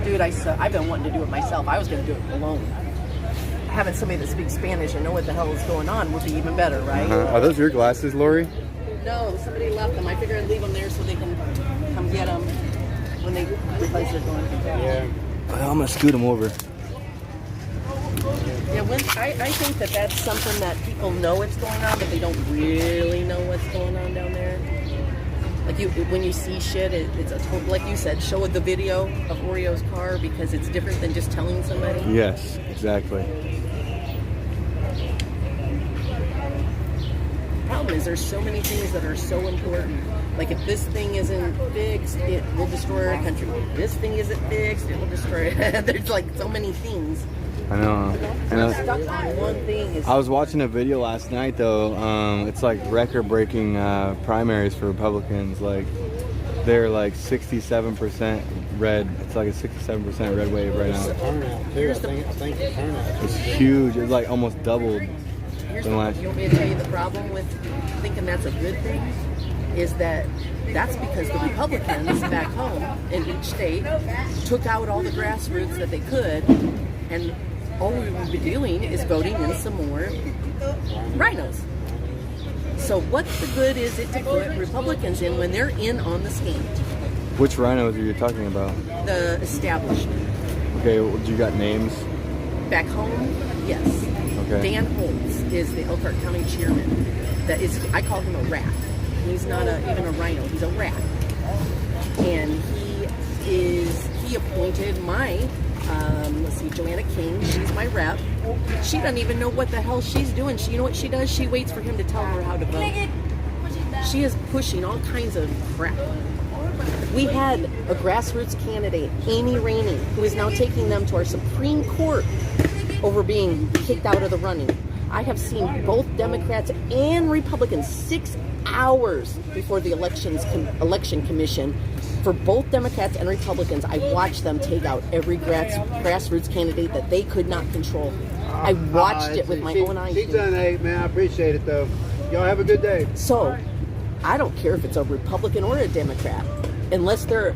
Dude, I've been wanting to do it myself. I was gonna do it alone. Having somebody that speaks Spanish and know what the hell is going on would be even better, right? Are those your glasses, Lori? No, somebody left them. I figured I'd leave them there so they can come get them when they realize they're going. Yeah. I'm gonna scoot them over. Yeah, I think that's something that people know what's going on, but they don't really know what's going on down there. Like when you see shit, it's like you said, show the video of Oreo's car because it's different than just telling somebody. Yes, exactly. Problem is, there's so many things that are so important. Like if this thing isn't fixed, it will destroy our country. If this thing isn't fixed, it will destroy it. There's like so many things. I know. I'm stuck on one thing. I was watching a video last night though. It's like record-breaking primaries for Republicans. Like they're like 67% red. It's like a 67% red wave right now. I think the turnout. It's huge. It's like almost doubled. You want me to tell you the problem with thinking that's a good thing? Is that's because the Republicans back home in each state took out all the grassroots that they could, and all we would be doing is voting in some more rhinos. So what the good is it to put Republicans in when they're in on the scheme? Which rhinos are you talking about? The establishment. Okay, well, do you got names? Back home, yes. Okay. Dan Holtz is the Elkhart County chairman. I call him a rat. He's not even a rhino. He's a rat. And he appointed my, Joanna King. She's my rep. She doesn't even know what the hell she's doing. You know what she does? She waits for him to tell her how to vote. She is pushing all kinds of crap. We had a grassroots candidate, Amy Rainey, who is now taking them to our Supreme Court over being kicked out of the running. I have seen both Democrats and Republicans 6 hours before the election commission. For both Democrats and Republicans, I watched them take out every grassroots candidate that they could not control. I watched it with my own eyes. She's done eight, man. I appreciate it, though. Y'all have a good day. So, I don't care if it's a Republican or a Democrat. unless their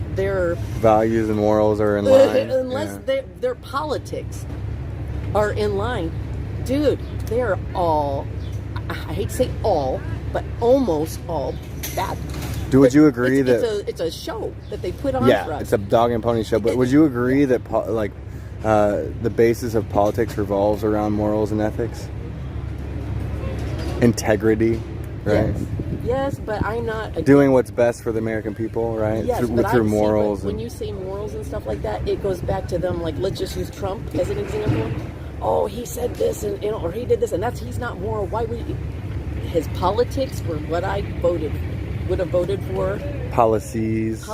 values and morals are in line. unless their politics are in line, dude, they're all, I hate to say all, but almost all bad. Would you agree that it's a show that they put on for us? It's a dog and pony show. But would you agree that the basis of politics revolves around morals and ethics, integrity, right? Yes, but I'm not doing what's best for the American people, right? Yes, through morals. When you say morals and stuff like that, it goes back to them. Like, let's just use Trump as an example. Oh, he said this, and or he did this, and he's not moral. Why would his politics were what I would have voted for? Policies,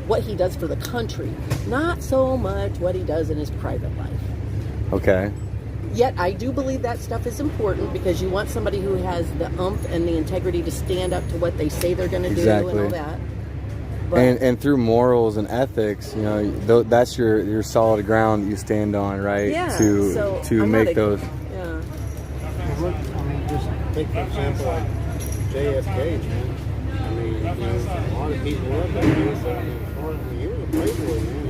what he does for the country, not so much what he does in his private life. Okay. Yet I do believe that stuff is important because you want somebody who has the umph and the integrity to stand up to what they say they're going to do and all that. But, and through morals and ethics, you know, that's your solid ground that you stand on, right? Yeah. To make those. Yeah. Look, I mean, just take for example like JFK, man. I mean, you know, a lot of people look at this. I mean, he was a playboy, man.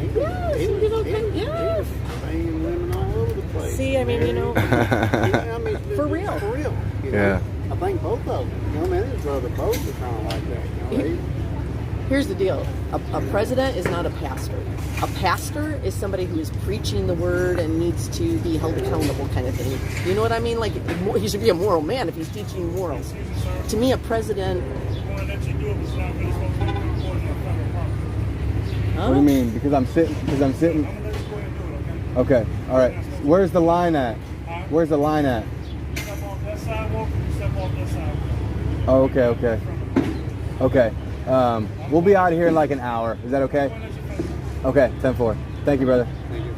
He was banging women all over the place. See, I mean, you know, I mean, for real. For real. You know? I think both of them. You know, man, his brother both are kind of like that. You know, here's the deal. A president is not a pastor. A pastor is somebody who is preaching the word and needs to be held accountable kind of thing. You know what I mean? Like, he should be a moral man if he's teaching morals. To me, a president... What do you mean? Because I'm sitting... Okay, all right. Where's the line at? Where's the line at? Oh, okay. Okay. We'll be out of here in like an hour. Is that okay? Okay, 10-4. Thank you, brother. Thank you.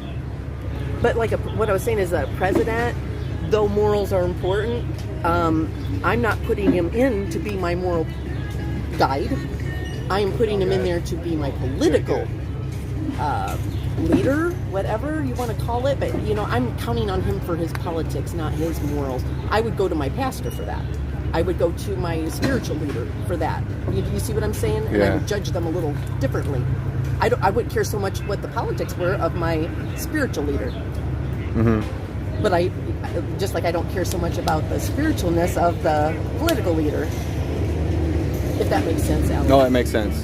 But like what I was saying is that a president, though morals are important, I'm not putting him in to be my moral guide. I'm putting him in there to be my political leader, whatever you want to call it. But, you know, I'm counting on him for his politics, not his morals. I would go to my pastor for that. I would go to my spiritual leader for that. You see what I'm saying? And I would judge them a little differently. I wouldn't care so much what the politics were of my spiritual leader. Mm-hmm. But I just like I don't care so much about the spiritualness of the political leader. If that makes sense, Alex. No, it makes sense.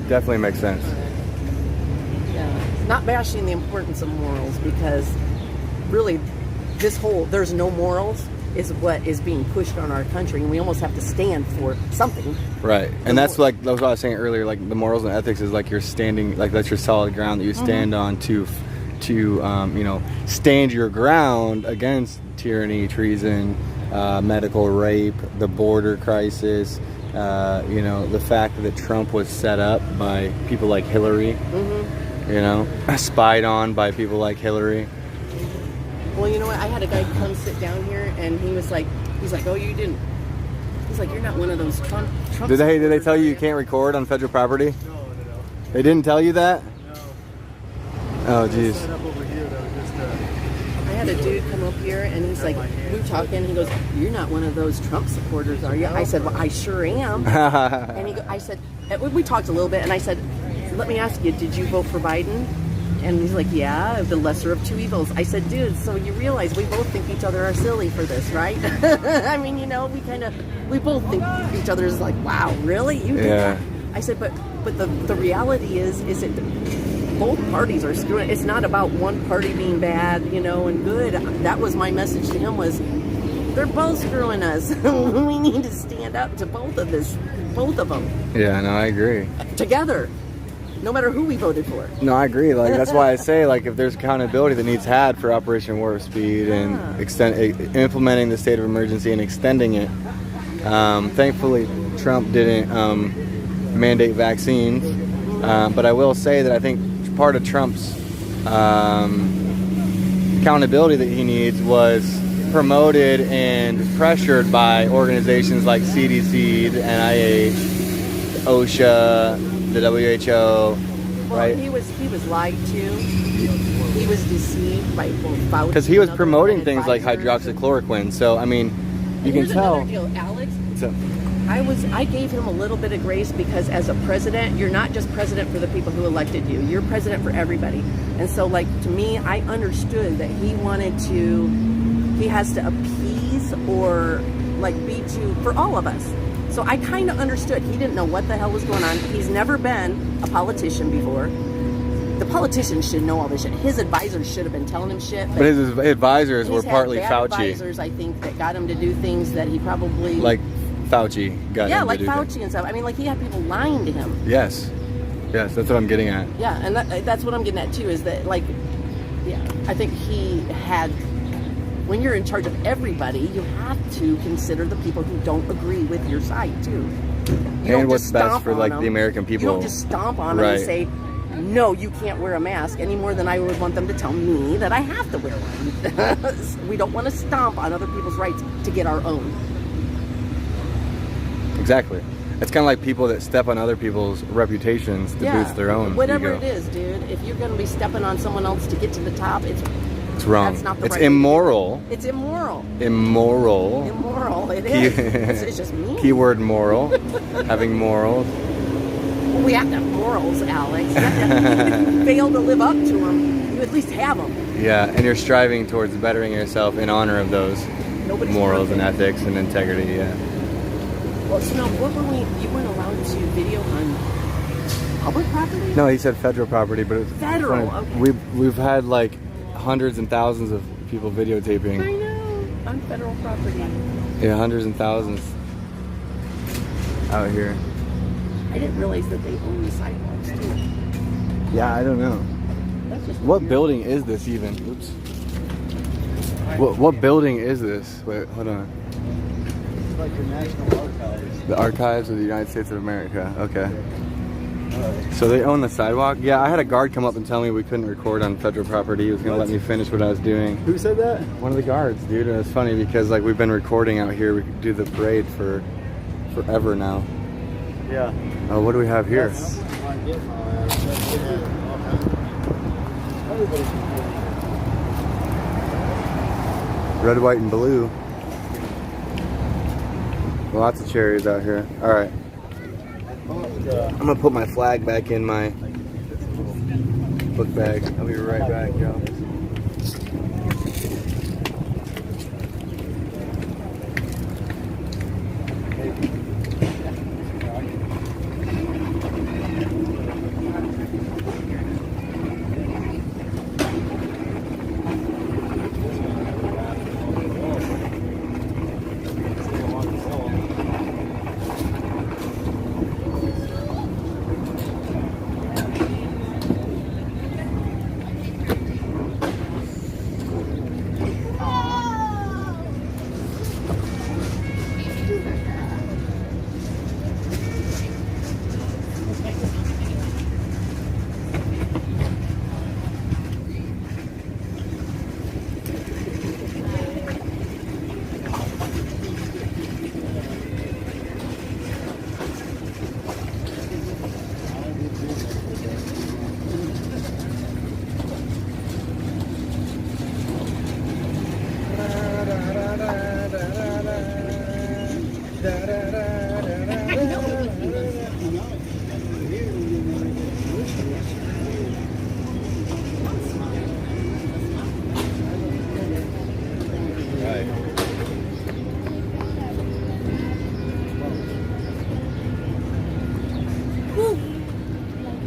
Definitely makes sense. Yeah. Not bashing the importance of morals, because really there's no morals is what is being pushed on our country, and we almost have to stand for something. Right. And that's what I was saying earlier, like the morals and ethics is like you're standing, like that's your solid ground that you stand on to you know, stand your ground against tyranny, treason, medical rape, the border crisis, you know, the fact that Trump was set up by people like Hillary, you know, spied on by people like Hillary. Well, you know what? I had a guy come sit down here, and he's like, oh, you didn't. He's like, you're not one of those Trump. Did they tell you can't record on federal property? No. They didn't tell you that? No. Oh, jeez. I had a dude come up here, and he's like, we were talking. He goes, you're not one of those Trump supporters, are you? I said, well, I sure am. And I said, we talked a little bit, and I said, let me ask you, did you vote for Biden? And he's like, yeah, the lesser of two evils. I said, dude, so you realize we both think each other are silly for this, right? I mean, you know, we both think each other is like, wow, really? You did that? I said, but the reality is it both parties are screwing. It's not about one party being bad, you know, and good. That was my message to him was, they're both screwing us. We need to stand up to both of them. Yeah, no, I agree. Together. No matter who we voted for. No, I agree. Like that's why I say, like, if there's accountability that needs had for Operation Warp Speed and implementing the state of emergency and extending it. Thankfully, Trump didn't mandate vaccines, but I will say that I think part of Trump's accountability that he needs was promoted and pressured by organizations like CDC, the NIH, OSHA, the WHO, right? He was lied to. He was deceived by Fauci. Because he was promoting things like hydroxychloroquine. So I mean, you can tell. Here's another deal, Alex. I gave him a little bit of grace because as a president, you're not just president for the people who elected you. You're president for everybody. And so, like, to me, I understood that he has to appease or like be for all of us. So I kind of understood. He didn't know what the hell was going on. He's never been a politician before. The politicians should know all this shit. His advisors should have been telling him shit. But his advisors were partly bad Fauci. Advisors, I think, that got him to do things that he probably Fauci got him like to do Fauci things. and stuff. I mean, like he had people lying to him. Yes, that's what I'm getting at. Yeah, and that's what I'm getting at too. Is that like, yeah, I think he had. When you're in charge of everybody, you have to consider the people who don't agree with your side too. And what's best for like the American people. You don't just stomp on them and say, no, you can't wear a mask any more than I would want them to tell me that I have to wear one. We don't want to stomp on other people's rights to get our own. Exactly. It's kind of like people that step on other people's reputations to boost their own Whatever ego. it is, dude. If you're going to be stepping on someone else to get to the top, it's wrong. That's not the it's right immoral. It's immoral. Immoral. Immoral. It is. It's just mean. Keyword moral. Having morals. Well, we have to have morals, Alex. Even if you fail to live up to them, you at least have them. Yeah, and you're striving towards bettering yourself in honor of those morals and ethics and integrity. Yeah. Well, so now, you weren't allowed to video on public property? No, he said federal property, but it's federal. funny. Okay. We've had like hundreds and thousands of people videotaping. I know, on federal property. Yeah, hundreds and thousands out here. I didn't realize that they own the sidewalks too. Yeah, I don't know. That's just What weird. building is this even? Oops. What building is this? Wait, hold on. It's like the National Archives. The Archives of the United States of America. Okay. So they own the sidewalk? Yeah, I had a guard come up and tell me we couldn't record on federal property. He was going to let me finish what I was doing. Who said that? One of the guards, dude. And it's funny because like we've been recording out here. We could do the parade for forever now. Yeah. Oh, what do we have here? Red, white, and blue. Lots of cherries out here. All right. I'm gonna put my flag back in my book bag. I'll be right back, y'all.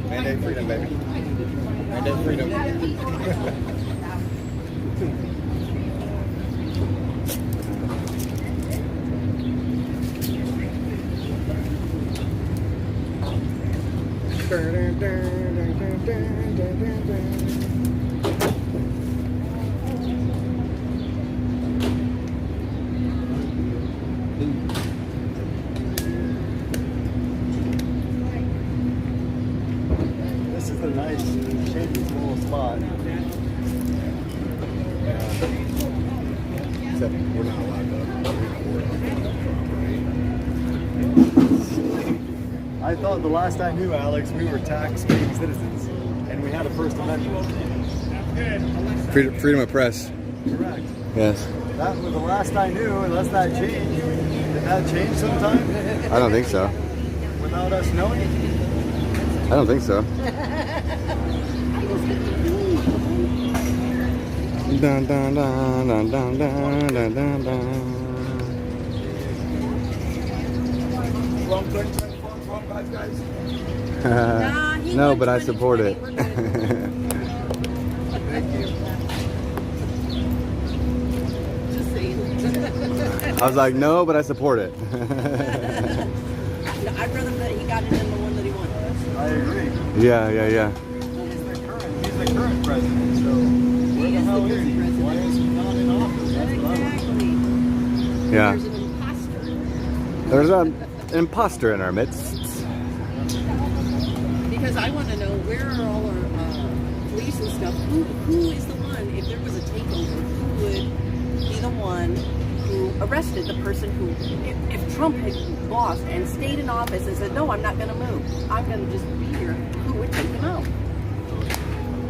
Mandate freedom, baby. Mandate freedom. This is a nice, shady little spot. Except we're not allowed to. I thought the last I knew, Alex, we were tax-paying citizens, and we had a First Amendment. Freedom of press. Correct. Yes. That was the last I knew, unless that changed. that change sometime? I don't think so. Without us knowing? I don't think so. Dun, dun, dun, dun, dun, dun, dun, dun, dun. Wrong thing, wrong bad guys. No, but I support it. Just saying. I was like, no, but I support it. I'd rather that he got it than the one that he won. I agree. Yeah. He's the current president, so where the hell is he? Why is he not in office? That's what I want. Yeah. There's an imposter. There's an imposter in our midst. Because I want to know where are all our police and stuff. Who is the one, if there was a takeover, who would be the one who arrested the person who, if Trump had lost and stayed in office and said, no, I'm not going to move, I'm going to just be here, who would take him out?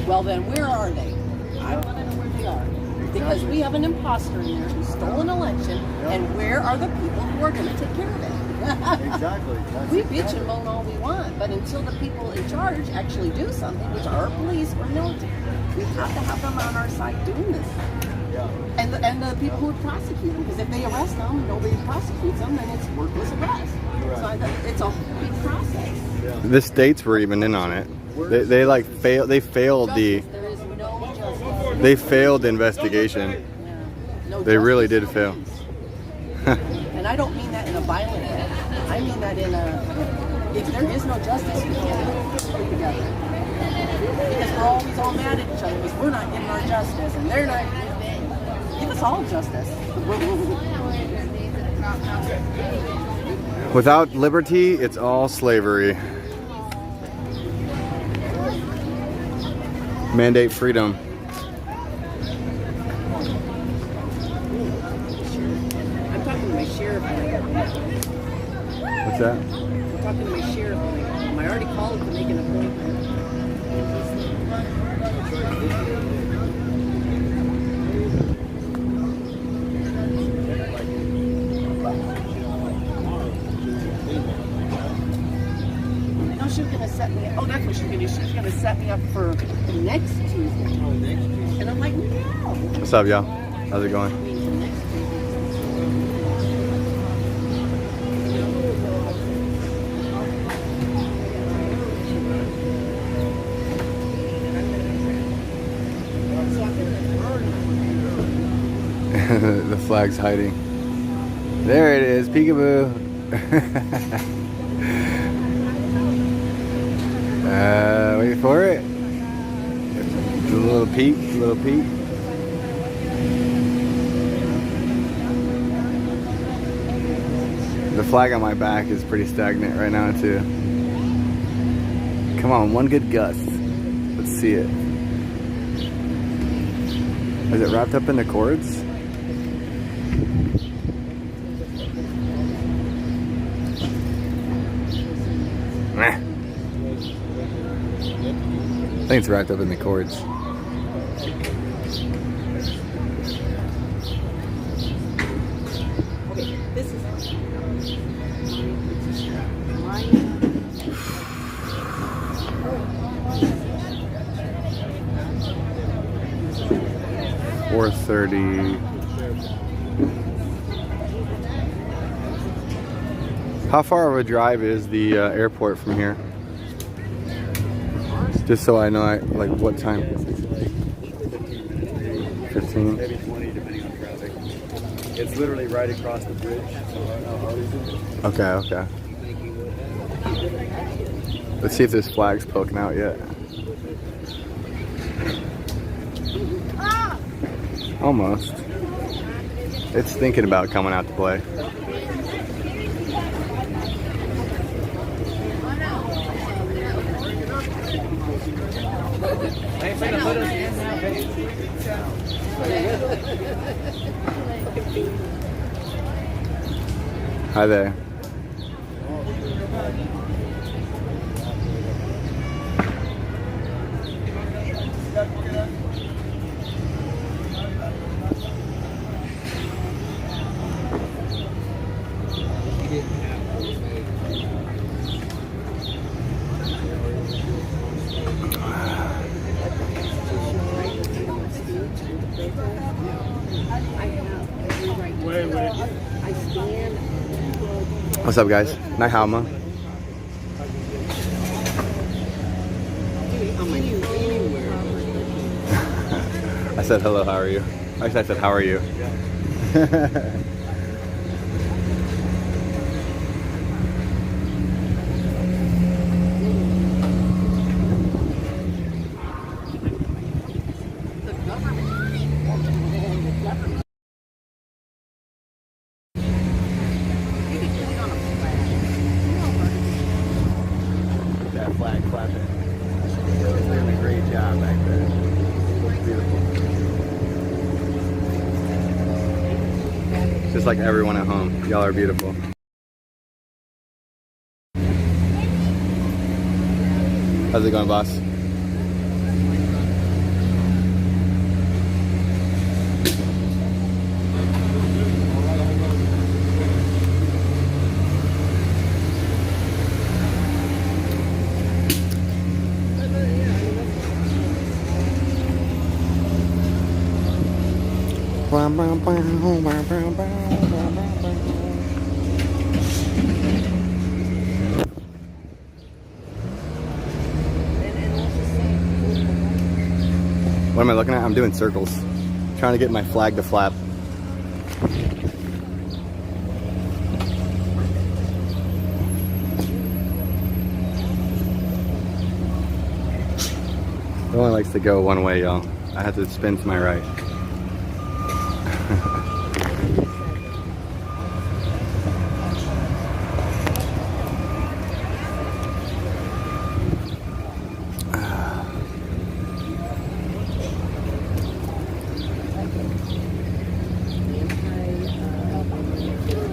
Well then, where are they? I want to know where they are. Because we have an imposter in there who stole an election, and where are the people who are going to take care of it? Exactly. We bitch and moan all we want, but until the people in charge actually do something, which are our police or military, we have to have them on our side doing this. Yeah. And the people who would prosecute them, because if they arrest them, nobody prosecutes them, then it's worthless arrest. So it's a big process. Yeah. The states were even in on it. They like failed. They failed Justice, there is no justice. They failed the investigation. Yeah. No They really did justice, fail. And I don't mean that in a violent way. I mean that in a, if there is no justice, we can't put together. Because we're always all mad at each other because we're not getting our justice and they're not getting it. Give us all justice. Without liberty, it's all slavery. Mandate freedom. I'm talking to my sheriff. What's that? I'm talking to my sheriff. I already called to make an appointment. No, she was going to set me up. Oh, that's what she was going to do. She was going to set me up for the next Tuesday. Oh, next Tuesday. And I'm like, no. What's up, y'all? How's it going? The flag's hiding. There it is, peekaboo. Wait for it. A little peek, a little peek. The flag on my back is pretty stagnant right now too. Come on, one good gust. Let's see it. Is it wrapped up in the cords? I think it's wrapped up in the cords. Okay, this is mine. 4:30. How far of a drive is the airport from here? Just so I know, like what time? 15. Maybe 20, depending on traffic. It's literally right across the bridge. Okay. Let's see if this flag's poking out yet. Almost. It's thinking about coming out to play. Hi there. What's up, guys? Naihama. I said hello, how are you? Actually, I said how are you? That flag flapping. They're doing a great job back there. Looks beautiful. Just like everyone at home. Y'all are beautiful. How's it going, boss? What am I looking at? I'm doing circles. Trying to get my flag to flap. It only likes to go one way, y'all. I have to spin to my right.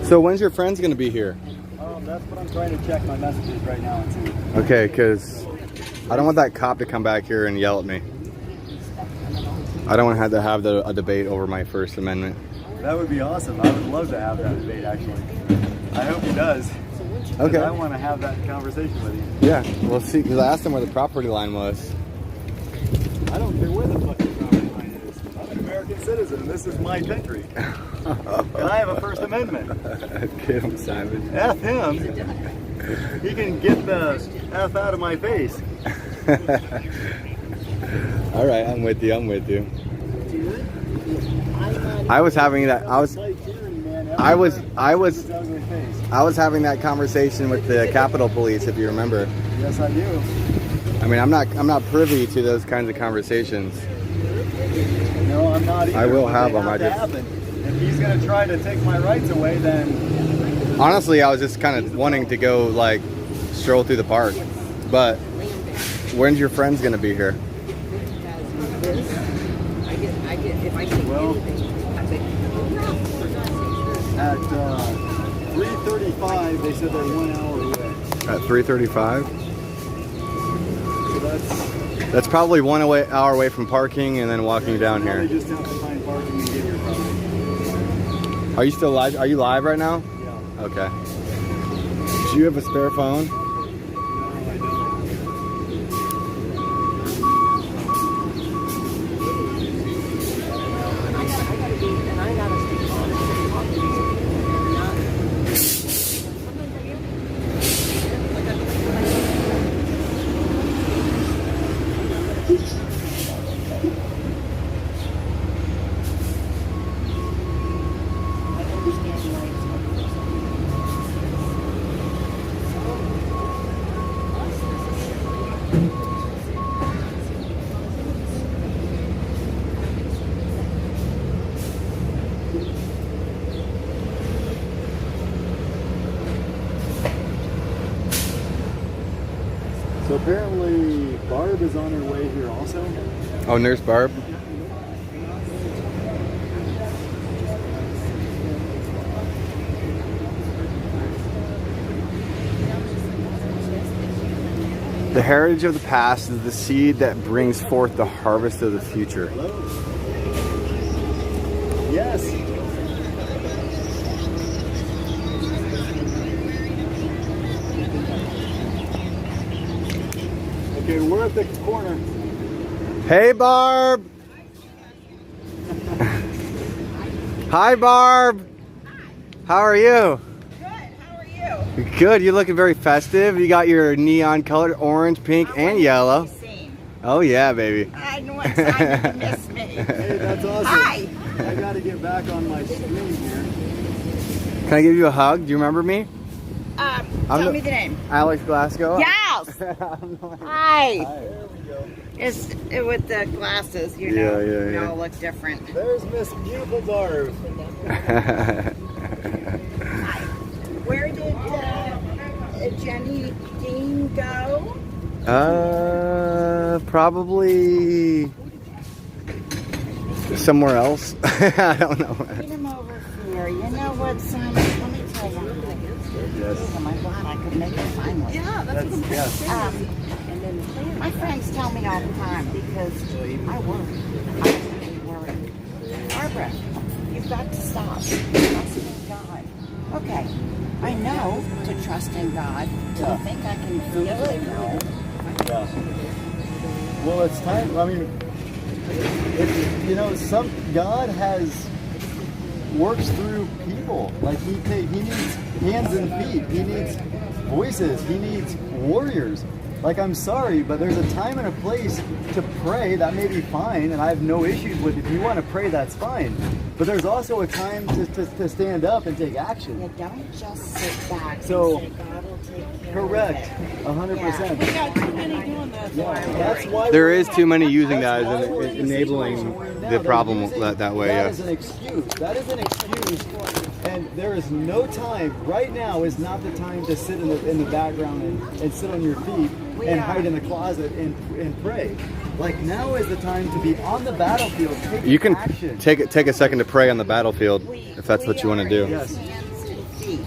So when's your friends gonna be here? That's what I'm trying to check my messages right now and see. Okay, because I don't want that cop to come back here and yell at me. I don't want to have a debate over my First Amendment. That would be awesome. I would love to have that debate, actually. I hope he does. Okay. I want to have that conversation with you. Yeah, we'll see. Because I asked him where the property line was. I don't care where the fucking property line is. I'm an American citizen, and this is my country. And I have a First Amendment. Get him, Simon. F him. He can get the F out of my face. All right, I'm with you. I'm with you. I was having that. I was having that conversation with the Capitol Police, if you remember. Yes, I do. I mean, I'm not privy to those kinds of conversations. No, I'm not either. I will but have they them. I just. happen. If he's gonna try to take my rights away, then. Honestly, I was just kind of wanting to go like stroll through the park, but when's your friends gonna be here? Well, at 3:35, they said they're 1 hour away. At 3:35. So That's probably 1 hour away from parking and then walking down here. They just have to find parking and get here probably. Are you still live? Are you live right now? Yeah. Okay. Do you have a spare phone? So apparently Barb is on her way here also. Oh, Nurse Barb? The heritage of the past is the seed that brings forth the harvest of the future. Yes. Okay, we're at the corner. Hey, Barb! Hi, Barb! How are you? Good, how are you? Good. You're looking very festive. You got your neon colored orange, pink, and yellow. Oh yeah, baby. I know it's time you miss me. Hey, that's awesome. Hi. I got to get back on my screen here. Can I give you a hug? Do you remember me? Tell me the name. Alex Glasgow. Yes. Hi. There we go. It's with the glasses, you Yeah, know. yeah, We yeah. all look different. There's Miss Beautiful Barb. Hi. Where did Jenny Dean go? Probably somewhere else. I don't know. Get him over here. You know what, Simon? Let me tell you. Yes. Oh my God, I could make it finally. Yeah, that's my friends tell me all the time because I worry. I'm really worried. Barbara, you've got to stop. Trust in God. Okay, I know to trust in God. Do you think I can feel it? No. Yeah. Well, it's time. I mean, you know, God works through people. Like he needs hands and feet. He needs voices. He needs warriors. Like, I'm sorry, but there's a time and a place to pray. That may be fine, and I have no issues with it. If you want to pray, that's fine. But there's also a time to stand up and take action. You don't just sit back So, and say God will take care correct, of it. 100%. We got too many doing that. That's why There is too many using that as enabling the problem that way. That Yeah. is an excuse. That is an excuse. And there is no time. Right now is not the time to sit in the background and sit on your feet and hide in the closet and pray. Like, now is the time to be on the battlefield. You can action. take a second to pray on the battlefield if that's what you want to do. Yes. Hands and feet.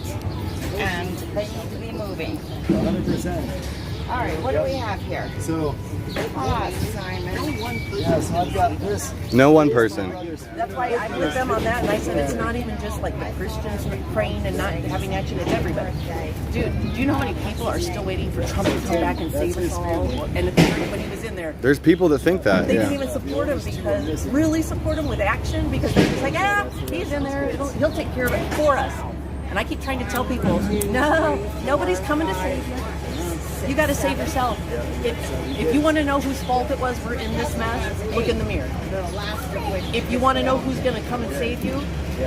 And they need to be moving. 100%. All right, what do we have here? So, Simon. yes, I've got this. No one person. That's why I'm with them on that, and I said it's not even just like the Christians praying and not having action, it's everybody. Dude, do you know how many people are still waiting for Trump to come back and save us all? And when he was in there, There's people that think that. they didn't Yeah. even support him because, really support him with action, because they're just like, he's in there, he'll take care of it for us. And I keep trying to tell people, no, nobody's coming to save you. You got to save yourself. If you want to know whose fault it was we're in this mess, look in the mirror. If you want to know who's going to come and save you,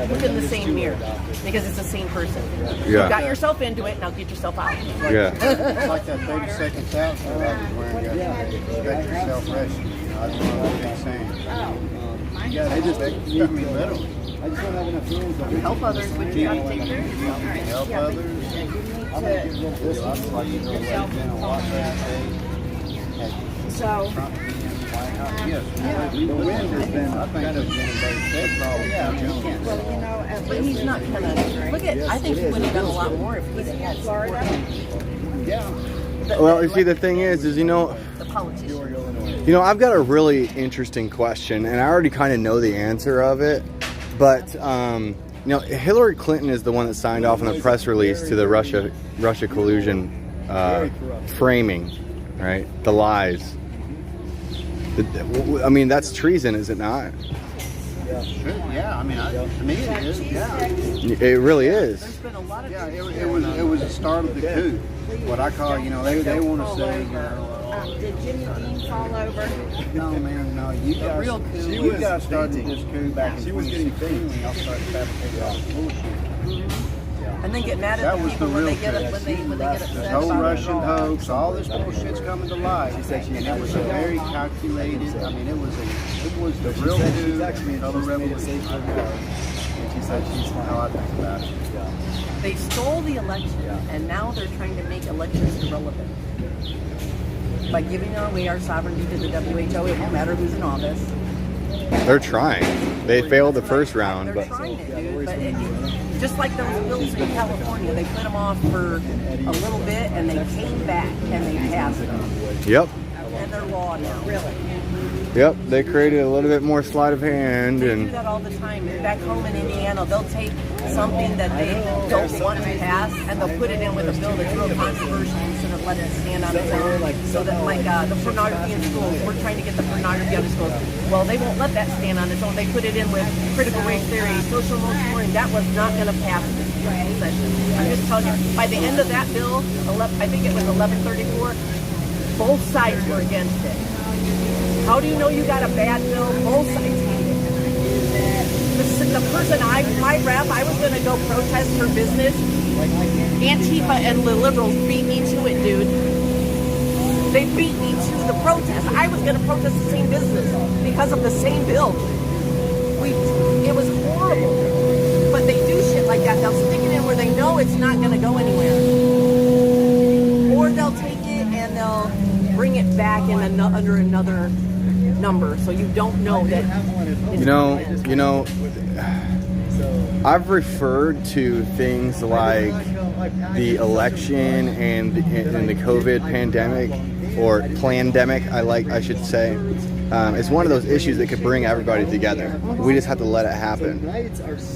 look in the same mirror, because it's the same person. Yeah. You got yourself into it, now get yourself out. Yeah. It's like that 30-second couch that I was wearing yesterday. Expect yourself rescue. You know, that's what I've been saying. Yeah, they just need me literally. I just don't have enough hands on me. Help others, but you got to take care of yourself. Help others. I'm going to give them this one. Like, you know, like, in a Washington So, Yes, The wind has been I think it's been a big fed problem. well, you know, at But he's not gonna look at. I think he would have done a lot more if he's had Florida. Yeah. Well, you see, the thing is the politician. you know, I've got a really interesting question, and I already kind of know the answer of it. But you know, Hillary Clinton is the one that signed off on the press release to the Russia collusion framing, right? The lies. I mean, that's treason, is it not? Yeah, I mean, to me it is. Yeah. It really is. Yeah, it was the start of the coup. What I call, you know, they want to say, you know, did Jimmy Dean fall over? no, man, no, you guys started this coup back in 2016 when y'all started fabricating all the bullshit. And then get mad at That the was people the when real they get coup. when they get upset. The whole about Russian it. hoax, all this bullshit's coming to light. And it was a very calculated, I mean, it was the real coup, color revolution. And she said she's how I think about it. They stole the election, and now they're trying to make elections irrelevant by giving away our sovereignty to the WHO. It won't matter who's in office. They're trying. They failed the first round, They're but trying to, dude. But just like those bills in California, they put them off for a little bit, and they came back and they passed them, yep. and they're law now. Really. Yep, they created a little bit more sleight of hand, They do and that all the time. Back home in Indiana, they'll take something that they don't want to pass, and they'll put it in with a bill that's real controversial instead of letting it stand on its own. So that, like the pornography in schools, we're trying to get the pornography out of schools. Well, they won't let that stand on its own. They put it in with critical race theory, social emotional learning. That was not going to pass session. I'm just telling you, by the end of that bill, I think it was 1134, both sides were against it. How do you know you got a bad bill? Both sides hate it. The person, my rep, I was going to go protest her business. Antifa and the liberals beat me to it, dude. They beat me to the protest. I was going to protest the same business because of the same bill. It was horrible. But they do shit like that. They'll stick it in where they know it's not going to go anywhere. Or they'll take it and they'll bring it back in under another number, so you don't know that it's you know, I've referred to things like the election and the COVID pandemic, or plandemic, I should say. It's one of those issues that could bring everybody together. We just have to let it happen.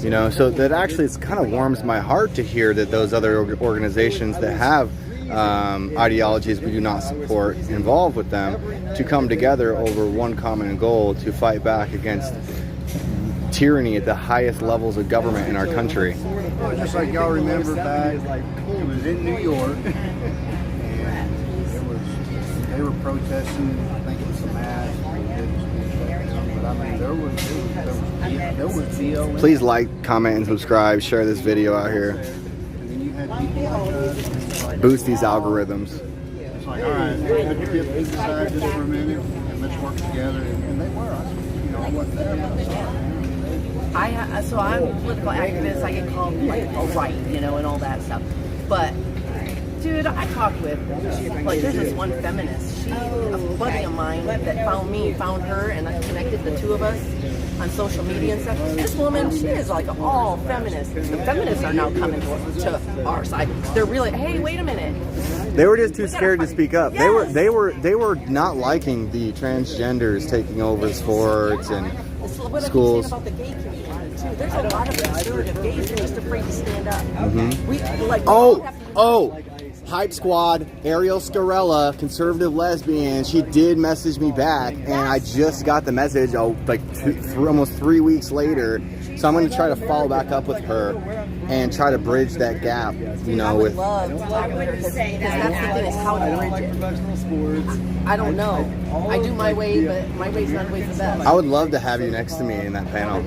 You know, so that actually it kind of warms my heart to hear that those other organizations that have ideologies we do not support involved with them to come together over one common goal to fight back against tyranny at the highest levels of government in our country. Well, just like y'all remember back, it was in New York, and they were protesting. I think it was some mass. But I mean, there was BLM. Please like, comment, and subscribe. Share this video out here. And then you had people like us. Boost these algorithms. It's like, all right, let's get this aside just for a minute and let's work together. And they were. You know, I wasn't there. So I'm a political activist. I get called like a right, you know, and all that stuff. But dude, I talked with like there's this one feminist. A buddy of mine that found her, and I connected the two of us on social media and stuff. This woman, she is like all feminist. The feminists are now coming to our side. They're really, hey, wait a minute. They were just too scared to speak up. Yes. They were not liking the transgenders taking over sports and schools. About the gay community too. There's a lot of conservative gays who are just afraid to stand up. Hype Squad, Ariel Scarella, conservative lesbian, she did message me back, and I just got the message almost 3 weeks later. So I'm going to try to follow back up with her and try to bridge that gap, you know, with... I would say that's the thing, is how to bridge it. I don't know. I do my way, but my way's not always the best. I would love to have you next to me in that panel. I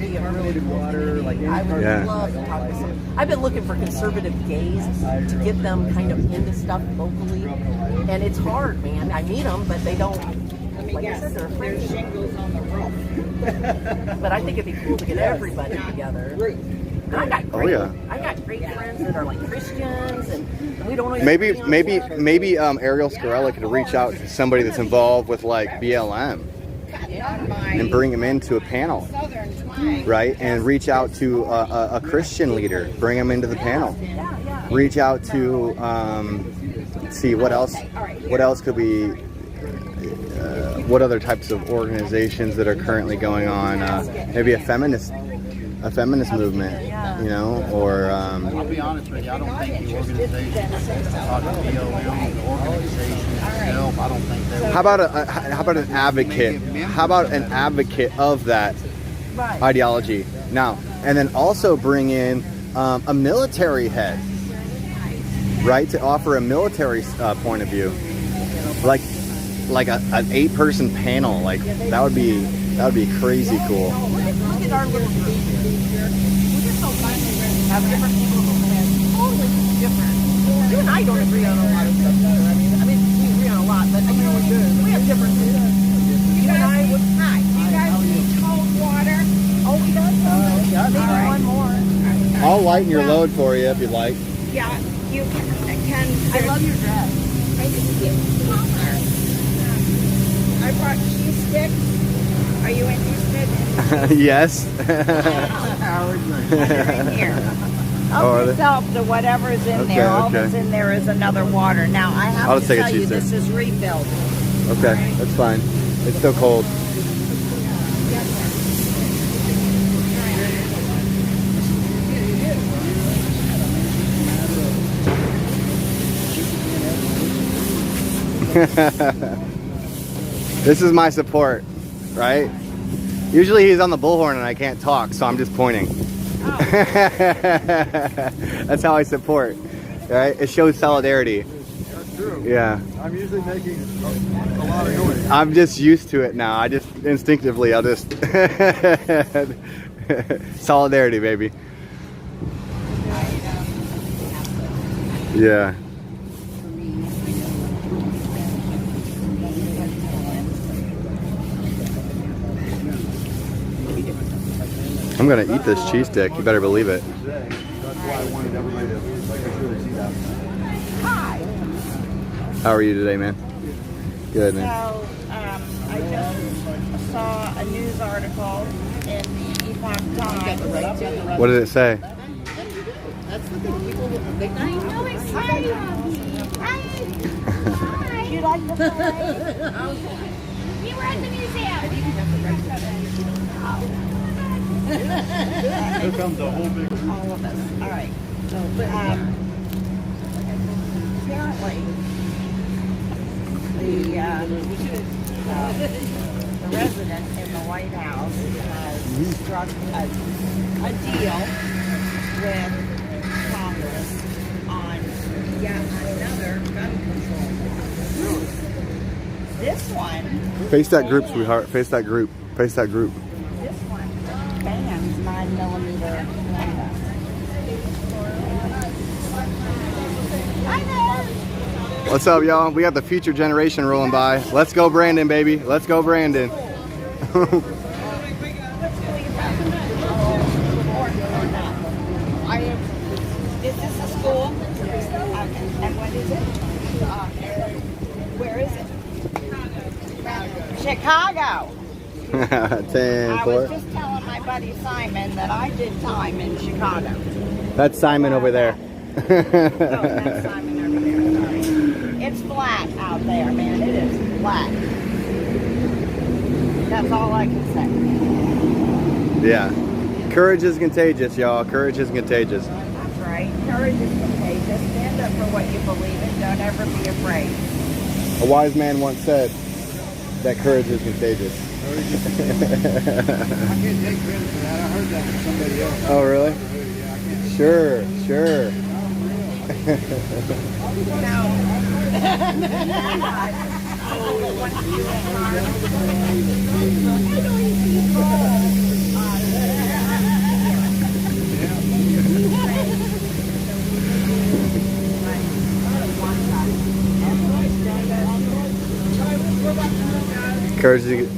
would love to talk to some. I've been looking for conservative gays to get them kind of into stuff locally, and it's hard, man. I meet them, but they don't. Like I said, they're afraid. But I think it'd be cool to get everybody together. And I got great friends that are like Christians, and we don't always maybe Ariel Scarella could reach out to somebody that's involved with like BLM and bring him into a panel, right? And reach out to a Christian leader, bring him into the panel. Reach out to let's see what else could we. What other types of organizations that are currently going on? Maybe a feminist movement, you know, or. I'll be honest with you. I don't think the organization, the organization itself, I don't think they. How about an advocate? How about an advocate of that ideology now, and then also bring in a military head, right, to offer a military point of view, like an 8-person panel, like that would be crazy cool. Look at our little community here. We're just so fun and have different people who have totally different. You and I don't agree on a lot of stuff either. I mean, we agree on a lot, but we have differences. You and I would. Hi. Do you guys need cold water? Oh, we got some. Maybe one more. I'll lighten your load for you if you'd like. Yeah, you can. I love your dress. Thank you. I brought cheese sticks. Are you interested in Yes. in here? Help yourself to whatever's in there. All that's in there is another water. Now, I have to tell you, this is refilled. Okay, that's fine. It's still cold. This is my support, right? Usually he's on the bullhorn and I can't talk, so I'm just pointing. That's how I support. Right? It shows solidarity. That's true. Yeah. I'm usually making a lot of noise. I'm just used to it now. I just instinctively, I'll just solidarity, baby. Yeah. I'm gonna eat this cheese stick. You better believe it. That's why I wanted everybody to make sure they see that. Hi. How are you today, man? Good, man. So, I just saw a news article in the Epoch Times. What did it say? That's the thing. People, they know it's Hi. Hi. You like the parade? We were at the museum. Here comes a whole big group. All of us. All right. Apparently, the resident in the White House has struck a deal with Congress on yet another gun control law. This one. Face that group, sweetheart. Face that group. Face that group. This one bans 9mm handguns. Hi there. What's up, y'all? We got the future generation rolling by. Let's go, Brandon, baby. Let's go, Brandon. Is this a school? And what is it? Where is it? Chicago. 10, I 4. was just telling my buddy Simon that I did time in Chicago. That's Simon over there. That's Simon over there. Sorry. It's black out there, man. It is black. That's all I can say. Yeah. Courage is contagious, y'all. Courage is contagious. That's right. Courage is contagious. Stand up for what you believe in. Don't ever be afraid. A wise man once said that courage is contagious. I can't take credit for that. I heard that from somebody else. Oh, really? Sure, sure.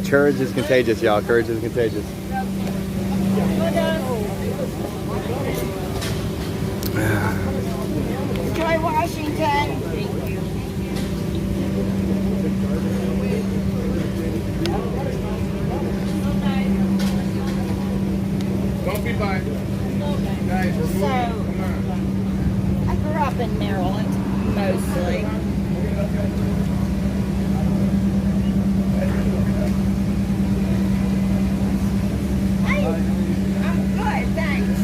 Courage is contagious, y'all. Courage is contagious. Enjoy Washington. Thank you. Don't be by. Guys, we're So, I grew up in Maryland, mostly. Hey, I'm good, thanks.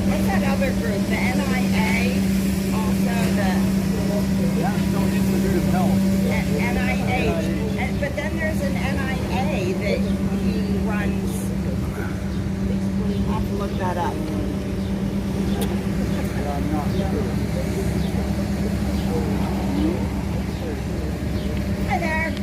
What's that other group? The NIA, also the NIH, but then there's an NIA that he runs. I'll have to look that up. Hi there.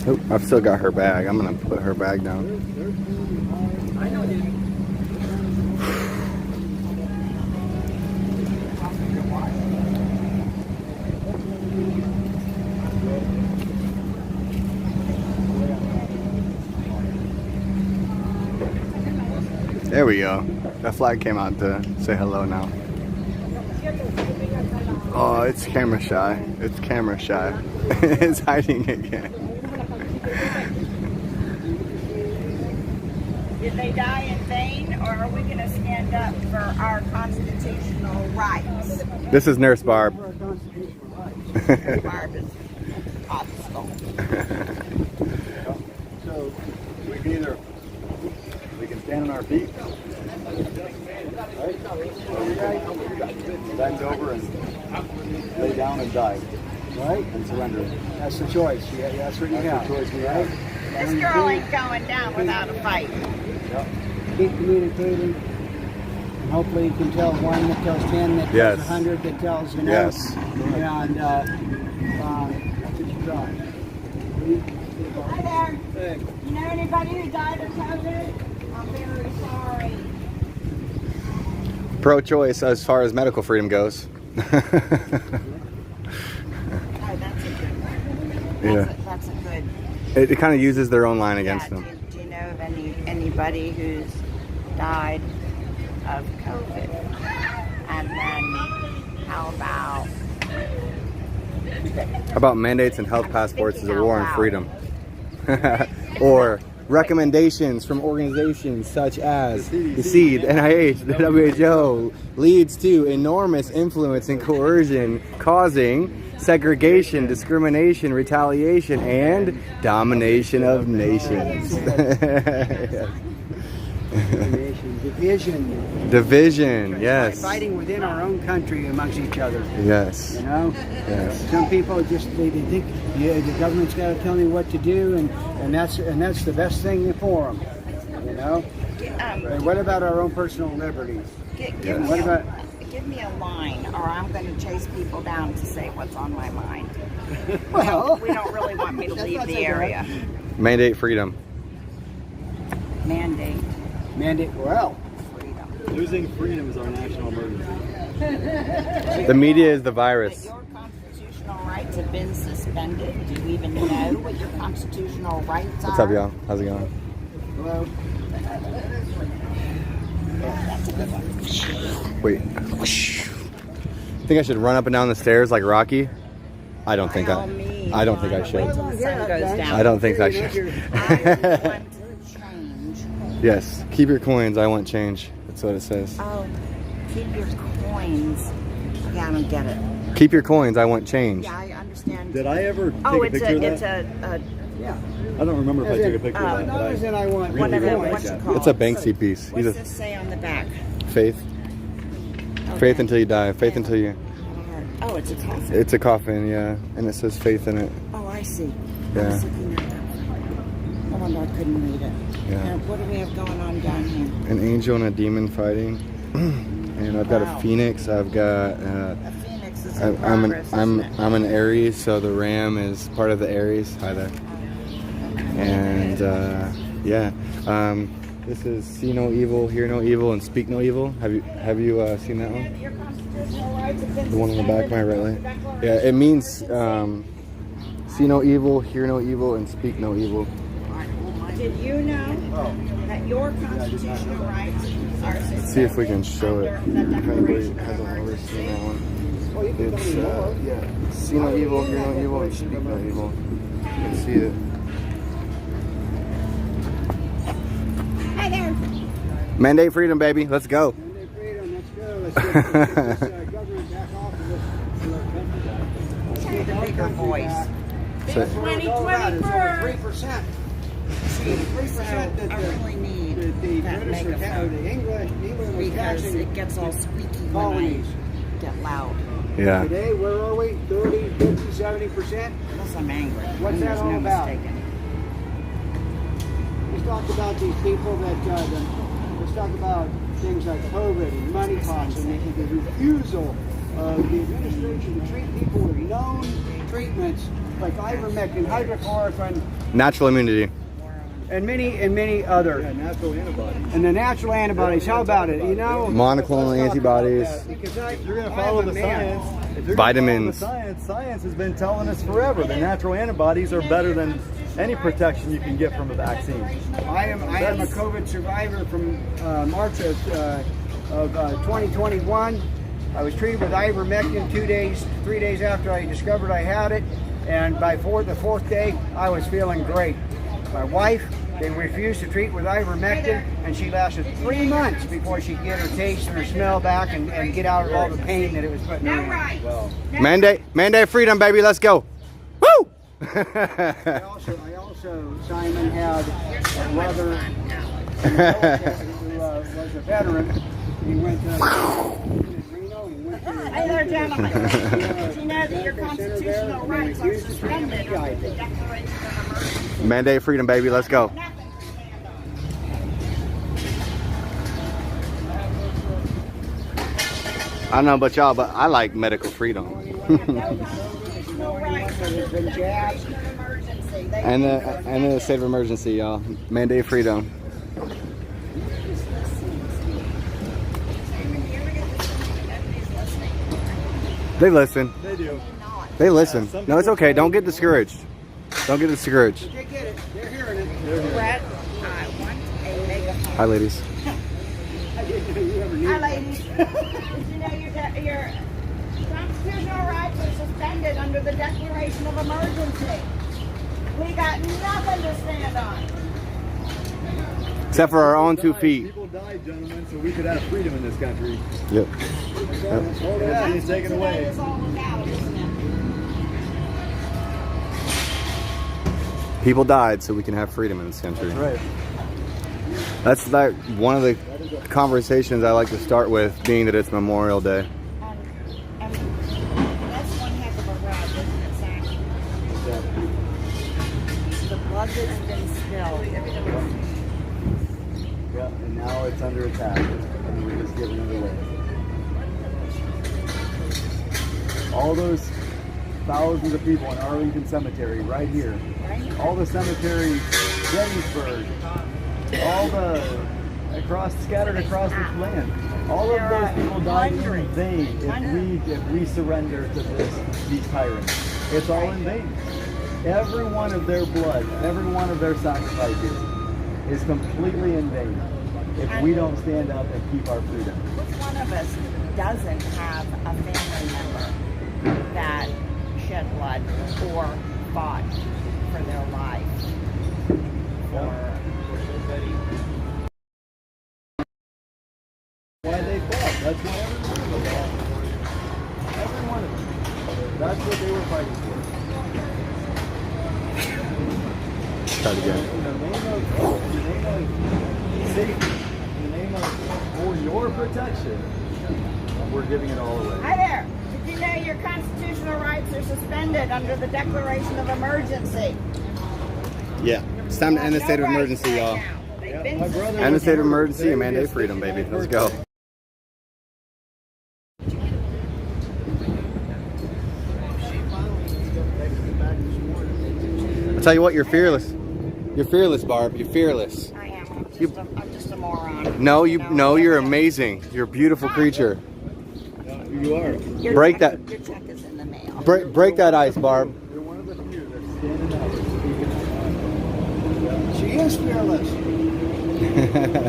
Oh, I've still got her bag. I'm gonna put her bag down. There we go. That flag came out to say hello now. Oh, it's camera shy. It's camera shy. It's hiding again. Did they die in vain, or are we going to stand up for our constitutional rights? This is Nurse Barb. Barb is obstacle. So we can stand on our feet, right? Bend over and lay down and die, right? And surrender. That's the choice. Yeah, that's what you have. Choice we have. This girl ain't going down without a fight. Yep. Keep communicating. And hopefully you can tell one that tells 10, that tells 100, that tells, you know. Yes. And that's what you try. Hi there. Hey. You know anybody who died of COVID? I'm very sorry. Pro-choice as far as medical freedom goes. Oh, that's a good one. That's a good. It kind of uses their own line against them. Do you know of anybody who's died of COVID? And then how about mandates and health passports is a war on freedom? Or recommendations from organizations such as the CDC, NIH, the WHO leads to enormous influence and coercion, causing segregation, discrimination, retaliation, and domination of nations. Division, yes. Fighting within our own country amongst each other. Yes. You know? Yes. Some people just they think the government's got to tell me what to do, and that's the best thing for them. You know? And what about our own personal liberties? give me a line, or I'm going to chase people down to say what's on my mind. Well, we don't really want me to leave the area. Mandate freedom. Mandate. Well, freedom. Losing freedom is our national emergency. The media is the virus. Your constitutional rights have been suspended. Do you even know what your constitutional rights are? What's up, y'all? How's it going? Hello. That's a good one. Wait. Think I should run up and down the stairs like Rocky? I don't think I should. Wait till the sun goes down. I don't think I should. Yes. Keep your coins. I want change. That's what it says. Oh, keep your coins. Yeah, I don't get it. Keep your coins. I want change. Yeah, I understand. Did I ever take a picture of that? Yeah. I don't remember if I took a picture of that. But I want It's a Banksy piece. What's this say on the back? Faith. Okay. Faith until you die. Faith until you. Oh, it's a coffin. It's a coffin, yeah, and it says faith in it. Oh, I see. Yeah. I was looking at that. No wonder I couldn't read it. Yeah. What do we have going on down here? An angel and a demon fighting, and I've got a phoenix. I've got. A phoenix is in progress, I'm an Aries, so the ram is part of the Aries. Hi there. And yeah, this is see no evil, hear no evil, and speak no evil. Have you seen that one? The one on the back of my right leg. Yeah, it means see no evil, hear no evil, and speak no evil. Did you know that your constitutional rights are suspended? See if we can show it. The Declaration Hasn't of ever Rights. seen that one. It's see no evil, hear no evil, and speak no evil. You can see it. Hi there. Mandate freedom, baby. Let's go. Mandate freedom. Let's go. Let's get this government back off of this. Take a bigger voice. 3%. See, 3% that I really need that British were megaphone. the England was Because taxing it gets all squeaky when colonies. I get loud. Yeah. Today, where are we? 30, 50, 70%? Unless I'm angry. What's that There's all no about? mistaking. Let's talk about these people that, let's talk about things like COVID and money talks and the refusal of the administration to treat people with known treatments like ivermectin, hydrochloroquine, Natural immunity. and many other. Yeah, natural antibodies. And the natural antibodies, how about it? You know, Monoclonal antibodies. because you're going to follow the science. Vitamins. Science has been telling us forever the natural antibodies are better than any protection you can get from a vaccine. I am a COVID survivor from March of 2021. I was treated with ivermectin 3 days after I discovered I had it, and by the fourth day, I was feeling great. My wife, they refused to treat with ivermectin, and she lasted 3 months before she could get her taste and her smell back and get out of all the pain that it was putting her in. Mandate freedom, baby. Let's go. Woo! I also, Simon had a brother who was a veteran. He went to Reno. He went to Hey there, gentlemen. Did you know that your constitutional rights are suspended under the Declaration of Emergency? Mandate freedom, baby. Let's go. I don't know about y'all, but I like medical freedom. and the state of emergency, y'all. Mandate freedom. They listen. They do. They listen. No, it's okay. Don't get discouraged. Don't get discouraged. They get it. They're hearing it. Brett, I want a megaphone. Hi, ladies. Hi, ladies. Did you know your constitutional rights are suspended under the Declaration of Emergency? We got nothing to stand on. Except for our own 2 feet. People died, gentlemen, so we could have freedom in this country. Yep. That's being taken away. It's all about, isn't it? People died so we can have freedom in this country. That's right. That's like one of the conversations I like to start with, being that it's Memorial Day. And that's one heck of a ride, isn't it, Sam? The blood that's been spilled. Yeah, and now it's under attack, and we're just giving it away. All those thousands of people in Arlington Cemetery, right here. All the cemeteries, Gettysburg, all the scattered across this land. All of those people died in vain if we surrender to these tyrants. It's all in vain. Every one of their blood, every one of their sacrifices is completely in vain if we don't stand up and keep our freedom. Which one of us doesn't have a family member that shed blood or fought for their life? Why they fought. That's why every one of them fought. Every one of them. That's what they were fighting for. Start again. In the name of safety, in the name of for your protection, we're giving it all away. Hi there. Did you know your constitutional rights are suspended under the Declaration of Emergency? Yeah. It's time to end the state of emergency, y'all. End the state of emergency and mandate freedom, baby. Let's go. I'll tell you what, you're fearless. You're fearless, Barb. You're fearless. I am. I'm just a moron. No, you're amazing. You're a beautiful creature. You are. Break that. Your check is in the mail. Break that ice, Barb. You're one of the few that's standing up and speaking. She is fearless.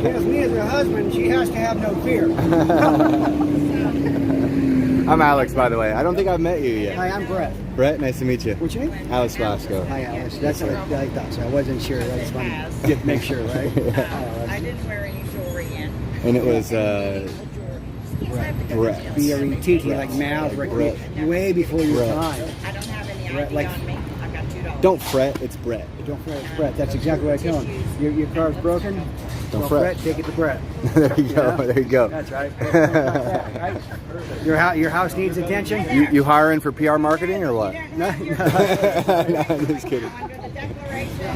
Because me as her husband, she has to have no fear. I'm Alex, by the way. I don't think I've met you yet. Hi, I'm Brett. Brett, nice to meet you. What's your name? Alex Vasco. Hi, Alice. That's what I thought. So I wasn't sure. I just wanted to make sure, right? I didn't wear any jewelry in. And it was Brett. B-R-E-T-T, like mouth, way before your time. I don't have any Brett, ID like, on me. I've got $2. Don't fret, it's Brett. Don't fret, it's Brett. That's exactly what I tell him. Your car's broken. Don't fret. Take it to Brett. There you go. There you go. That's right. Your house needs attention. You hiring for PR marketing or what? No, No, I'm just kidding. Under the Declaration of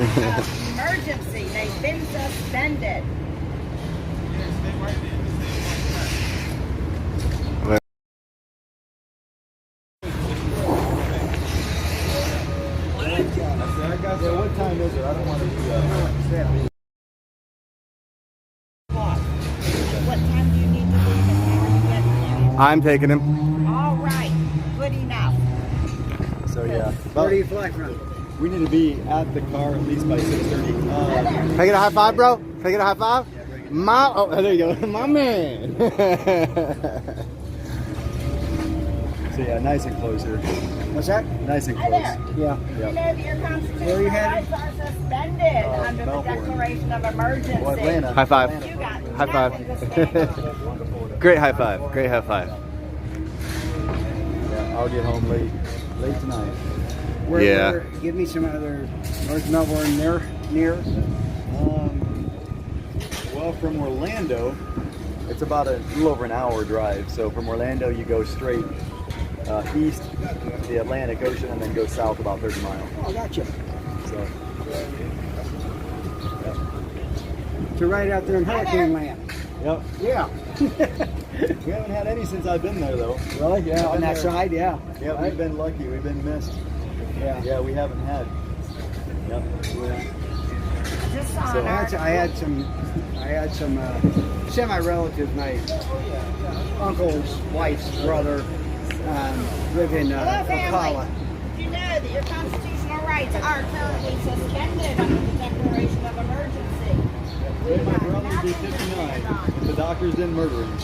Emergency, they've been suspended. Yeah, what time is it? I don't want to do that. What time do you need to leave and how are you getting there? I'm taking him. All right, good enough. So yeah. Where do you fly from? We need to be at the car at least by 6:30. Can I get a high five, bro? Can I get a high five? There you go. My man. So yeah, nice and close here. What's that? Nice and Hi close. there. Yeah. You know that your Where are constitutional you headed? rights are suspended under the Melbourne. Declaration of Emergency. Well, Atlanta. High five. You got High nothing to stand on. five. Great high five. Great high five. Yeah, I'll get home late tonight. Give me some other North Melbourne near. Well, from Orlando, it's about a little over an hour drive. So from Orlando, you go straight east to the Atlantic Ocean and then go south about 30 miles. Oh, gotcha. So, So right out there in hurricane land. yep. Yeah. We haven't had any since I've been there, though. Really? Yeah, on that side, yeah. Yeah, we've been lucky. We've been missed. Yeah. Yeah, we haven't had. Yep. So I had some semi-relatives. My uncle's wife's brother live in Hello, family. Ocala. Did you know that your constitutional rights are currently suspended under the declaration of emergency? My brother would be 59 if the doctors didn't murder him.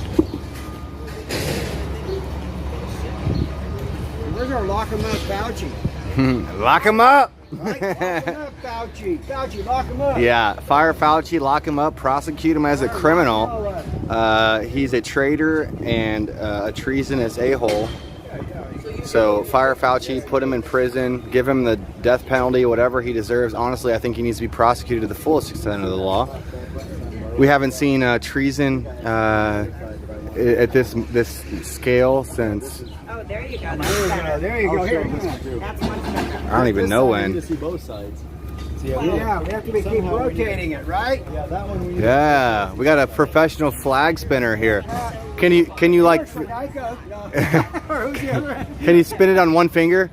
Where's our lock 'em up Fauci? Lock him up. Right? Lock 'em up Fauci. Fauci, lock 'em up. Yeah, fire Fauci, lock him up, prosecute him as a criminal. He's a traitor and a treasonous a-hole. So fire Fauci, put him in prison, give him the death penalty, whatever he deserves. Honestly, I think he needs to be prosecuted to the fullest extent of the law. We haven't seen treason at this scale since Oh, there you go. There you go. Here, That's much better. I don't even know I need when. to see both sides. yeah, we have to keep rotating it, right? Yeah, that one we Yeah, we got a professional flag spinner here. Can you like? Or who's the other end? Can you spin it on one finger?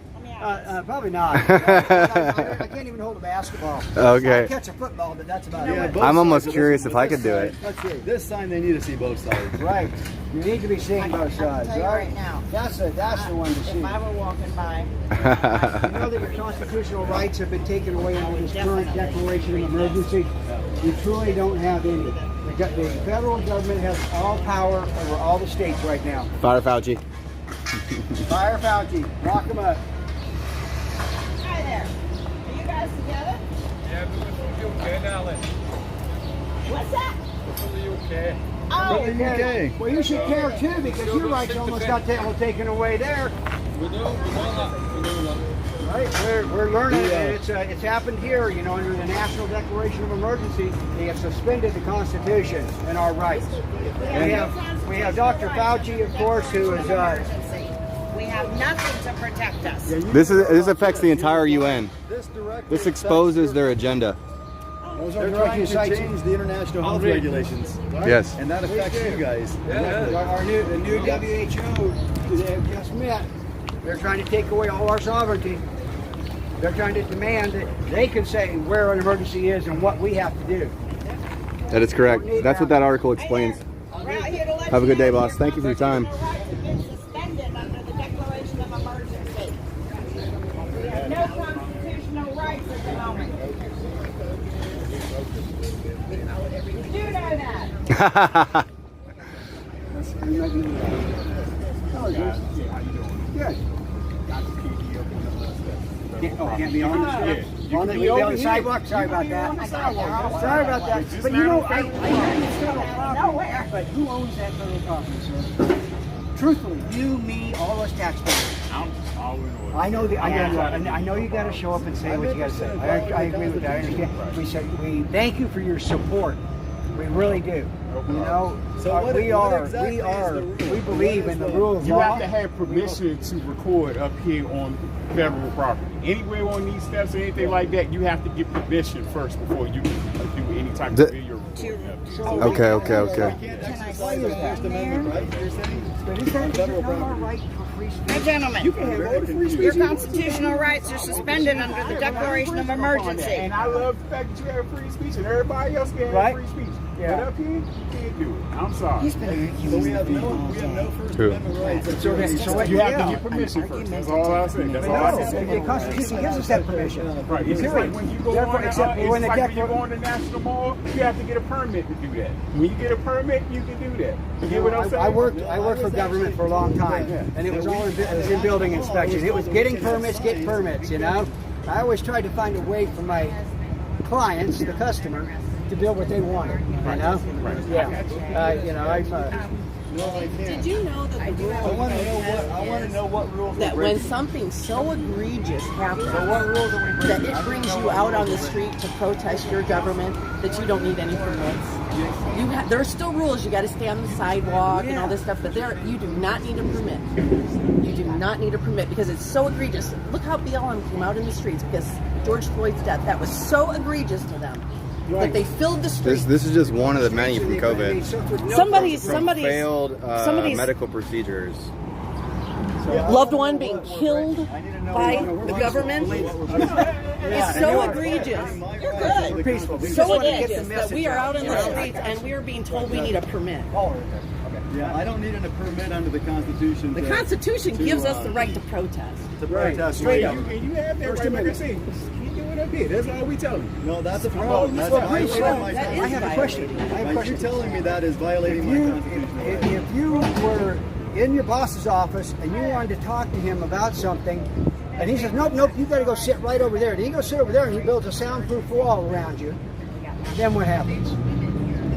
Probably not. I can't even hold a basketball. Okay. I'll catch a football, but that's about it. I'm almost curious if I could do it. Let's see. This sign they need to see both sides. Right. You need to be seeing both I sides, can tell you right? right now. That's the one to see. If I were walking by, You know that your constitutional rights have been taken away under this current declaration of emergency? You truly don't have any. The federal government has all power over all the states right now. Fire Fauci. Fire Fauci, lock them up. hi there. Are you guys together? Yeah, but we're from the UK now, then. What's that? We're from the UK. Oh, From the UK. Well, you should care too, because your rights almost got taken away there. We do that. Right? We're learning that it's happened here. You know, under the National Declaration of Emergency, they have suspended the Constitution and our rights. We have Dr. Fauci, of course, who is. we have nothing to protect us. This affects the entire UN. This exposes their agenda. They're trying to change the international health regulations. Right? Yes. And that affects you guys. The new WHO they have just met. They're trying to take away all our sovereignty. They're trying to demand that they can say where an emergency is and what we have to do. That is correct. That's what that article explains. Have a good day, boss. Thank you for your time. Suspended under the declaration of emergency. We have no constitutional rights at the moment. You do know that. Good. Can't be on the sidewalk. Sorry about that. Sorry about that. But you know, I Nowhere. but who owns that federal property, sir? Truthfully, you, me, all us taxpayers. I know I know you got to show up and say what you got to say. I agree with that. I understand. We thank you for your support. We really do. You know, we believe in the rule of You law. have to have permission to record up here on federal property. Anywhere on these steps or anything like that, you have to get permission first before you can do any type of video recording. Okay. Can I say that, Mayor? But is that our right for free speech? Hey, gentlemen, your constitutional rights are suspended under the declaration of emergency. And I love the fact that you have free speech and everybody else can have free speech. Yeah. But up here, you can't do it. I'm sorry. We have no First Amendment rights. So you have to get permission first. That's all I say. That's all I say. The Constitution gives us that permission. Right. It's just like when you go on, it's like when you go on the National Mall, you have to get a permit to do that. When you get a permit, you can do that. You get what I'm saying? I worked for government for a long time, and it was all in building inspection. It was getting permits, get permits. You know, I always tried to find a way for my clients, the customer, to build what they wanted. You know, Right. yeah. You know, No, I can't. Did you know that the I want to know what. I want to know what rules. that we're when breaking. something so egregious happens, So what rules are we breaking? that it brings you out on the street to protest your government, that you don't need any permits? There are still rules. You got to stay on the sidewalk and all this stuff, but you do not need a permit. You do not need a permit because it's so egregious. Look how BLM came out in the streets because George Floyd's death. That was so egregious to them that they filled the streets. This is just one of the many from COVID. Somebody's failed medical procedures. loved one being killed by the government is so egregious. You're good. So egregious that we are out in the streets and we are being told we need a permit. Yeah, I don't need a permit under the Constitution. The Constitution gives us the right to protest. To protest. Straight up. And you have that right, like I say. Keep doing up here. That's all we tell you. No, that's a problem. That's violating my Constitution. I have a question. You're telling me that is violating my Constitution. If you were in your boss's office and you wanted to talk to him about something, and he says, nope, you got to go sit right over there. And you go sit over there and he builds a soundproof wall around you. Then what happens?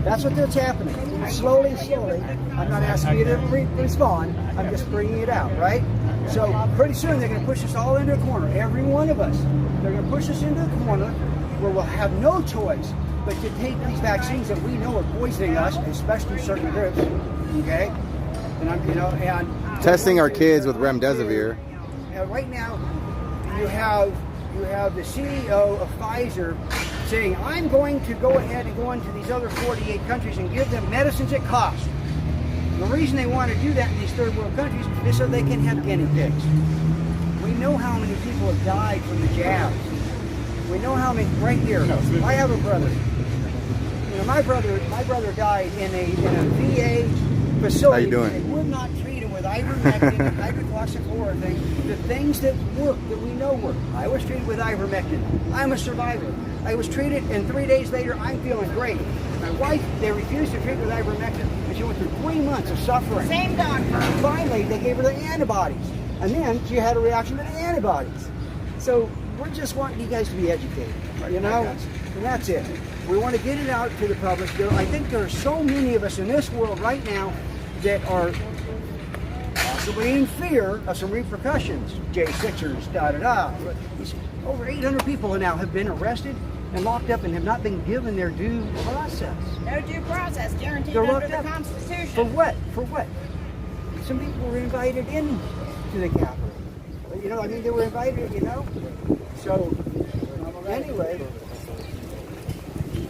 That's what's happening. Slowly. I'm not asking you to respond. I'm just bringing it out, right? So pretty soon they're going to push us all into a corner. Every one of us. They're going to push us into a corner where we'll have no choice but to take these vaccines that we know are poisoning us, especially certain groups. Okay? And I'm, testing our kids with remdesivir. Right now, you have the CEO of Pfizer saying, I'm going to go ahead and go into these other 48 countries and give them medicines at cost. And the reason they want to do that in these third world countries is so they can have guinea pigs. We know how many people have died from the jabs. We know how many, right here. I have a brother. You know, my brother died in a VA facility. How you doing? They would not treat him with ivermectin and hydroxychloroquine, the things that work, that we know work. I was treated with ivermectin. I'm a survivor. I was treated, and 3 days later, I'm feeling great. My wife, they refused to treat with ivermectin, and she went through 3 months of suffering. Same doctor. And finally, they gave her the antibodies, and then she had a reaction to the antibodies. So we're just wanting you guys to be educated, you know, and that's it. We want to get it out to the public. I think there are so many of us in this world right now that are possibly in fear of some repercussions. J6ers, Over 800 people now have been arrested and locked up and have not been given their due process. No due process guaranteed They're under locked the up. Constitution. For what? For what? Some people were invited in to the Capitol. You know, I mean, they were invited, you know. So, anyway,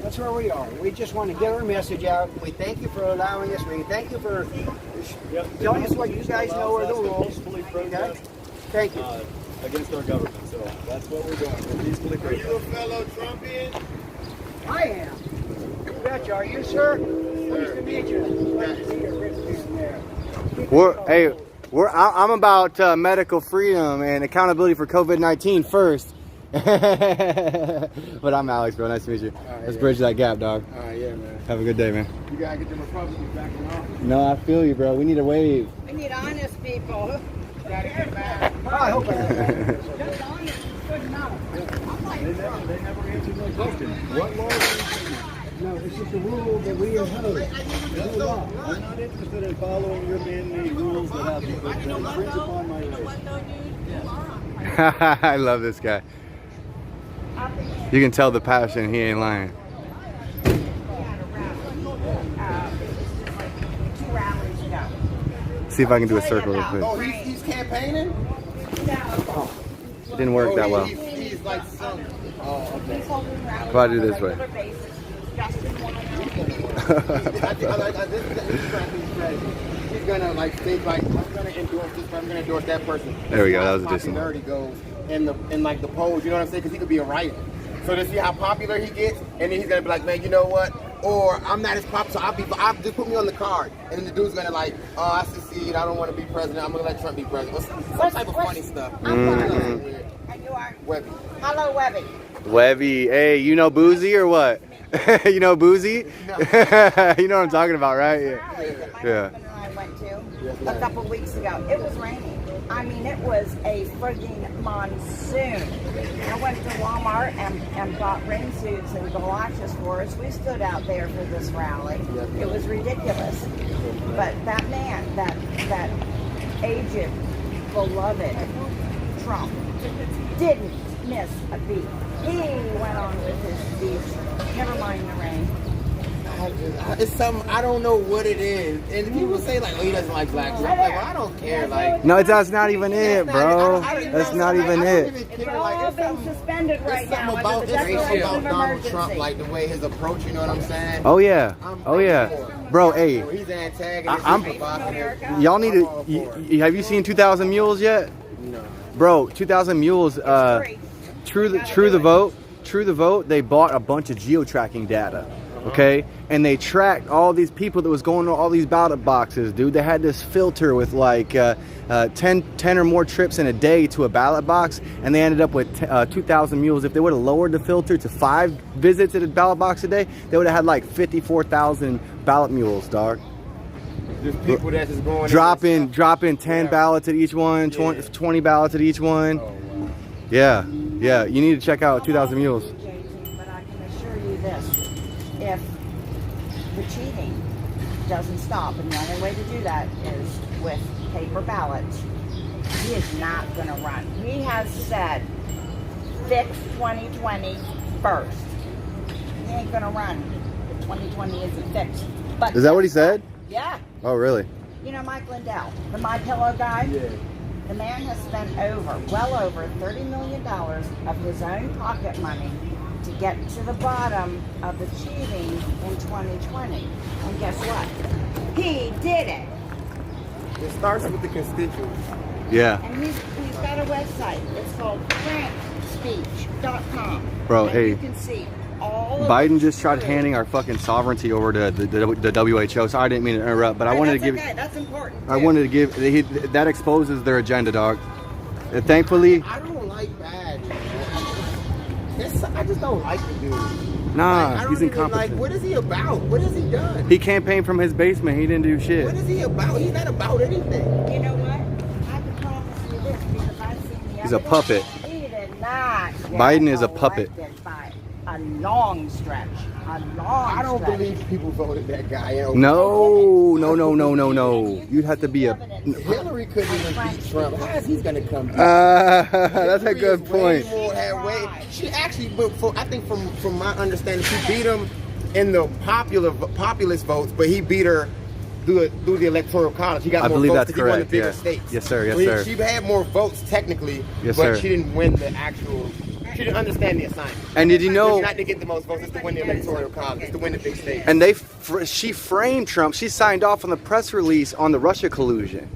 that's where we are. We just want to get our message out. We thank you for allowing us. We thank you for telling us what you guys know are the rules. Okay? Thank you. Against our government. So that's what we're doing. We're peacefully protesting. Are you a fellow Trumpian? I am. You betcha. Are you, sir? Nice to meet you. Nice to meet you. I'm about medical freedom and accountability for COVID-19 first. But I'm Alex, bro. Nice to meet you. Let's bridge that gap, dog. Yeah, man. Have a good day, man. You gotta get the Republicans back in office. No, I feel you, bro. We need a wave. We need honest people. Gotta get back. I hope I Just honest is good enough. They never answered my question. What law is it? No, it's just a rule that we impose. No law. I'm not interested in following your man-made rules that have infringe upon my rights. I love this guy. You can tell the passion. He ain't lying. See if I can do a circle real quick. Oh, he's campaigning? Didn't work that well. He's like some. Oh, okay. If I do this way. He's gonna like think like I'm gonna endorse this, I'm gonna endorse that person. There we go. That was a decent one. Popularity goes in like the polls. You know what I'm saying? Because he could be a writer. So to see how popular he gets, and then he's gonna be like, man, you know what? Or I'm not as popular, so I'll just put me on the card. And then the dude's gonna like, oh, I secede. I don't want to be president. I'm gonna let Trump be president. Some type of funny stuff. And you are Webby. Hello, Webby. Webby, hey, you know Boozy or what? You know Boozy? No. You know what I'm talking about, right? Yeah. My husband and I went to a couple weeks ago. It was raining. I mean, it was a frigging monsoon. And went to Walmart and bought rain suits and galoshes for us. We stood out there for this rally. It was ridiculous. But that man, that aged, beloved Trump, didn't miss a beat. He went on with his speech. Never mind the rain. It's something, I don't know what it is. And people say like, oh, he doesn't like black people. I'm like, well, I don't care. Like, No, that's not even it, bro. That's not even it. It's all been suspended right now. Something about Under the this declaration about of Donald emergency. Trump, like the way his approach, you know what I'm saying? Oh yeah, oh yeah, bro. Hey, He's antagonist. I'm. He's provocative. Y'all need to. Have you seen 2,000 Mules yet? No. Bro, 2,000 Mules. True the vote. They bought a bunch of geo-tracking data. Okay, and they tracked all these people that was going to all these ballot boxes, dude. They had this filter with like 10 or more trips in a day to a ballot box, and they ended up with 2,000 mules. If they would have lowered the filter to 5 visits at a ballot box a day, they would have had like 54,000 ballot mules, dog. Just people that's just going dropping 10 ballots at each one, 20 ballots at each one. Yeah, you need to check out 2,000 Mules. But I can assure you this. If the cheating doesn't stop, and the only way to do that is with paper ballots, he is not going to run. He has said, fix 2020 first. He ain't going to run if 2020 isn't fixed. But Is that what he said? Yeah. Oh, really? You know Mike Lindell, the My Pillow guy? Yeah. The man has spent well over $30 million of his own pocket money to get to the bottom of the cheating in 2020. And guess what? He did it. It starts with the constituents. Yeah. And he's got a website. It's called frankspeech.com. Bro, and hey. you can see all of Biden the just tried truth. handing our fucking sovereignty over to the WHO. Sorry, I didn't mean to interrupt, but I wanted to give. Okay, that's important. I wanted to give. That exposes their agenda, dog. Thankfully. I don't like bad. I just don't like the dude. Nah, like, he's incompetent. Like, what is he about? What has he done? He campaigned from his basement. He didn't do shit. What is he about? He's not about anything. You know what? I can promise you this because I've seen the He's a evidence. puppet. He did not. Biden is a puppet. By a long stretch. I don't believe people voted that guy out. No. You'd have to be a. Hillary couldn't even beat Trump. How is he gonna come? That's a good point. She actually, I think from my understanding, she beat him in the populist votes, but he beat her through the electoral college. He got I more believe votes that's because he won the correct. bigger Yeah. states. Yes, sir. Yes, So sir. She had more votes technically, Yes, but sir. she didn't win the actual. She didn't understand the assignment. And did you know? It's not to get the most votes; it's to win the electoral college. It's to win the big states. And she framed Trump. She signed off on the press release on the Russia collusion,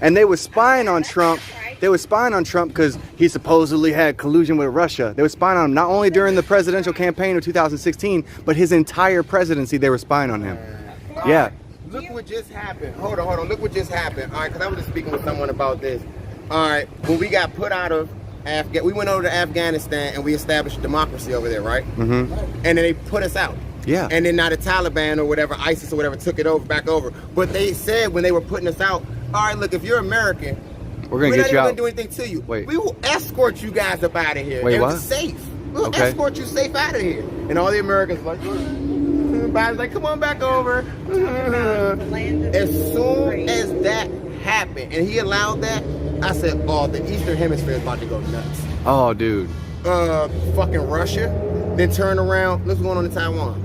and they were spying on Trump. They were spying on Trump because he supposedly had collusion with Russia. They were spying on him not only during the presidential campaign of 2016, but his entire presidency. They were spying on him. Yeah. Look what just happened. Hold on. Look what just happened. All right, because I was just speaking with someone about this. All right, when we got put out of we went over to Afghanistan and we established democracy over there, right? Mm-hmm. And then they put us out. Yeah. And then now the Taliban or whatever, ISIS or whatever, took it back over. But they said when they were putting us out, all right, look, if you're American, we're not get you even out. gonna do anything to you. Wait. We will escort you guys up out of here. Wait, and what? Safe. We'll Okay. escort you safe out of here. And all the Americans like, Biden's like, come on back over. As soon as that happened and he allowed that, I said, oh, the Eastern Hemisphere is about to go nuts. Oh, dude. Fucking Russia. Then turn around. Look what's going on in Taiwan.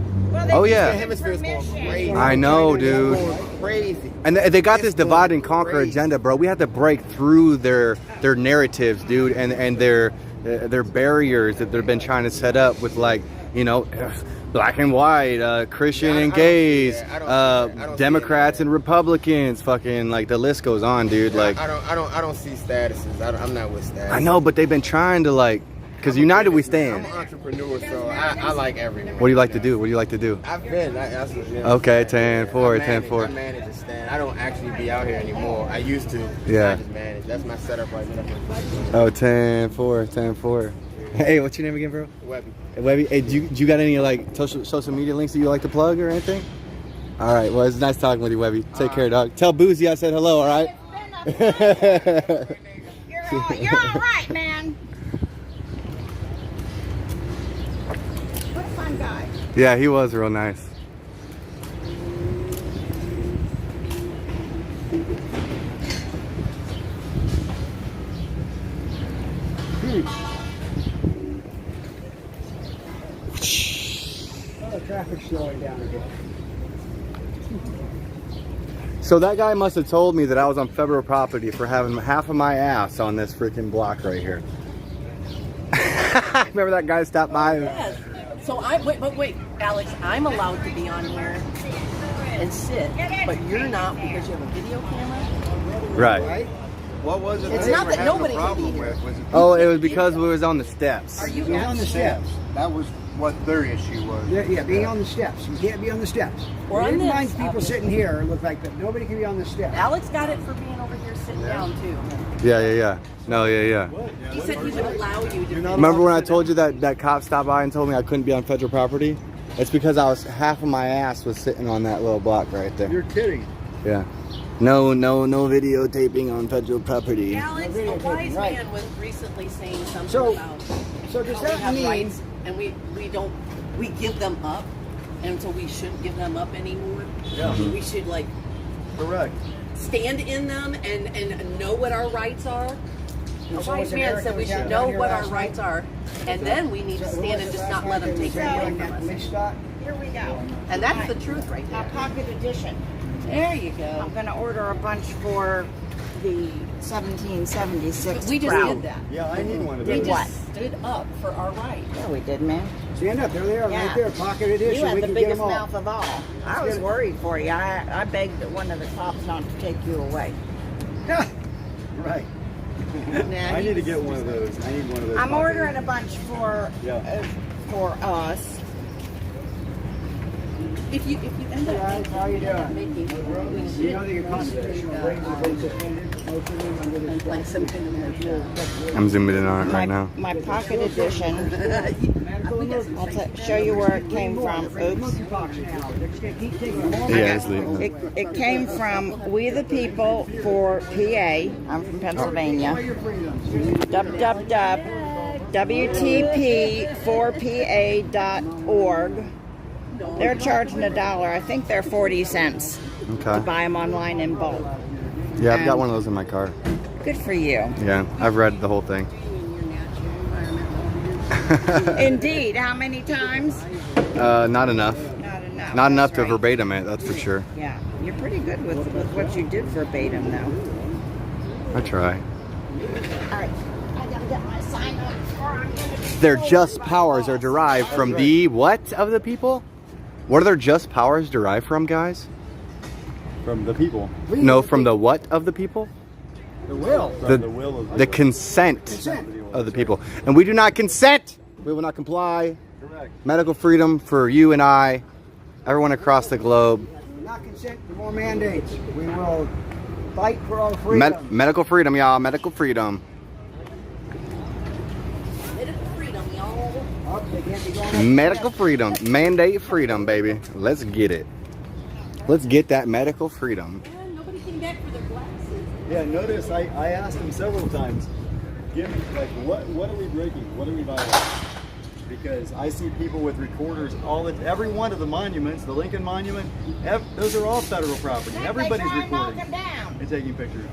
Oh, yeah. Eastern Hemisphere is going crazy. I know, dude. It's going crazy. And they got this divide and conquer agenda, bro. We have to break through their narratives, dude, and their barriers that they've been trying to set up with, like, you know, black and white, Christian and gays, Democrats and Republicans, fucking, like, the list goes on, dude. Like, I don't see statuses. I'm not with statuses. I know, but they've been trying to, like, because united we stand. I'm an entrepreneur, so I like everyone. What do you like to do? I've been. That's what, you know, Okay, 10-4, 10-4. I manage a stand. I don't actually be out here anymore. I used to. Yeah. I just manage. That's my setup right now. Oh, 10-4, 10-4. Hey, what's your name again, bro? Webby. Webby. Hey, do you got any, like, social media links that you like to plug or anything? All right. Well, it's nice talking with you, Webby. Take care, dog. Tell Boozy I said hello, all right? You're all right, man. fun guy. Yeah, he was real nice. Oh, the traffic's slowing down again. So that guy must have told me that I was on federal property for having half of my ass on this freaking block right here. Remember that guy stopped by? Yes. So wait, Alex, I'm allowed to be on here and sit, but you're not because you have a video camera? Right. What was it? It's that not you were that having nobody a can problem be here. with? Was it Oh, it was because we was on the steps. Are you Being on the steps. That was what their issue was. Yeah, being on the steps. You can't be on the steps. Or on It this, reminds people obviously. sitting here look like that. Nobody can be on the steps. Alex got it for being over here sitting down too. Yeah. No, yeah. He said he would allow you to. Remember when I told you that cop stopped by and told me I couldn't be on federal property? It's because half of my ass was sitting on that little block right there. You're kidding. Yeah. No videotaping on federal property. Alex, a wise Right. man was recently saying something So- about So does how we that have mean? rights and we give them up, and so we shouldn't give them up anymore. Yeah. We should like Correct. stand in them and know what our rights are. A So wise was man America said we was should down know here what our last rights are, and then we need to stand and just not let them take it away from us. Here we go. And that's the truth right Now, there. pocket edition. There you I'm go. going to order a bunch for the 1776 We just crowd. did that. Yeah, I need one of We those. What? just stood up for our rights. Yeah, we did, man. Stand up. There they are, Yeah. right there. Pocket edition. You had We the can get biggest them all. mouth of all. I was worried for you. I begged one of the cops not to take you away. Right. Nah, I need to he's- get one of those. I need one of those. I'm pocket ordering a bunch for Yeah. for us. If you end up Guys, how you doing? making You know that your constitutional rights are being suspended. Most of them under the like some kind of I'm zooming in on it right now. My pocket edition. I'll show you where it came from. Oops. monkeypox now. They're just gonna keep taking more. Yeah, it's leaving. It came from We the People for PA. I'm from Pennsylvania. Enjoy your freedoms. www.WTP4PA.org. They're charging $1. I think they're 40 cents to Okay. buy them online in bulk. Yeah, I've got one of those in my car. Good for you. Yeah, I've read the whole thing. Indeed. How many times? Not enough. Not enough. Not enough That's to right. verbatim it, that's for sure. Yeah, you're pretty good with what you did verbatim, though. I try. All right, I gotta get my sign up before I'm gonna. Their just powers are derived from the what of the people? What are their just powers derived from, guys? From the people. No, from the what of the people? The will. From the will of The consent of the people. And we do not consent. We will not comply. Correct. Medical freedom for you and I, everyone across the globe. Not consent to more mandates. We will fight for our freedom. Medical freedom, y'all. Medical freedom. freedom, y'all. Oh, they can't be going up. Medical freedom. Mandate freedom, baby. Let's get it. Let's get that medical freedom. And nobody came back for their glasses. Yeah, notice I asked him several times, give me, like, what are we breaking? What are we violating? Because I see people with recorders every one of the monuments, the Lincoln Monument, those are all federal property. Everybody's recording and taking pictures.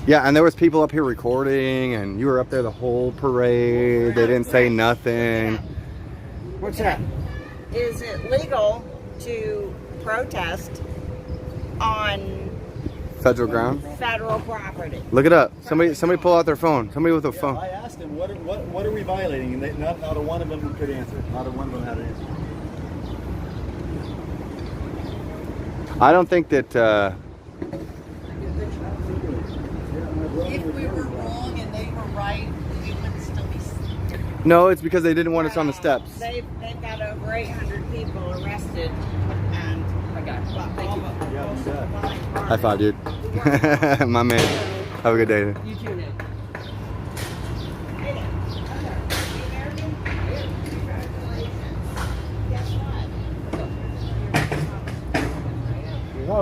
Yeah, and there was people up here recording, and you were up there the whole parade. They didn't say nothing. What's that? Is it legal to protest on Federal ground. federal property? Look it up. Somebody pull out their phone. Somebody with a phone. I asked him, what are we violating? And not a one of them could answer. Not a one of them had an answer. I don't think that. If we were wrong and they were right, we would still be. No, it's because they didn't want us on the steps. They've got over 800 people arrested, and High five, dude. My man. Have a good day. You too, Nick.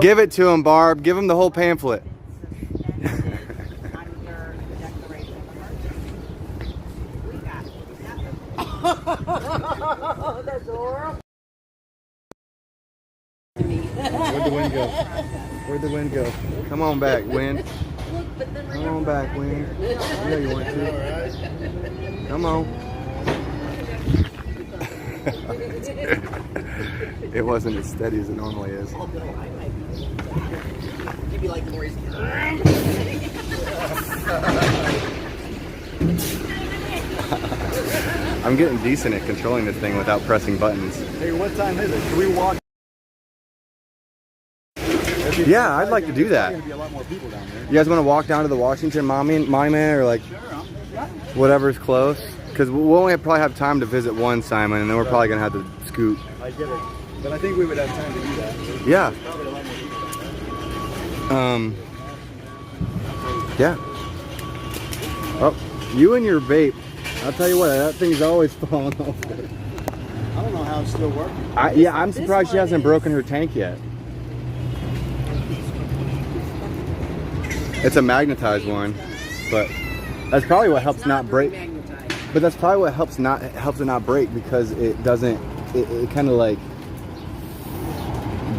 Give it to him, Barb. Give him the whole pamphlet. That's horrible. Where'd the wind go? Where'd the wind go? Come on back, wind. Come on back, wind. Yeah, you want to. Come on. It wasn't as steady as it normally is. You'd be like Lori's. I'm getting decent at controlling this thing without pressing buttons. Hey, what time is it? Can we walk? Yeah, I'd like to do that. There's gonna be a lot more people down there. You guys want to walk down to the Washington Monument or like whatever's close? Because we'll only probably have time to visit one Simon, and then we're probably gonna have to scoot. I get it, but I think we would have time to do that. Yeah. There's probably a lot more people down there. Yeah. Oh, you and your vape. I'll tell you what, that thing's always falling over. I don't know how it's still working. Yeah, I'm surprised she hasn't broken her tank yet. It's a magnetized one, but that's probably what helps not break. But that's probably what helps it not break, because it doesn't. It kind of like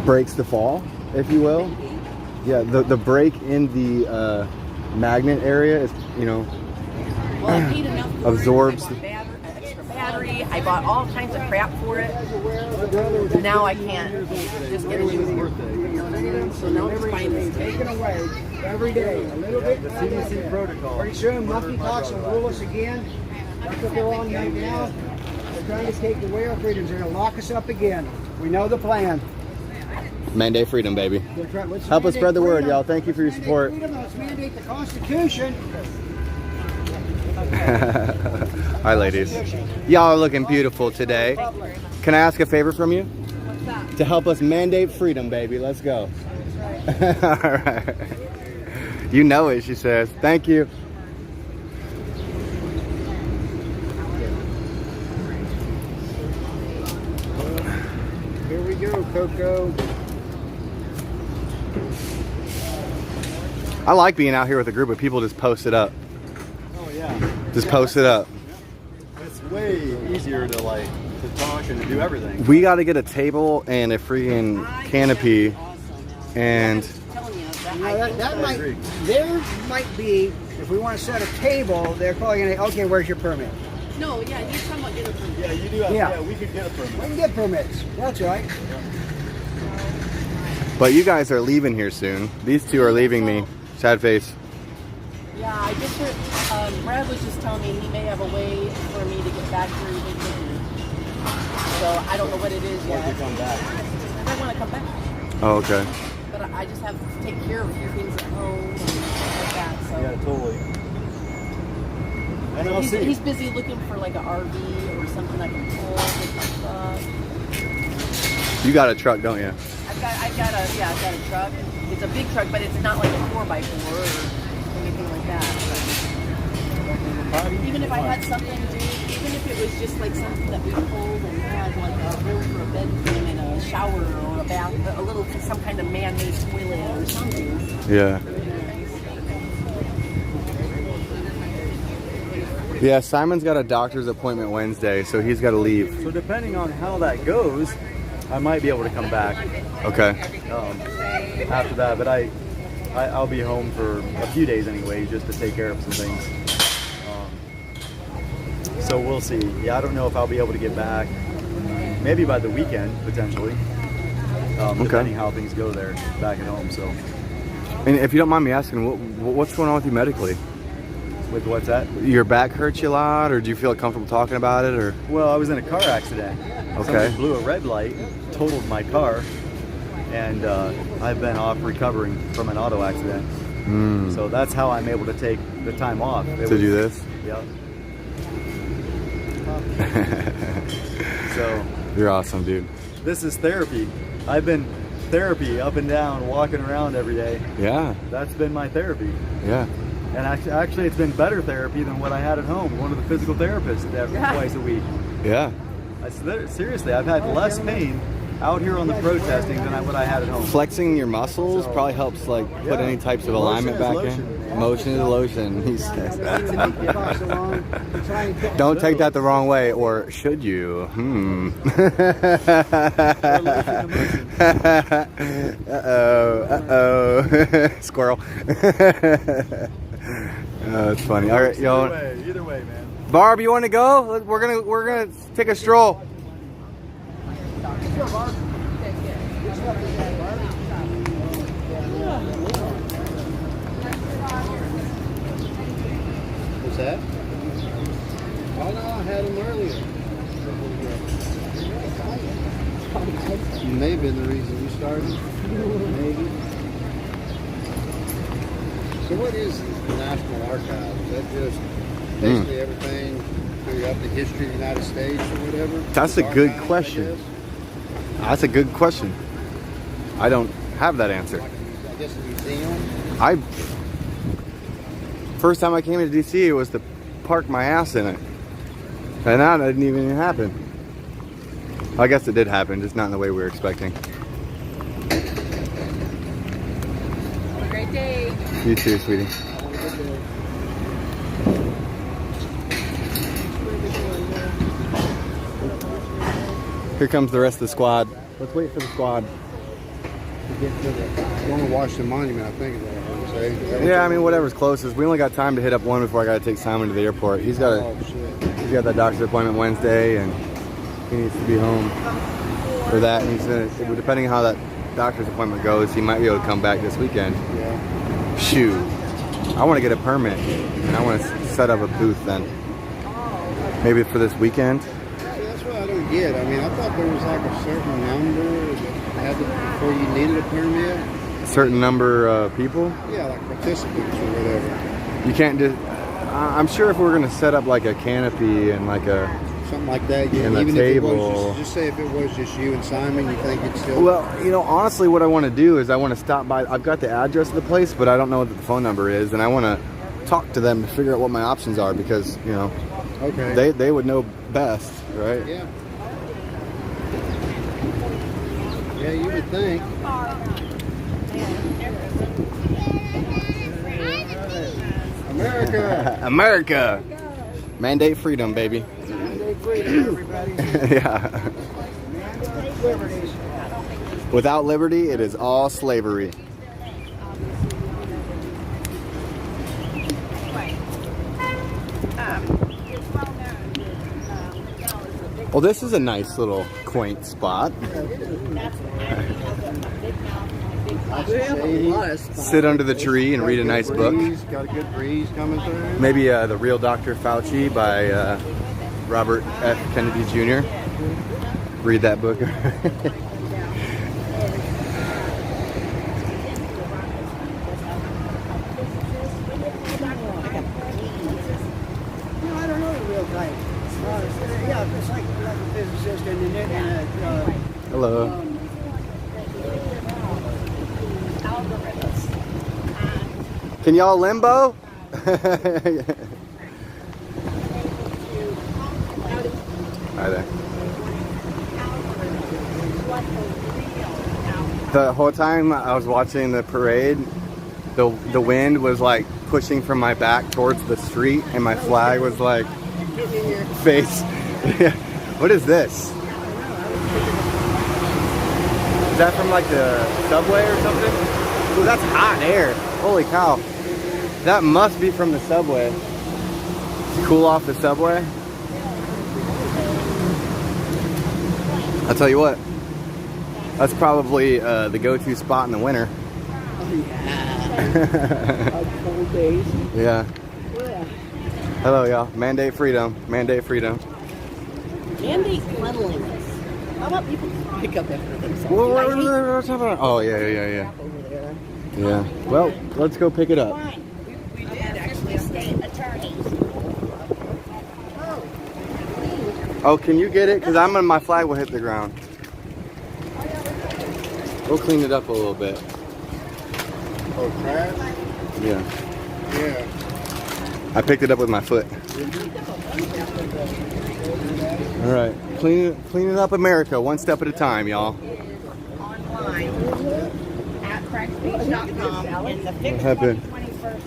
breaks the fall, if you will. Yeah, the break in the magnet area is, you know, Well, I paid enough for absorbs. it. I bought extra battery. I bought all kinds of crap for it. Now I can't just get a new one. So now it's finally Taken away every day, a little bit. The CDC protocol. Pretty soon, monkeypox will rule us again. That's what they're on right now. They're trying to take away our freedoms. They're going to lock us up again. We know the plan. Mandate freedom, baby. Let's Help us mandate spread the word, freedom. y'all. Thank you for your support. Let's mandate the Constitution. Hi, ladies. Y'all are looking beautiful today. Can I ask a favor from you? To help us mandate freedom, baby. Let's go. All right. You know it, she says. Thank you. Here we go, Coco. I like being out here with a group of people just post it up. Oh yeah. Just post it up. It's way easier to like to talk and to do everything. We got to get a table and a freaking canopy, and That might, there might be, if we want to set a table, they're probably going to, okay, where's your permit? No, yeah, you're talking about getting a permit. Yeah, you do have, Yeah. yeah, we could get a permit. We can get permits. That's right. but you guys are leaving here soon. These two are leaving me. Sad face. Yeah, I just heard, Brad was just telling me he may have a way for me to get back here even quicker. So I don't know what it is yet. To come back. I want to come back. Oh, okay. But I just have to take care of a few things at home and stuff like that. So Yeah, totally. And I'll see. he's busy looking for like an RV or something I can pull with my truck. You got a truck, don't you? I've got a truck. It's a big truck, but it's not like a 4x4 or anything like that. But even if I had something, dude, even if it was just like something that we pulled and had like a room for a bedroom and a shower or a bath, a little, some kind of man-made toilet or something. Yeah. Yeah, Simon's got a doctor's appointment Wednesday, so he's got to leave. So depending on how that goes, I might be able to come back. Okay. After that, but I'll be home for a few days anyway, just to take care of some things. So we'll see. Yeah, I don't know if I'll be able to get back. Maybe by the weekend, potentially. Depending how things go there back at home. So. And if you don't mind me asking, what's going on with you medically? With what's that? Your back hurts you a lot, or do you feel comfortable talking about it, or? Well, I was in a car accident. Okay. Somebody blew a red light, totaled my car, and I've been off recovering from an auto accident. So that's how I'm able to take the time off. To do this? Yeah. So. You're awesome, dude. This is therapy. I've been therapy up and down, walking around every day. Yeah. That's been my therapy. Yeah. And actually, it's been better therapy than what I had at home. One of the physical therapists twice a week. Yeah. Seriously, I've had less pain out here on the protesting than what I had at home. Flexing your muscles probably helps, like, put any types of alignment back in. Motion is lotion, he says. Don't take that the wrong way, or should you? Uh-oh. Squirrel. Oh, it's funny. All right, y'all. Either way, man. Barb, you want to go? We're gonna take a stroll. What's that? Oh no, I had them earlier. May have been the reason you started. Maybe. So what is the National Archives? Is that just basically everything throughout the history of the United States or whatever? That's a good question. That's a good question. I don't have that answer. I guess a museum? First time I came into DC, it was to park my ass in it. And that didn't even happen. I guess it did happen, just not in the way we were expecting. Have a great day. You too, sweetie. Here comes the rest of the squad. Let's wait for the squad. You want to watch the monument, I think. Yeah, I mean, whatever's closest. We only got time to hit up one before I got to take Simon to the airport. He's got that doctor's appointment Wednesday, and he needs to be home for that. And he's gonna, depending on how that doctor's appointment goes, he might be able to come back this weekend. Yeah. Shoot, I want to get a permit, and I want to set up a booth then. Maybe for this weekend. That's what I don't get. I mean, I thought there was like a certain number that before you needed a permit. Certain number of people? Yeah, like participants or whatever. You can't just... I'm sure if we were going to set up like a canopy and like a... Something like that, yeah. And Even a table. if it was just say if it was just you and Simon, you think it's still... Well, you know, honestly, what I want to do is I want to stop by... I've got the address of the place, but I don't know what the phone number is, and I want to talk to them to figure out what my options are because, you know, okay, they would know best, right? Yeah. Yeah, you would think. America! America! Mandate freedom, baby. Mandate freedom, everybody. Yeah. Mandate liberties. Without liberty, it is all slavery. Well, this is a nice little quaint spot. Sit under the tree and read a nice book. Got a good breeze coming through. Maybe The Real Dr. Fauci by Robert F. Kennedy Jr. Read that book. No, I don't know the real type. Yeah, it's like a physicist and Hello. Can y'all limbo? Hi there. The whole time I was watching the parade, the wind was like pushing from my back towards the street, and my flag was like face. What is this? Is that from like the subway or something? Ooh, that's hot air. Holy cow. That must be from the subway. To cool off the subway. I'll tell you what. That's probably the go-to spot in the winter. cold days. Yeah. Hello, y'all. Mandate freedom. Mandate freedom. Mandate cleanliness. How about people pick up after themselves? Oh, yeah. Yeah. Well, let's go pick it up. We did actually. State attorneys. Oh, can you get it? Because my flag will hit the ground. We'll clean it up a little bit. Oh, trash? Yeah. Yeah. I picked it up with my foot. All right. Clean it up, America, one step at a time, y'all. Online at crackspeech.com in the What happened? 21st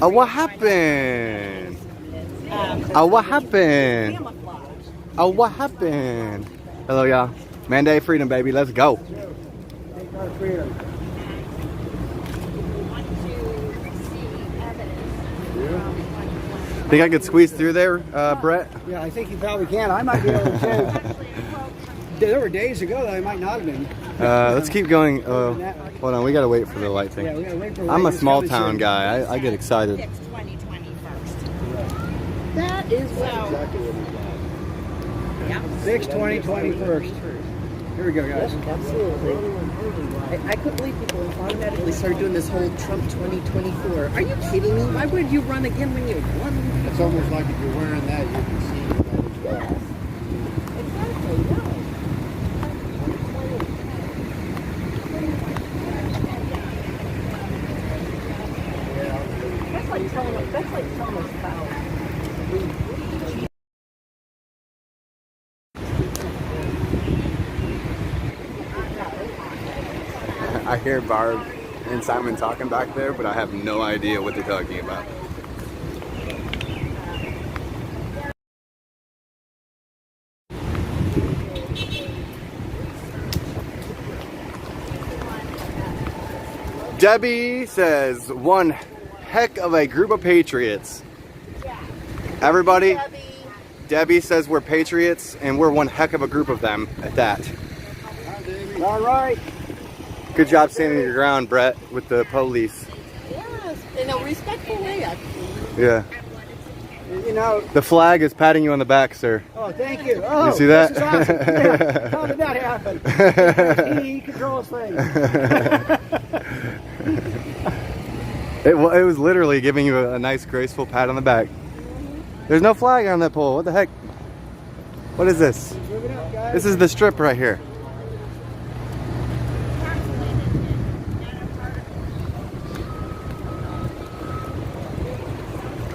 Oh, what happened? Oh, what happened? Oh, what happened? Hello, y'all. Mandate freedom, baby. Let's go. Think I could squeeze through there, Brett? Yeah, I think you probably can. I might be able to. There were days ago that I might not have been. Let's keep going. Hold on, we gotta wait for the light thing. Yeah, we gotta wait for the I'm a light. small town guy. I get excited. That is well. 6/20/21. Here we go, guys. Absolutely. I couldn't believe people automatically started doing this whole Trump 2024. Are you kidding me? Why would you run again when you won? It's almost like if you're wearing that, you can see that as well. Exactly, no. That's like telling us about I hear Barb and Simon talking back there, but I have no idea what they're talking about. Debbie says, one heck of a group of patriots. Everybody, Debbie says we're patriots, and we're one heck of a group of them at that. All right. Good job standing your ground, Brett, with the police. Yes, in a respectful way, actually. Yeah. You know. The flag is patting you on the back, sir. Oh, thank you. Oh, you see that? This is awesome. Yeah. How did that happen? He controls things. It was literally giving you a nice, graceful pat on the back. There's no flag on that pole. What the heck? What is this? This is the strip right here.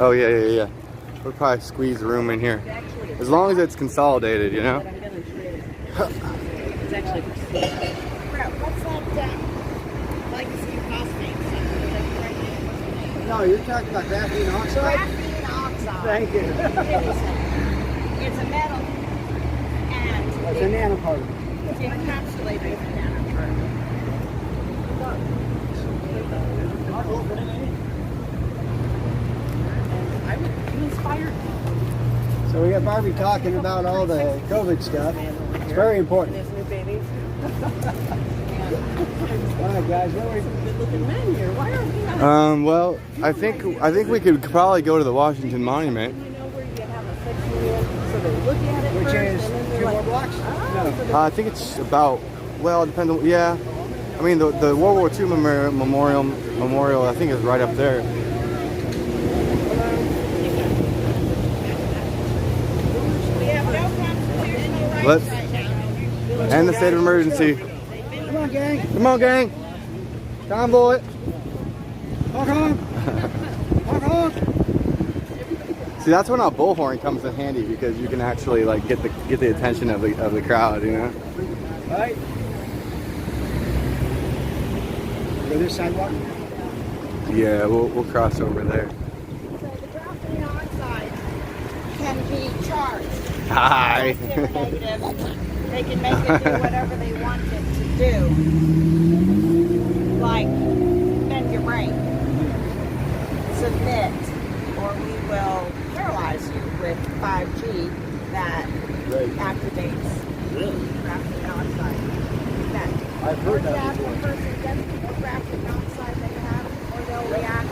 Oh, yeah. We'll probably squeeze room in here. As long as it's consolidated, you know? It's actually What's that legacy phosphate? No, you're talking about graphene oxide? Graphene oxide. Thank you. It's a metal. And It's a nanoparticle. it's encapsulated in a nanoparticle. I'm inspired. So we got Barbie talking about all the COVID stuff. It's very important. His new babies. All right, guys. Good looking men here. Why aren't we not? Well, I think we could probably go to the Washington Monument. You know where you have a section in, so they look at it Which first, is and then they're 2 like, more blocks? No. I think it's about, well, it depends on, yeah. I mean, the World War II memorial, I think is right up there. We have no constitutional rights Let's right now. end the state of emergency. Come on, gang. Come on, gang. Convoy. Honk, honk. Honk, honk. See, that's when a bullhorn comes in handy because you can actually like get the attention of the crowd, you know. All right. Go this sidewalk. Yeah, we'll cross over there. So the graphene oxide can be charged. Hi. Positive, negative. They can make it do whatever they want it to do. Like bend your brain, submit, or we will paralyze you with 5G that activates graphene oxide. I've heard that When a person gets the graphene oxide they have, or they'll react.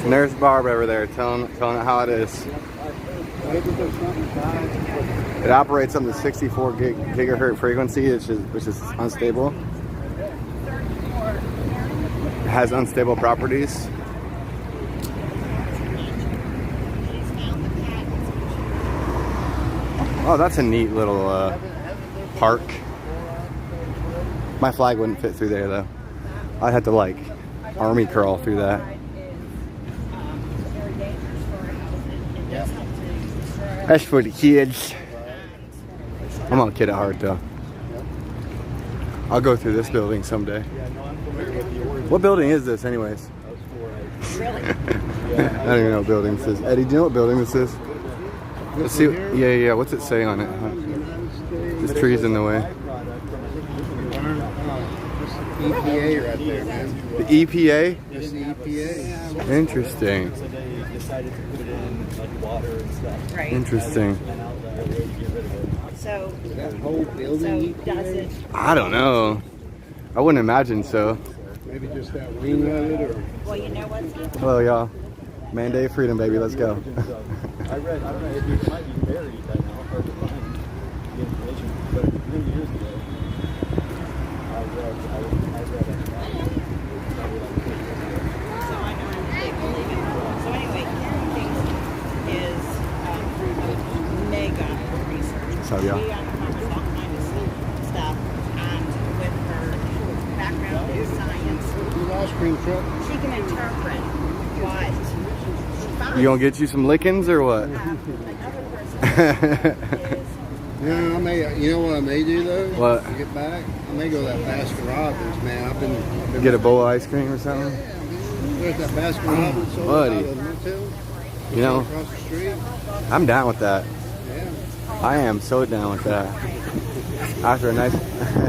Nurse Barb over there telling it how it is. It operates on the 64 gigahertz frequency, which is unstable. It has unstable properties. Oh, that's a neat little park. My flag wouldn't fit through there though. I'd have to like army crawl through that. That's for the kids. I'm not kid at heart though. I'll go through this building someday. What building is this anyways? Really? I don't even know what building this is. Eddie, do you know what building this is? Let's see. Yeah. What's it say on it? This tree's in the way. EPA right there, man. The EPA? It's the EPA. Interesting. So they decided to put it in like water and stuff. Right. Interesting. So, That whole building. does it? I don't know. I wouldn't imagine so. Maybe just that wing of it, or. Well, you know what's happening? Hello, y'all. Man Day of Freedom, baby. Let's go. I read, I don't know, it might be buried right now, hard to find the information, but many years ago, I read it. So I know they believe it. So anyway, Karen Casey is mega researcher. So, yeah. She uncovers all kinds of stuff, and with her background in science, Ice cream truck. she can interpret what she finds. You gonna get you some lickings or what? Yeah, I may. You know what I may do though? What? To get back, I may go to that Baskin Robbins, man. I've been Get a bowl of ice cream or something? There's that Baskin Robbins sold Buddy. out of the motel. You know, Across the street. I'm down with that. Yeah. I am so down with that. After a nice,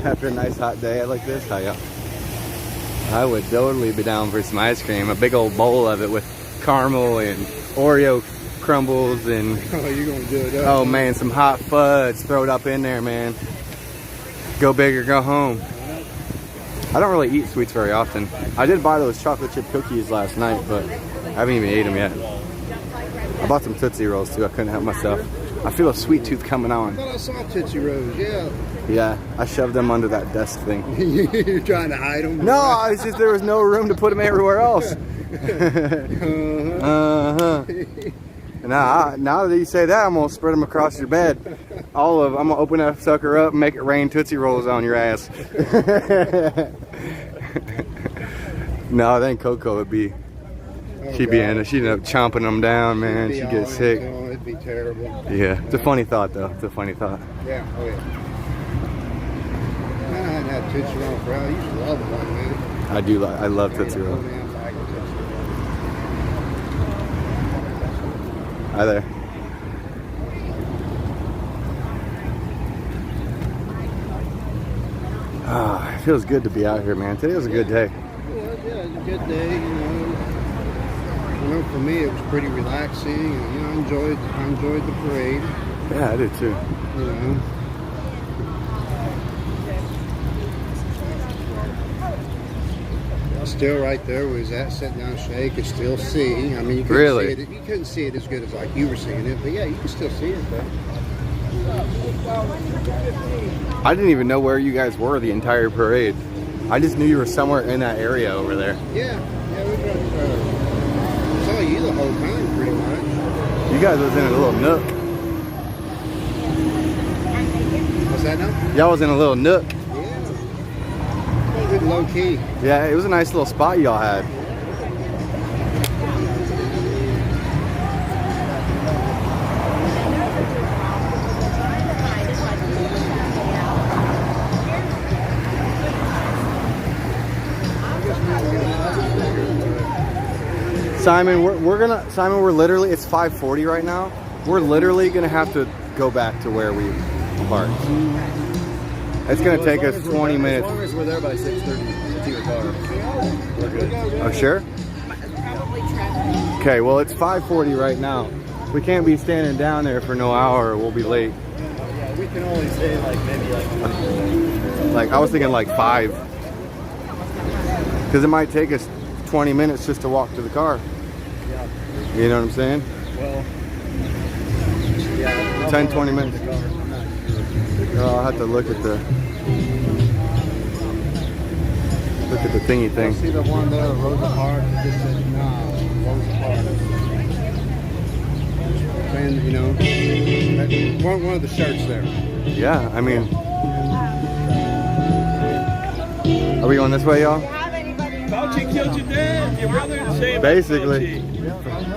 after a nice hot day like this, I would totally be down for some ice cream. A big old bowl of it with caramel and Oreo crumbles and Oh, you're gonna do it up. oh man, some hot fudge. Throw it up in there, man. Go big or go home. I don't really eat sweets very often. I did buy those chocolate chip cookies last night, but I haven't even ate them yet. I bought some Tootsie Rolls too. I couldn't help myself. I feel a sweet tooth coming I on. thought I saw Tootsie Rolls. Yeah. Yeah, I shoved them under that desk thing. You're trying to hide them. No, I was just there was no room to put them everywhere else. Now that you say that, I'm gonna spread them across your bed. All of them. I'm gonna open that sucker up and make it rain Tootsie Rolls on your ass. No, I think Coco would be. She'd be in it. She'd end up chomping them down, man. She'd get sick. Oh, it'd be terrible. Yeah, it's a funny thought though. It's a funny thought. Yeah. Oh yeah. Man, I hadn't had Tootsie Roll for I used to love one, man. I do. I love Tootsie Roll. Hi there. Ah, it feels good to be out here, man. Today was a good day. Yeah, it was a good day, you know. For me, it was pretty relaxing. And, you know, I enjoyed the parade. Yeah, I did too. You know. Still right there where he's at, sitting down straight, you could still see. I mean, you couldn't Really? see it. You couldn't see it as good as like you were seeing it, but yeah, you can still see it though. I didn't even know where you guys were the entire parade. I just knew you were somewhere in that area over there. Yeah, we saw you the whole time pretty much. You guys was in a little nook. What's that now? Y'all was in a little nook. Good low key. Yeah, it was a nice little spot y'all had. Simon, we're literally, it's 5:40 right now. We're literally gonna have to go back to where we parked. It's gonna take us 20 minutes. As long as we're there by 6:30 to your car, we're good. Oh, sure? Okay, well, it's 5:40 right now. We can't be standing down there for no hour or we'll be late. Yeah, we can only stay like maybe Like, I was thinking like 5. Because it might take us 20 minutes just to walk to the car. You know what I'm saying? Well, yeah. 10, 20 minutes. I'll have to look at the thingy thing. See the one there, Rosa Parks, it just said, no, Rosa Parks. And, you know, one of the shirts there. Yeah, I mean. Are we going this way, y'all? Fauci killed your dad, your brother, and same. Basically.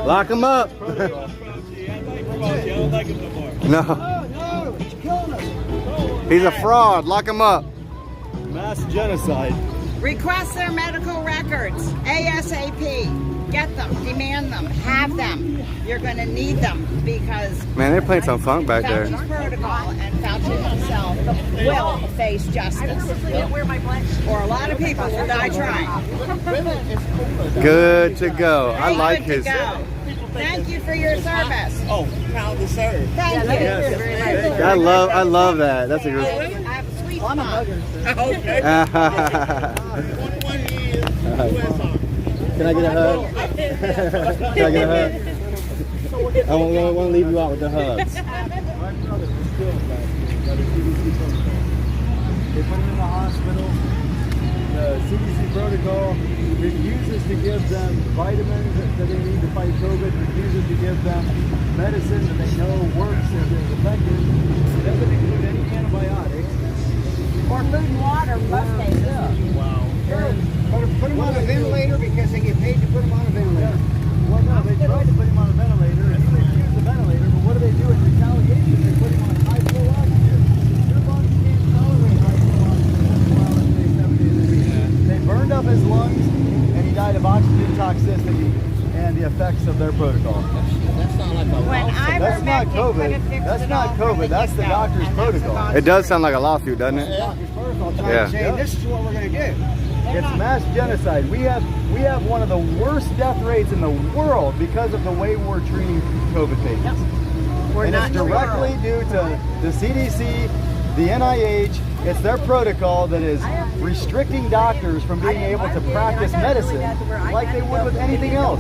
Lock him up. I don't like him no more. No. No, he's killing us. He's a fraud. Lock him up. Mass genocide. Request their medical records ASAP. Get them, demand them, have them. You're going to need them because Man, they're playing some funk back there. Fauci's protocol and Fauci himself will face justice. Or a lot of people will die trying. Good to go. I like Good to his. go. Thank you for your service. Oh, proud to serve. Thank you. I love that. That's a good. I have a sweet spot. Okay. Can I get a hug? Can I get a hug? I want to leave you out with the hugs. My brother was killed by the CDC protocol. They put him in the hospital. The CDC protocol refuses to give them vitamins that they need to fight COVID, refuses to give them medicine that they know works and is effective. It doesn't include any antibiotics. Or food and water, must they do? Wow. Put them on a ventilator because they get paid to put them on a ventilator. Well, no, they tried to put him on a ventilator, and he refused the ventilator, but what do they do in retaliation? They put him on high flow oxygen. Your lungs can't tolerate high flow oxygen 7 days a week. They burned up his lungs, and he died of oxygen toxicity and the effects of their protocol. That's not like a That's not COVID. That's not COVID. That's the doctor's protocol. It does sound like a lawsuit, doesn't it? Doctor's protocol trying Yeah. to say this is what we're going to do. It's mass genocide. We have one of the worst death rates in the world because of the way we're treating COVID patients. And it's directly due to the CDC, the NIH. It's their protocol that is restricting doctors from being able to practice medicine like they would with anything else.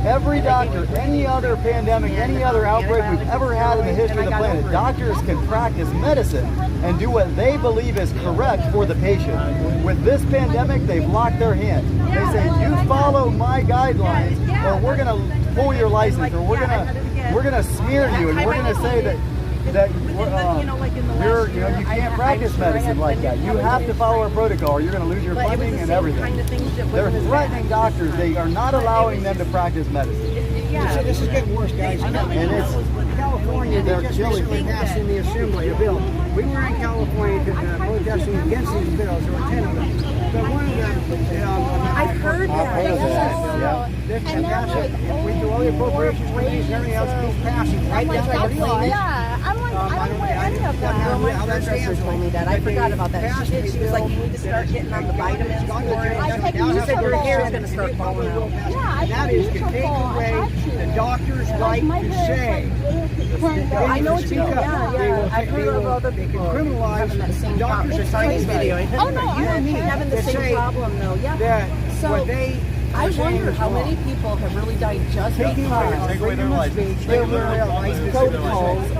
Every doctor, any other pandemic, any other outbreak we've ever had in the history of the planet, doctors can practice medicine and do what they believe is correct for the patient. With this pandemic, they've locked their hand. They say, you follow my guidelines or we're going to pull your license or we're going to smear you and we're going to say that you can't practice medicine like that. You have to follow our protocol or you're going to lose your funding and everything. They're threatening doctors. They are not allowing them to practice medicine. This is getting worse, guys. And it's California, they they're just killing recently passed in the Assembly a bill. We were in California protesting against these bills. There were 10 of them. But one of them, I've heard that. This can pass it. We do all the appropriations committees and everything else keeps passing. Right now, I realize. Yeah, I'm like, I don't wear any of them. Well, My hairdresser told me that. I forgot about that. She was like, you need to start getting on the vitamins for it. She said your hair is going to start falling out. That is to take away the doctor's right to say. I know what you mean. Yeah. I've heard of other They can people criminalize having that same doctors problem. are saying video. Oh no, I'm me having the to same say problem though. Yeah. that So what they I wonder how many people have really died just taking away because their protocols.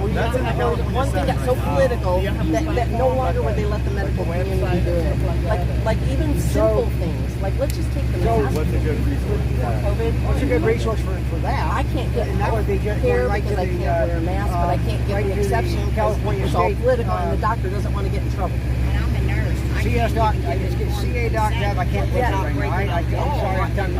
One thing got so political that no longer would they let the medical community do it. Like even simple things. Like let's just take the mask. What's a good resource for that? COVID. What's a good resource for that? I can't get And that would be just care right to because I the, can't wear a mask, but I can't get right the to the exception California because it's all State, political and the doctor doesn't want to get in trouble. CS doc, I just get CA doc tab. I can't take it right now. I'm sorry, I'm done.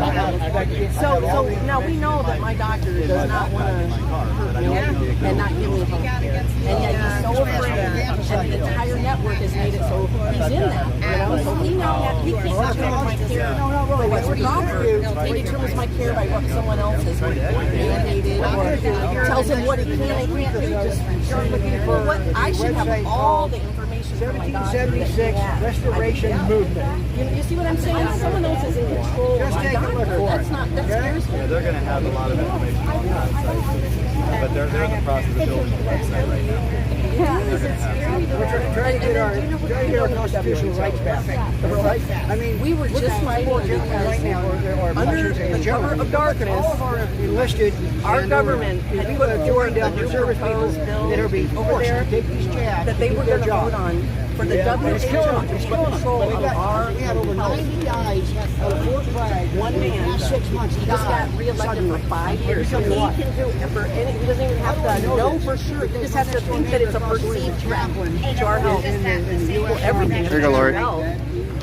So now we know that my doctor does not want to hurt me and not give me health care. And yet he's so afraid, and the entire network has made it so he's in that, So he now he can't determine my care by what's offered. He determines my care by what someone else has mandated or tells him what he can and can't do. Just looking for what I should have all the information from my doctor. 1776 Restoration Movement. You see what I'm saying? Someone else is in control of my doctor. That's not, that scares me. Yeah, they're going to have a lot of information on the website. But they're in the process of building the website right now. We're trying to get our constitutional rights back. I mean, we were just fighting right now, under the cover of darkness, all of our enlisted, our government had put forward a new proposed bill that are being over there to take these jabs that they were going to vote on for the WHO to put control of our we had over 90 guys out of 4 flags. one man, 6 months, he just got reelected for 5 years. So he can do it for any, he doesn't even have to know for sure. He just has to think that it's a perceived threat to our health. Everything. Here you go, Lori.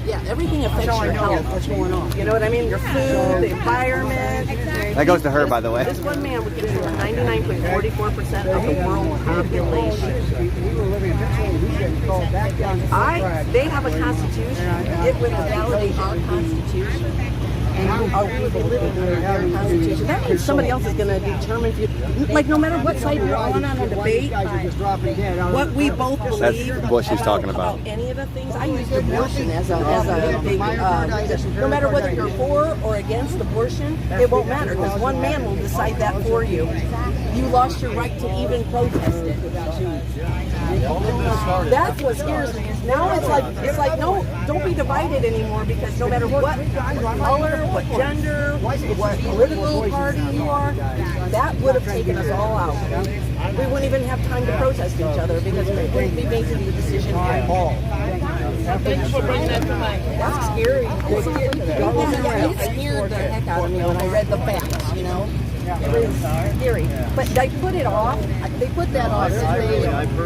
Yeah, everything affects your health. What's going on? You know what I mean? Your food, the environment. That goes to her, by the way. This one man would control 99.44% of the world population. We were living in Pennsylvania. We getting called back down to 4 flags. They have a constitution. It would validate our constitution. And are we living under our Constitution? That means somebody else is going to determine if you, like, no matter what side you're on a debate, what we both believe. That's what she's talking about. Any of the things, I use abortion as a big, no matter whether you're for or against abortion, it won't matter because one man will decide that for you. You lost your right to even protest it. That's what scares me. Now it's like no, don't be divided anymore because no matter what color, what gender, what political party you are, that would have taken us all out. We wouldn't even have time to protest each other because we wouldn't be making the decision here. Thanks for bringing that to mind. That's scary. It scared the heck out of me when I read the facts, you know? It was scary. But they put it off. They put that off.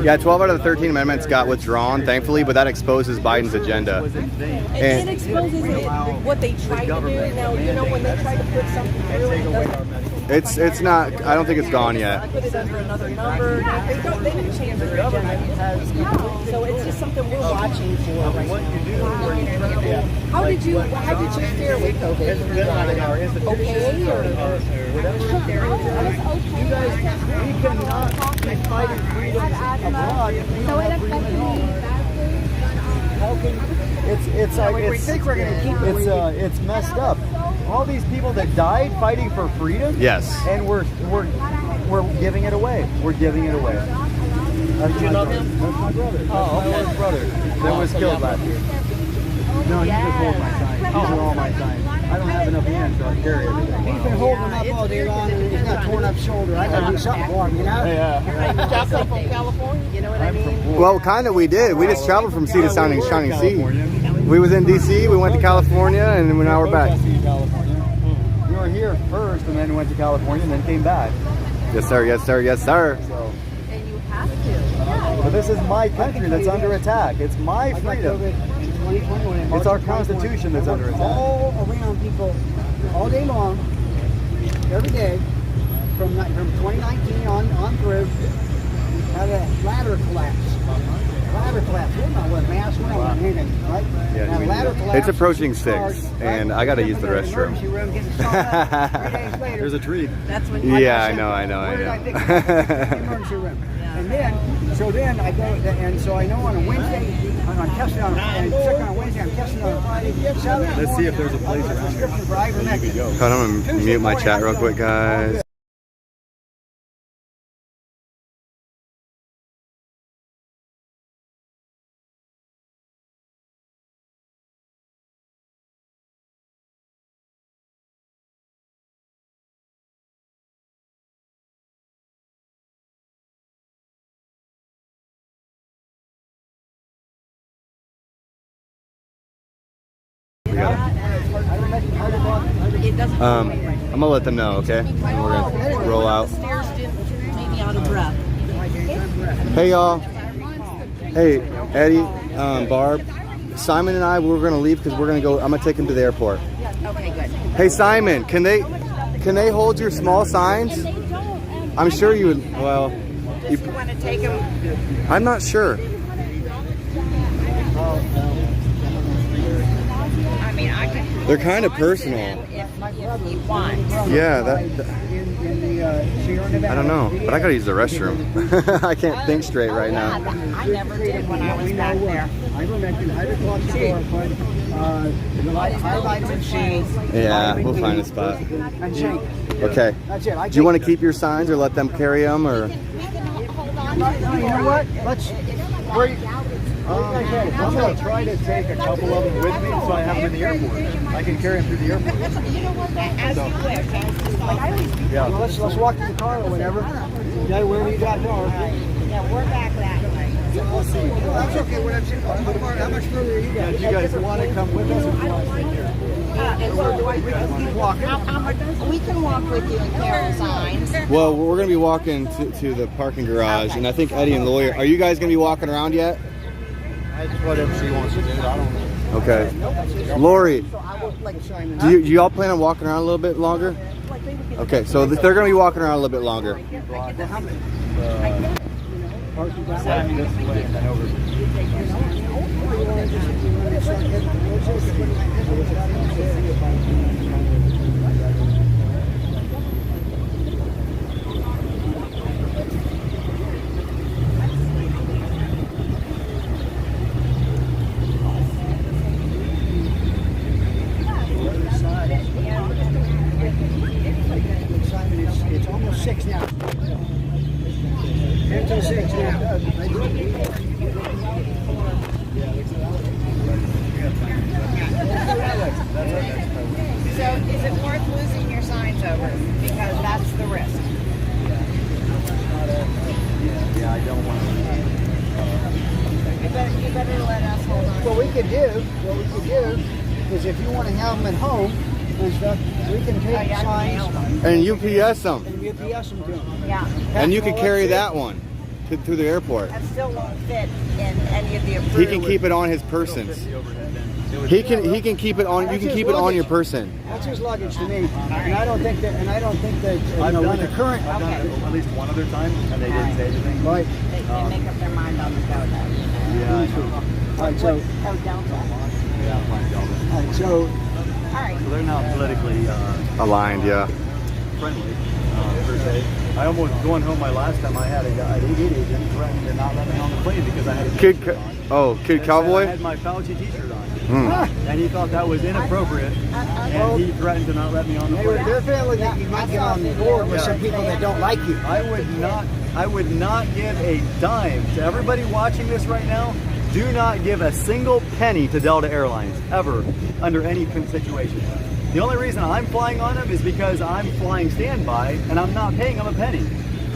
Yeah, 12 out of the 13 amendments got withdrawn, thankfully, but that exposes Biden's agenda. It exposes what they tried to do. Now, you know, when they try to put something through, it doesn't. It's not, I don't think it's gone yet. I put it under another number. They didn't change their agenda because, so it's just something we're watching for right now. How did you fare with COVID? Okay, or whatever? You guys, we cannot be fighting freedom abroad. So it affected me badly. How can it's like we think we're gonna keep it's messed up. All these people that died fighting for freedom. Yes. And we're giving it away. We're giving it away. That's you know him? That's my brother. Oh, okay. That's my brother that was killed last year. No, he just holds my signs. These are all my signs. I don't have enough hands to carry everything. He's been holding them up all day long and he's got a torn up shoulder. I gotta do something for him, you know? Y'all come from California? You know what I mean? Well, kind of we did. We just traveled from sea to Shining Sea. We was in D.C., we went to California, and now we're back. We were here first and then went to California and then came back. Yes, sir, yes, sir, yes, sir. So, And you have to. but this is my country that's under attack. It's my freedom. It's our Constitution that's under attack. All around people, all day long, every day, from 2019 on through, had a ladder collapse. Ladder collapse. We're not wearing masks. We're not wearing anything, right? Yeah, ladder collapse. it's approaching 6, and I got to use the restroom. There's a tree. That's when Yeah, I know. Emergency room. And then, so then I go, and so I know on a Wednesday, I'm testing on, and second on Wednesday, I'm testing on a Friday. Let's see if there's a place around here. Hold on, I'm going to mute my chat real quick, guys. I'm gonna let them know, okay? And we're gonna roll out. Stairs didn't make me out of breath. Hey y'all. Hey Eddie, Barb, Simon and I, we're gonna leave because we're gonna go. I'm gonna take him to the airport. Okay, good. Hey Simon, can they hold your small signs? I'm sure you would. Well, You want to take them? I'm not sure. I mean, I can. They're kind of personal. If you want. Yeah, that I don't know, but I gotta use the restroom. I can't think straight right now. I never did when I was back there. Yeah, we'll find a spot. Okay. Do you want to keep your signs or let them carry them, or? You know what? Let's wait. I'm going to try to take a couple of them with me so I have them in the airport. I can carry them through the airport. Yeah. Well, let's walk to the car or whatever. Yeah, wherever you got to go. Yeah, we're back that way. That's okay. What I'm saying, how much further are you guys? If you guys want to come with us, or do you want to stay here? We can walk with you and carry signs. Well, we're going to be walking to the parking garage, and I think Eddie and Lawyer. Are you guys going to be walking around yet? That's whatever she wants to do. I don't know. Okay. Lori, do y'all plan on walking around a little bit longer? Okay, so they're going to be walking around a little bit longer. park that way, this way, and then over. It's almost 6 now. 10 to 6 now. So is it worth losing your signs over? Because that's the risk. Yeah, I don't want to. You better let us hold on. What we could do is if you want to have them at home and stuff, we can take signs And UPS them. and UPS them to them. Yeah. And you could carry that one to the airport. That still won't fit in any of the approved. He can keep it on his persons. He can keep it on. You can keep it on your person. That's his luggage to me, and I don't think that. You know, with the current. I've done it at least one other time, and they didn't say anything. Right. They make up their mind on the go, though. Yeah, I know. All right, so. Oh, Delta. Yeah, fine, Delta. All right, so. All right. So they're not politically Aligned, yeah. friendly, per se. I almost, going home my last time, I had a guy, an AD agent threatened to not let me on the plane because I had a Kid t-shirt on. Kid And Cowboy? I had my Fauci t-shirt on. Hmm. And he thought that was inappropriate, and he threatened to not let me on the plane. They're feeling that you might get on board with some people that don't like you. I would not give a dime to everybody watching this right now. Do not give a single penny to Delta Airlines, ever, under any situation. The only reason I'm flying on them is because I'm flying standby, and I'm not paying them a penny.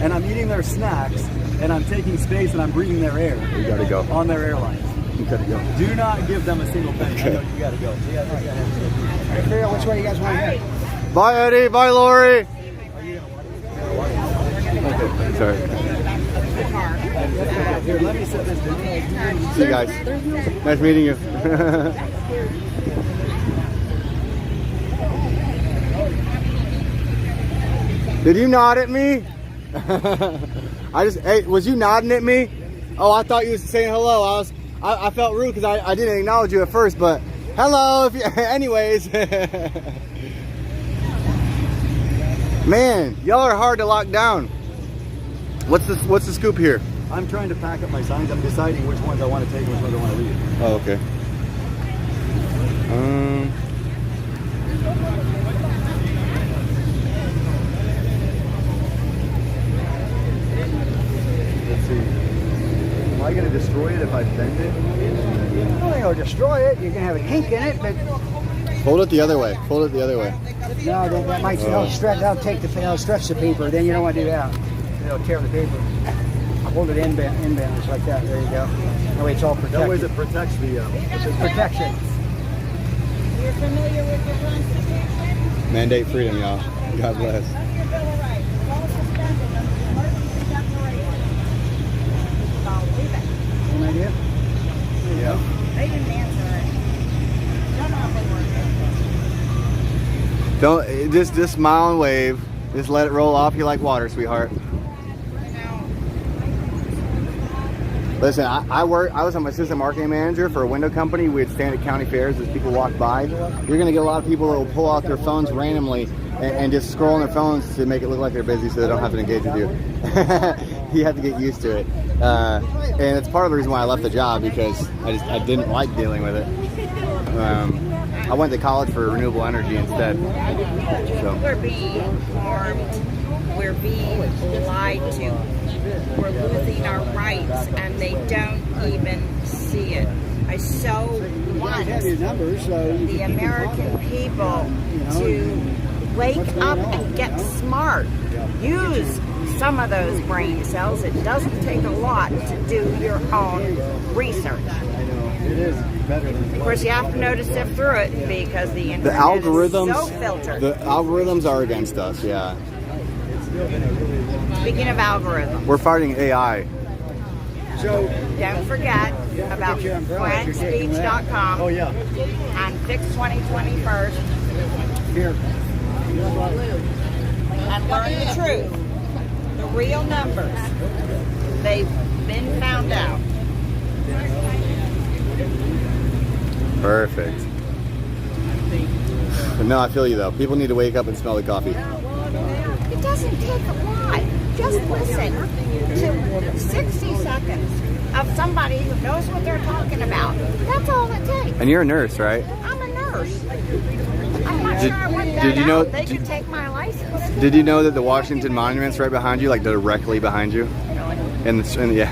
And I'm eating their snacks, and I'm taking space, and I'm breathing their air. You gotta go. On their airlines. You gotta go. Do not give them a single penny. Okay. I know you gotta go. Figure out which way you guys want to go. Bye, Eddie. Bye, Lori. Okay, sorry. Here, let me set this down. See you guys. Nice meeting you. Did you nod at me? Hey, was you nodding at me? Oh, I thought you was saying hello. I felt rude because I didn't acknowledge you at first, but hello. Anyways. Man, y'all are hard to lock down. What's the scoop here? I'm trying to pack up my signs. I'm deciding which ones I want to take and which ones I want to leave. Oh, okay. Let's see. Am I going to destroy it if I bend it? Well, you'll destroy it. You're going to have a kink in it, but Fold it the other way. Fold it the other way. no, that might stretch. That'll stretch the paper. Then you don't want to do that. It'll tear the paper. Hold it inbound, like that. There you go. That way it's all protected. That way it protects the. It protects it. You're familiar with your Constitution? Mandate freedom, y'all. God bless. Under your Bill of Rights, it's all suspended under the emergency declaration. So leave it. Any idea? Yeah. They didn't answer it. Don't know if they were. Don't just smile and wave. Just let it roll off you like water, sweetheart. Listen, I was an assistant marketing manager for a window company. We'd stand at county fairs as people walk by. You're gonna get a lot of people that will pull out their phones randomly and just scroll on their phones to make it look like they're busy so they don't have to engage with you. You have to get used to it. And it's part of the reason why I left the job, because I didn't like dealing with it. I went to college for renewable energy instead. So. We're being harmed. We're being lied to. We're losing our rights, and they don't even see it. I so want the American people to wake up and get smart. Use some of those brain cells. It doesn't take a lot to do your own research. It is better than. Of course, you have to know to sift through it because the internet algorithms, is so filtered. The algorithms are against us, yeah. Speaking of algorithms, We're fighting AI. So don't forget about frankspeech.com Oh yeah. and Fix 2020 first. here. And learn the truth, the real numbers. They've been found out. Perfect. But no, I feel you though. People need to wake up and smell the coffee. It doesn't take a lot. Just listen to 60 seconds of somebody who knows what they're talking about. That's all it takes. And you're a nurse, right? I'm a nurse. I'm not sure I went that did you know? out. They could take my license. Did you know that the Washington Monument's right behind you, like directly behind you? Yeah.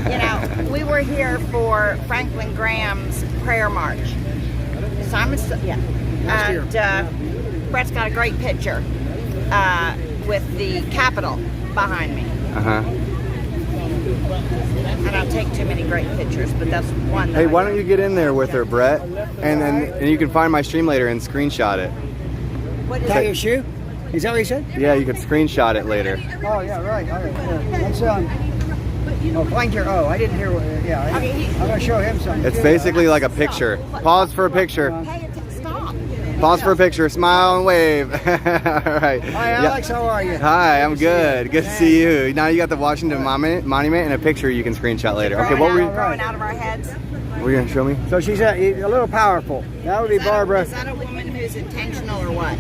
You know, we were here for Franklin Graham's prayer march. Simon's, yeah. And Brett's got a great picture with the Capitol behind me. I don't take too many great pictures, but that's one. Hey, why don't you get in there with her, Brett? And you can find my stream later and screenshot it. What is that your shoe? Is that what you said? Yeah, you could screenshot it later. Oh yeah, right. All right. That's find your. Oh, I didn't hear. Yeah, I'm gonna show him something. It's basically like a picture. Pause for a picture. Pause for a picture. Smile and wave. All right. Hi, Alex. How are you? Hi, I'm good. Good to see you. Now you got the Washington Monument and a picture you can screenshot later. Okay, what were you? Growing out of our heads. Were you gonna show me? So she's a little powerful. That would be Barbara. Is that a woman who's intentional or what?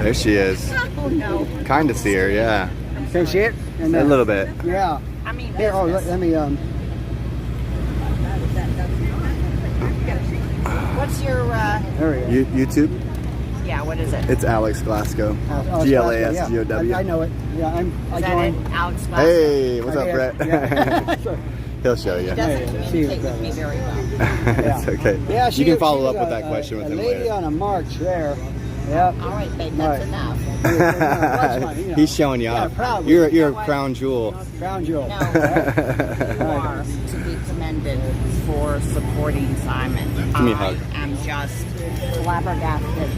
There she is. Oh no. Kind of see her, yeah. Can you see it? And, a little bit. Yeah. I mean, here. Oh, let me. What's your? There we go. YouTube. Yeah. What is it? It's Alex Glasgow. GLASGOW. Yeah, I know it. Yeah, I joined. Alex Glasgow. Hey, what's up, Brett? Yeah. He'll show you. He doesn't communicate with me very well. It's okay. Yeah, you can follow up with that question with him lady later. on a march there. Yep. All right, babe, that's enough. He's showing you off. You're a crown jewel. Crown jewel. No, you are to be commended for supporting Simon. Give me a hug. I'm just flabbergasted.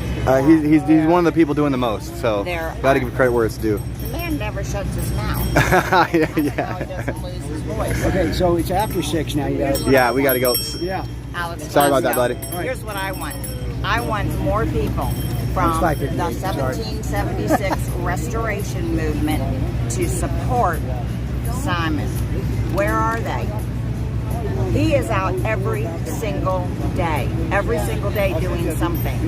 He's one of the people doing the most, so got to give credit where it's due. The man never shuts his mouth. Yeah. He doesn't lose his voice. Okay, so it's after 6 now, you guys. Yeah, we got to go. Yeah. Alex, sorry about that, buddy. Here's what I want. I want more people from the 1776 Restoration Movement to support Simon. Where are they? He is out every single day doing something.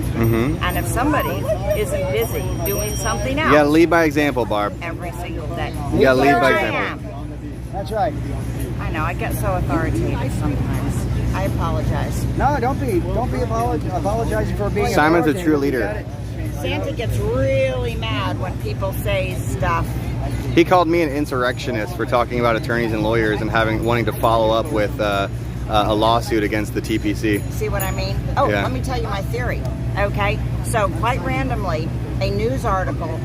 And if somebody isn't busy doing something else, You got to lead by example, Barb. every single day. You got to lead by Here I example. am. That's right. I know, I get so authoritative sometimes. I apologize. No, don't be apologizing for being Simon's a authoritative. true leader. Santa gets really mad when people say stuff. He called me an insurrectionist for talking about attorneys and lawyers and wanting to follow up with a lawsuit against the TPC. See what I mean? Oh, Yeah. let me tell you my theory. Okay, so quite randomly, a news article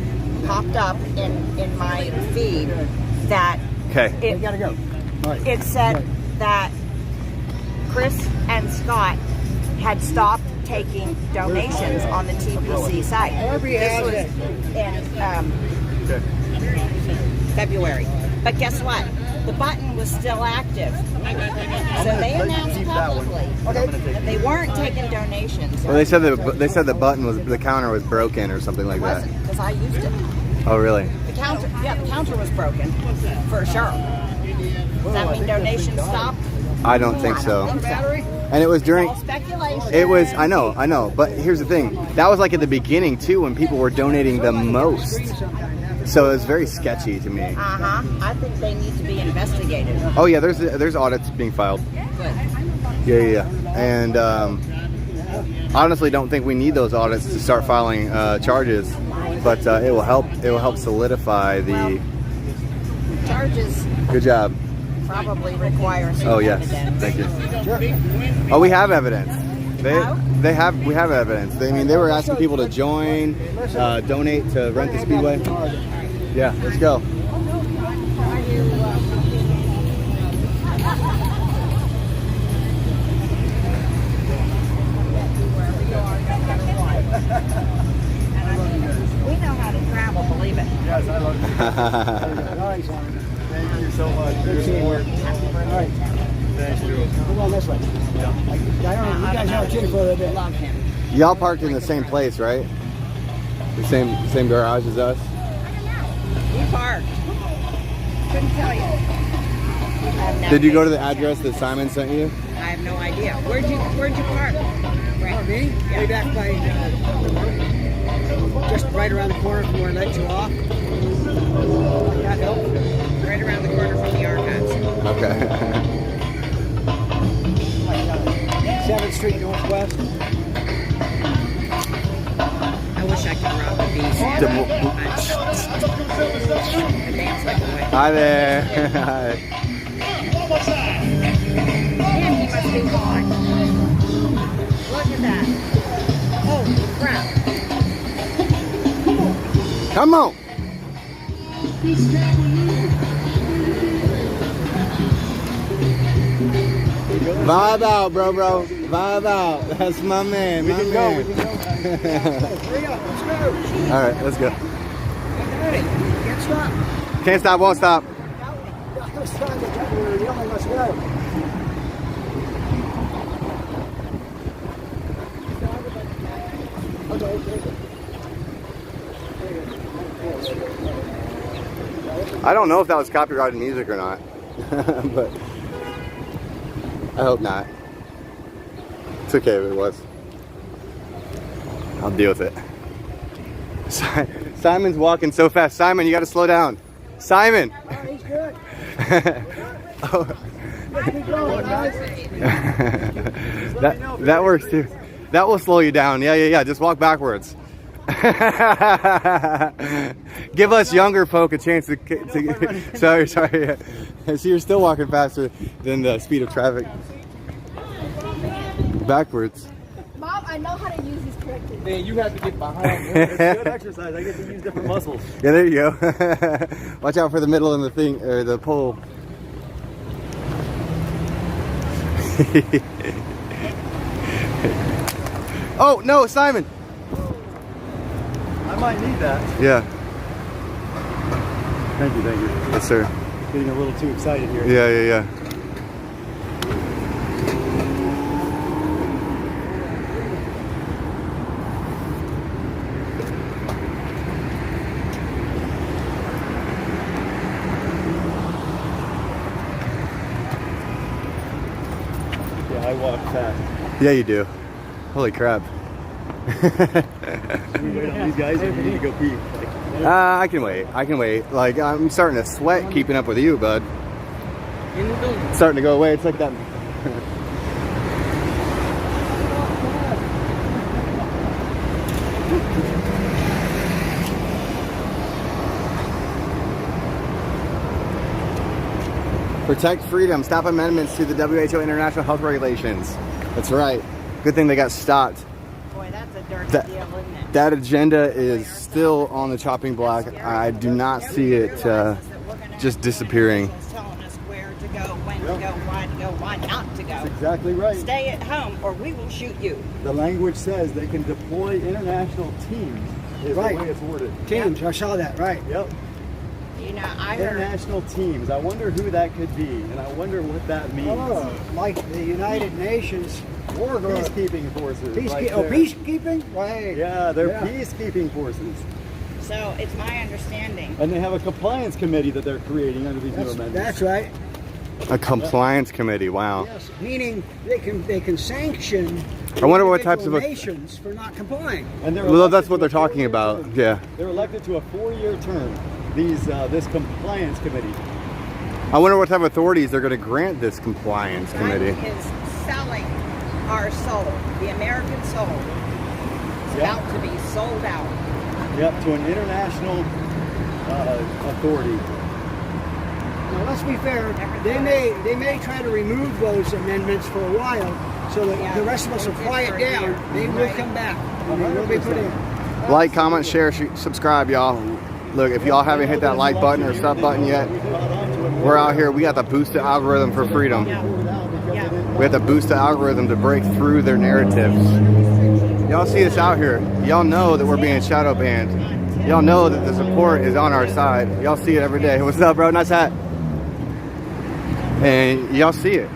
popped up in my feed that We gotta go. All right. it said that Chris and Scott had stopped taking donations on the TPC site. This was in February. But guess what? The button was still active. So they announced publicly that they weren't taking donations. Well, they said the button the counter was broken or something like that. Because I used it. Oh, really? The counter was broken for sure. Does that mean donations stopped? I don't think so. Battery? And it was during. Speculation. It was. I know. But here's the thing. That was like at the beginning too, when people were donating the most. So it was very sketchy to me. I think they need to be investigated. Oh yeah, there's audits being filed. Good. Yeah. And honestly, don't think we need those audits to start filing charges, but it will help. It will help solidify the Charges Good job. probably require some Oh yes, evidence. thank you. Oh, we have evidence. We have evidence. They were asking people to join, donate to rent the speedway. Yeah, let's go. We know how to travel, believe it. Yes, I love it. Thank you so much. Good seeing you. All right. Thank you. We're going this way. I don't know. You guys know Jimmy for a little bit. Love him. Y'all parked in the same place, right? The same garage as us. We parked. Couldn't tell you. Did you go to the address that Simon sent you? I have no idea. Where'd you park? Oh, me? Way back by, just right around the corner from where I let you off. That help? Right around the corner from the archives. Okay. 7th Street Northwest. I wish I could rob a beast. I dance like a witch. Hi there. Hi. Damn, he must be hot. Look at that. Holy crap. Come on. Vibe out, bro. Vibe out. That's my man. We can go. All right, let's go. Can't stop. Can't stop, won't stop. I was trying to get you. Yelling, let's go. I don't know if that was copyrighted music or not, but I hope not. It's okay if it was. I'll deal with it. Simon's walking so fast. Simon, you got to slow down. Simon. Oh, he's good. Oh. Keep going, guys. That works too. That will slow you down. Yeah. Just walk backwards. Give us younger folk a chance to sorry. So you're still walking faster than the speed of traffic. Backwards. Mom, I know how to use these correctly. Man, you have to get behind me. It's good exercise. I get to use different muscles. Yeah, there you go. Watch out for the middle and the thing, or the pole. Oh, no, Simon. I might need that. Yeah. Thank you. Yes, sir. Getting a little too excited here. Yeah. Yeah, I walk fast. Yeah, you do. Holy crap. Should we wait on these guys or we need to go pee? I can wait. Like, I'm starting to sweat keeping up with you, bud. It's starting to go away. It's like that. Protect freedom. Stop amendments to the WHO International Health Regulations. That's right. Good thing they got stopped. Boy, that's a dirty deal, isn't it? That agenda is still on the chopping block. I do not see it just disappearing. Telling us where to go, when to go, why not to go. That's exactly right. Stay at home or we will shoot you. The language says they can deploy international teams. Is Right. the way it's worded. Teams, I saw that, right. Yep. You know, I heard International teams. I wonder who that could be, and I wonder what that means. Oh, like the United Nations war group. Peacekeeping forces. right Oh, there. peacekeeping? Right. Yeah, they're peacekeeping forces. so it's my understanding. And they have a compliance committee that they're creating under these new amendments. That's right. A compliance committee. Wow. Yes, meaning they can sanction. I wonder what types of nations for not complying. And they're Well, that's elected what to they're a talking four-year about. term. Yeah. They're elected to a 4-year term. This compliance committee. I wonder what type of authorities they're going to grant this compliance committee. That is selling our soul, the American soul. It's about to be sold out. Yep, to an international authority. Now let's be fair. They may try to remove those amendments for a while, so that the rest of us will quiet down. They will come back. And they will be put in. Like, comment, share, subscribe, y'all. Look, if y'all haven't hit that like button or sub button yet, we're out here. We got the boosted algorithm for freedom. We have to boost the algorithm to break through their narratives. Y'all see us out here. Y'all know that we're being shadow banned. Y'all know that the support is on our side. Y'all see it every day. What's up, bro? Nice hat. And y'all see it.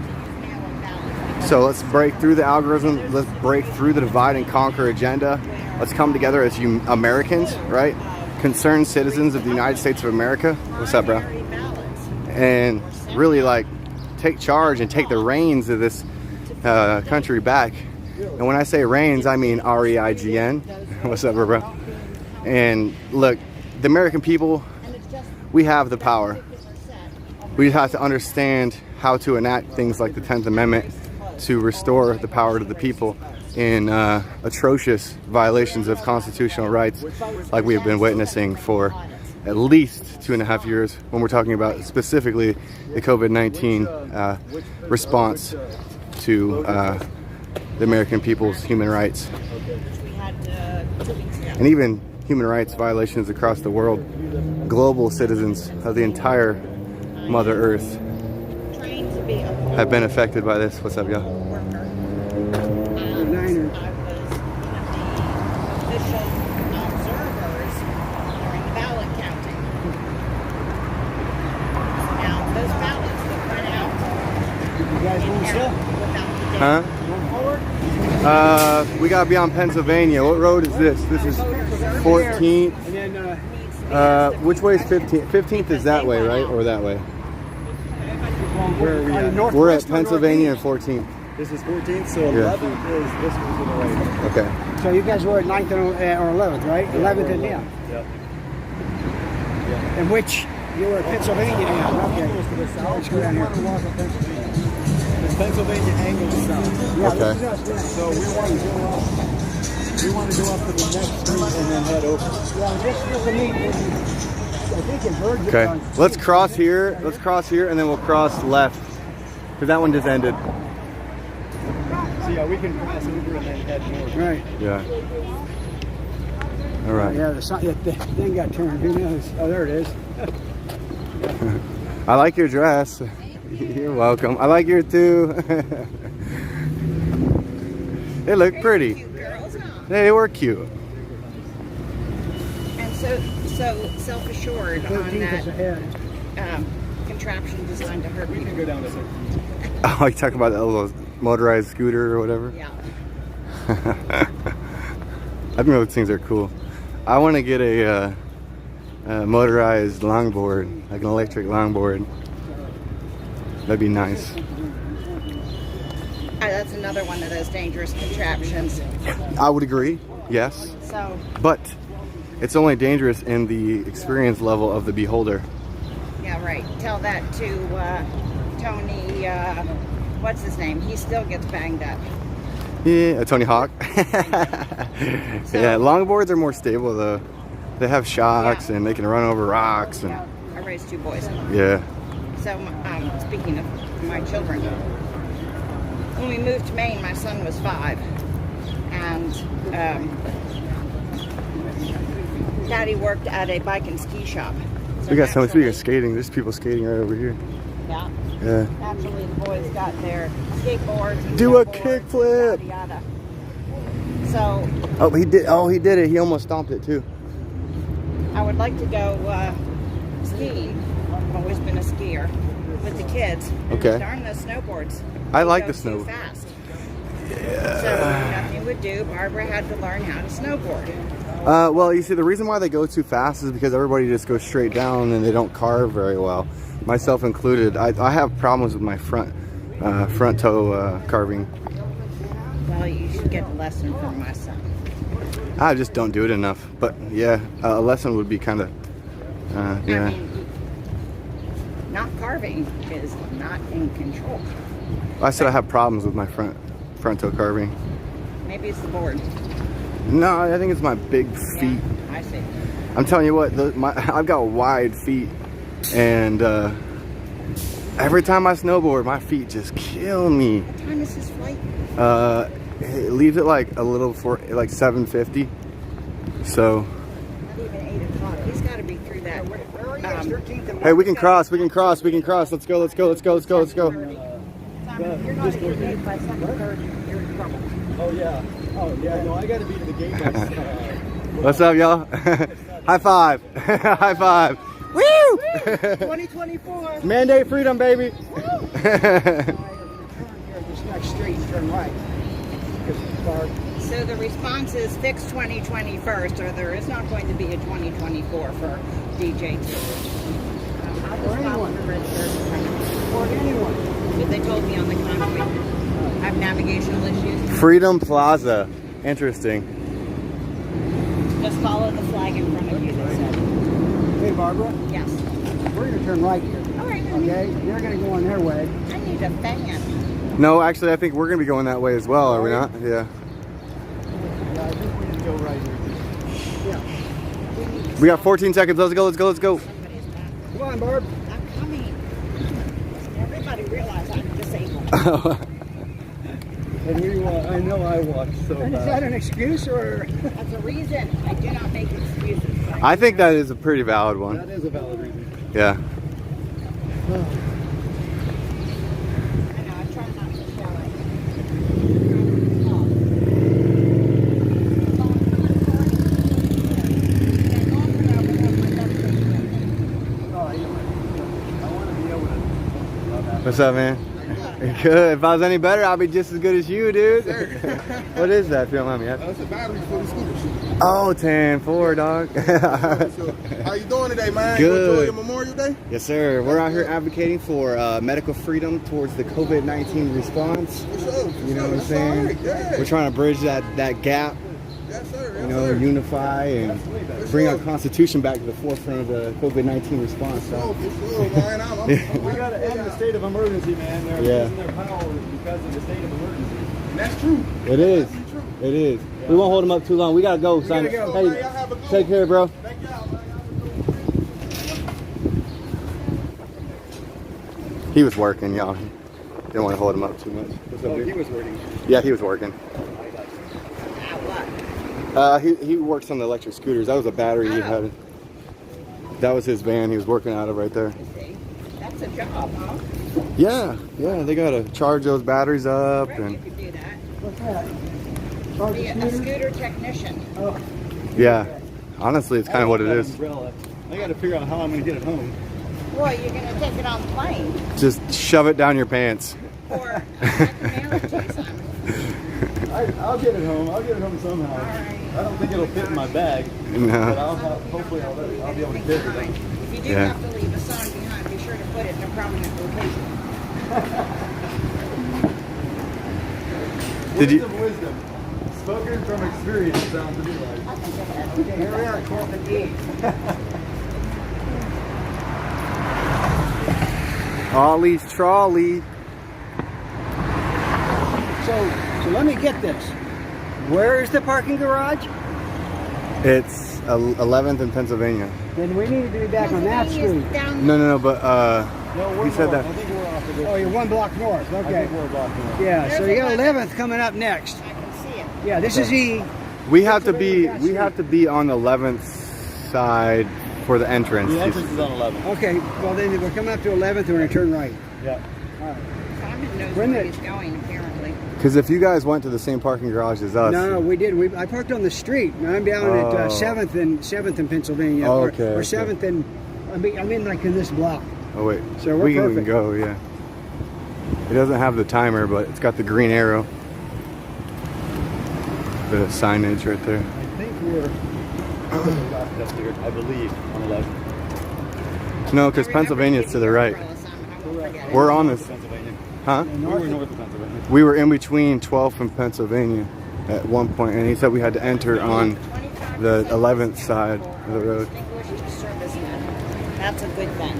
So let's break through the algorithm. Let's break through the divide and conquer agenda. Let's come together as Americans, right? Concerned citizens of the United States of America. What's up, bro? and really like take charge and take the reins of this country back. And when I say reins, I mean R-E-I-G-N. What's up, bro? And look, the American people, we have the power. We have to understand how to enact things like the 10th Amendment to restore the power to the people in atrocious violations of constitutional rights like we have been witnessing for at least 2.5 years when we're talking about specifically the COVID-19 response to the American people's human rights. And even human rights violations across the world. Global citizens of the entire Mother Earth have been affected by this. What's up, y'all? Huh? We gotta be on Pennsylvania. What road is this? This is 14th. Which way is 15th? 15th is that way, right? Or that way? Where are we at? We're at Pennsylvania and 14th. This is 14th, so 11th is this one to the right. Okay. So you guys were at 9th or 11th, right? 11th and yeah. Yep. And which you were at Pennsylvania now. Okay. Let's go down here. It's Pennsylvania angles south. Yeah, okay. So we want to go up to the next street and then head over. Yeah, this is a meet. I think it merged. Okay. Let's cross here. Let's cross here, and then we'll cross left because that one just ended. So yeah, we can cross over and then head north. Right. Yeah. All right. Yeah, the thing got turned. Who knows? Oh, there it is. I like your dress. You're welcome. I like yours too. They look pretty. They were cute. And so self-assured on that contraption designed to hurt people. Go down this way. Oh, you talk about the little motorized scooter or whatever? Yeah. I think those things are cool. I want to get a motorized longboard, like an electric longboard. That'd be nice. That's another one of those dangerous contraptions. I would agree, yes. So. But it's only dangerous in the experience level of the beholder. Yeah, right. Tell that to Tony, what's his name? He still gets banged up. Yeah, Tony Hawk. Yeah, longboards are more stable though. They have shocks and they can run over rocks. And, yeah, I raised 2 boys. yeah. So, speaking of my children, when we moved to Maine, my son was 5, and Daddy worked at a bike and ski shop. So We got some speaking of skating. There's people skating right over here. Yeah. Yeah. Naturally, the boys got their skateboards. And Do a snowboards, kickflip. yada, yada. So. Oh, he did. Oh, he did it. He almost stomped it too. I would like to go skiing. I've always been a skier with the kids. Okay. Darn those snowboards. I like Go the snow. too fast. Yeah. So nothing would do. Barbara had to learn how to snowboard. Well, you see, the reason why they go too fast is because everybody just goes straight down and they don't carve very well, myself included. I have problems with my front toe carving. Well, you should get a lesson from my son. I just don't do it enough. But yeah, a lesson would be kind of, yeah. I mean, not carving is not in control. I said I have problems with my front toe carving. Maybe it's the board. No, I think it's my big feet. Yeah, I see. I'm telling you what, I've got wide feet, and every time I snowboard, my feet just kill me. What time is this flight? It leaves at like a little before, like 7:50. So. Not even 8 o'clock. He's got to be through that. Hey, we can cross. We can cross. We can cross. Let's go. Let's go. Let's go. Let's go. Let's go. You're not at your gate by 7:30. You're in trouble. Oh yeah. Oh yeah. No, I got to be to the gate by. What's up, y'all? High five. High five. Woo! 2024. Mandate freedom, baby. This next street, turn right. So the response is fix 2020 first, or there is not going to be a 2024 for DJ2. just follow the red shirt. Or anyone. But they told me on the convoy I have navigational issues. Freedom Plaza. Interesting. Just follow the flag in front of you, they said. Hey, Barbara. Yes. We're going to turn right here. All right. Okay? They're going to go on their way. I need a fan. No, actually, I think we're going to be going that way as well, are we not? Yeah. Yeah, I think we just go right here. Yeah. We got 14 seconds. Let's go, let's go, let's go. Come on, Barb. I'm coming. Everybody realize I'm disabled. And I know I walk so And is bad. that an excuse or? That's a reason. I do not make excuses. I think that is a pretty valid one. That is a valid reason. Yeah. I know, I try not to show it. What's up, man? Good. If I was any better, I'd be just as good as you, dude. What is that, if you don't mind me asking? That's a battery for the scooter. Oh, 10-4, dog. How you doing today, man? Good. You enjoy your Memorial Day? Yes, sir. We're out here advocating for medical freedom towards the COVID-19 response. You know what I'm saying? right, yeah. We're trying to bridge that gap. Yes, sir. You know, unify and bring our Constitution back to the forefront of the COVID-19 response. So. We got to end the state of emergency, man. They're Yeah. losing their power because of the state of emergency. And that's true. It is. It is. We won't hold them up too long. We gotta go, Simon. Hey, take care, bro. He was working, y'all. Didn't want to hold him up too much. What's up, Oh, dude? he was working. Yeah, he was working. He works on the electric scooters. That was a battery he had. That was his van he was working out of right there. That's a job, huh? Yeah, they gotta charge those batteries up You and could do that. What's that? Be a scooter technician. Oh. yeah. Honestly, it's kind of what it is. Umbrella. I got to figure out how I'm going to get it home. Boy, you're going to take it on the plane. Just shove it down your pants. Or I can mail it to you, Simon. I'll get it home. I'll get it home somehow. I don't think it'll fit in my bag. No. But hopefully I'll be able to fit it. If you do Yeah. have to leave a sign behind, be sure to put it in a prominent location. Did you? Words of wisdom. Spoken from experience, it sounds to me like. Okay, here we are at Corporate E. Ollie's trolley. So let me get this. Where is the parking garage? It's 11th in Pennsylvania. Then we need to be back on that street. No, but he said that. I think we're off of it. Oh, you're 1 block north. I Okay. think we're a block north. Yeah, so you got 11th coming up next. I can see it. Yeah, this is E. We have to be on the 11th side for the entrance. The entrance is on 11. Okay, well then we're coming up to 11th and we're going to turn right. Yeah. Simon knows When where the- he's going, apparently. Because if you guys went to the same parking garage as us, No, we did. I parked on the street. And I'm down Oh. at 7th in Pennsylvania. Oh, or, okay, or okay. 7th and I'm in like in this block. oh wait, So we're we can perfect. go. Yeah. It doesn't have the timer, but it's got the green arrow. The signage right there. I think we're left up here, I believe, on 11. No, because Pennsylvania's to the right. We're on this. Pennsylvania. Huh? We were north of Pennsylvania. We were in between 12th and Pennsylvania at one point, and he said we had to enter on the 11th side of the road. Distinguished servicemen. That's a good thing.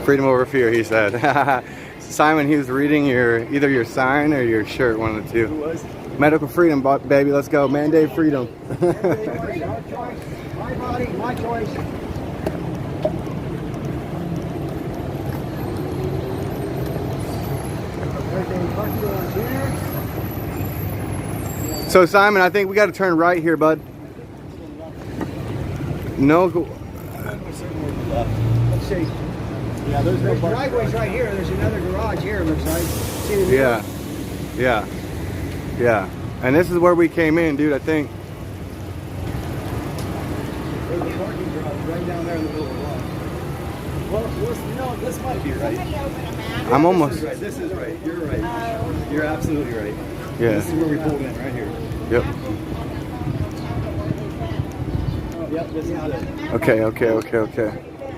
Freedom over fear, he said. Simon, he was reading either your sign or your shirt, one of the two. Who was? Medical freedom, baby. Let's go. Mandate freedom. My body, my choice. So Simon, I think we got to turn right here, bud. No. Let's see. Yeah, there's no parking. Driveway's right here. There's another garage here, it looks like. See the Yeah. Yeah. Yeah. And this is where we came in, dude, I think. There's a parking garage right down there in the middle of the lot. Well, this might be right. I'm almost. This is right. You're right. You're absolutely right. Yeah. This is where we pulled in, right here. Yep. Yep, this is it. Okay.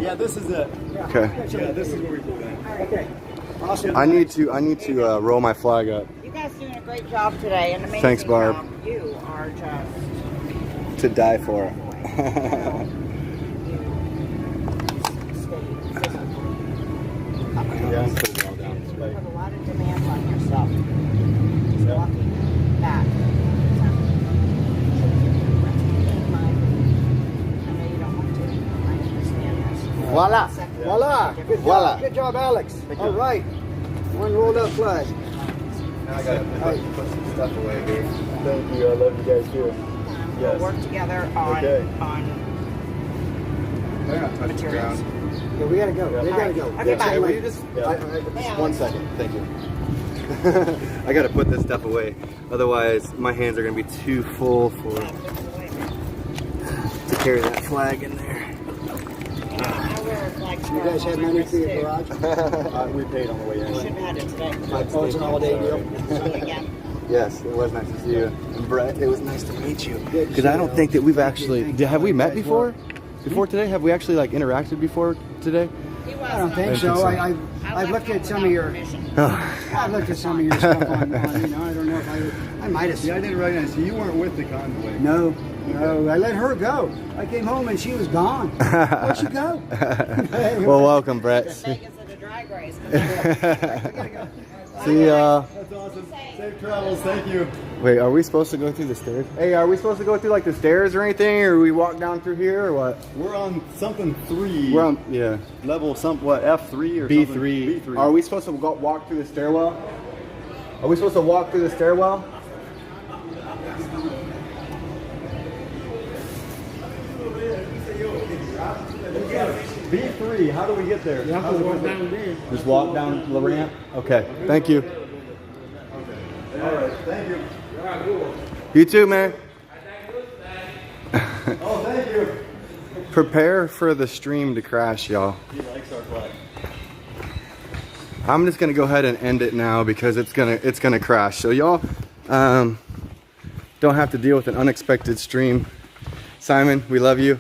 Yeah, this is it. Okay. Yeah, this is where we put that. Okay. Awesome. I need to roll my flag up. You guys doing a great job today. An amazing Thanks, Barb. job. You are just To die for. Yeah, I'm putting it all down. You put a lot of demands on yourself. Just walking back. I know you don't want to. I understand this. Voila. Voila. Good job. Voila. Good job, Alex. All right. One rolled up flag. Now I gotta put some stuff away here. Thank you. I love you guys too. We'll work together on They're not touching the ground. Yeah, we gotta go. We gotta go. Okay, bye. Hey, will you just, just 1 second, thank you. I gotta put this stuff away, otherwise my hands are gonna be too full to carry that flag in there. You guys had money for your garage? We paid on the way in. I should have had it today. Oh, it's an all-day deal? Yes, it was nice to see you. And Brett, it was nice to meet you. Because I don't think that we've actually, have we met before? Before today? Have we actually like interacted before today? I don't think so. I've looked at some of your. I've looked at some of your stuff on you know, I don't know if I might have seen. Yeah, I didn't recognize you. You weren't with the convoy. No, I let her go. I came home and she was gone. Where'd she go? Well, welcome, Brett. See ya. That's awesome. Safe travels. Thank you. Wait, are we supposed to go through the stairs? Hey, are we supposed to go through like the stairs or anything, or we walk down through here, or what? We're on something 3. We're on, yeah. Level what, F3 or B3. something? B3. Are we supposed to walk through the stairwell? Are we supposed to walk through the stairwell? B3, how do we get there? You have to walk down there. Just walk down the ramp? Okay, thank you. All right, thank you. You too, man. Oh, thank you. Prepare for the stream to crash, y'all. He likes our flag. I'm just gonna go ahead and end it now because it's gonna crash. So y'all don't have to deal with an unexpected stream. Simon, we love you.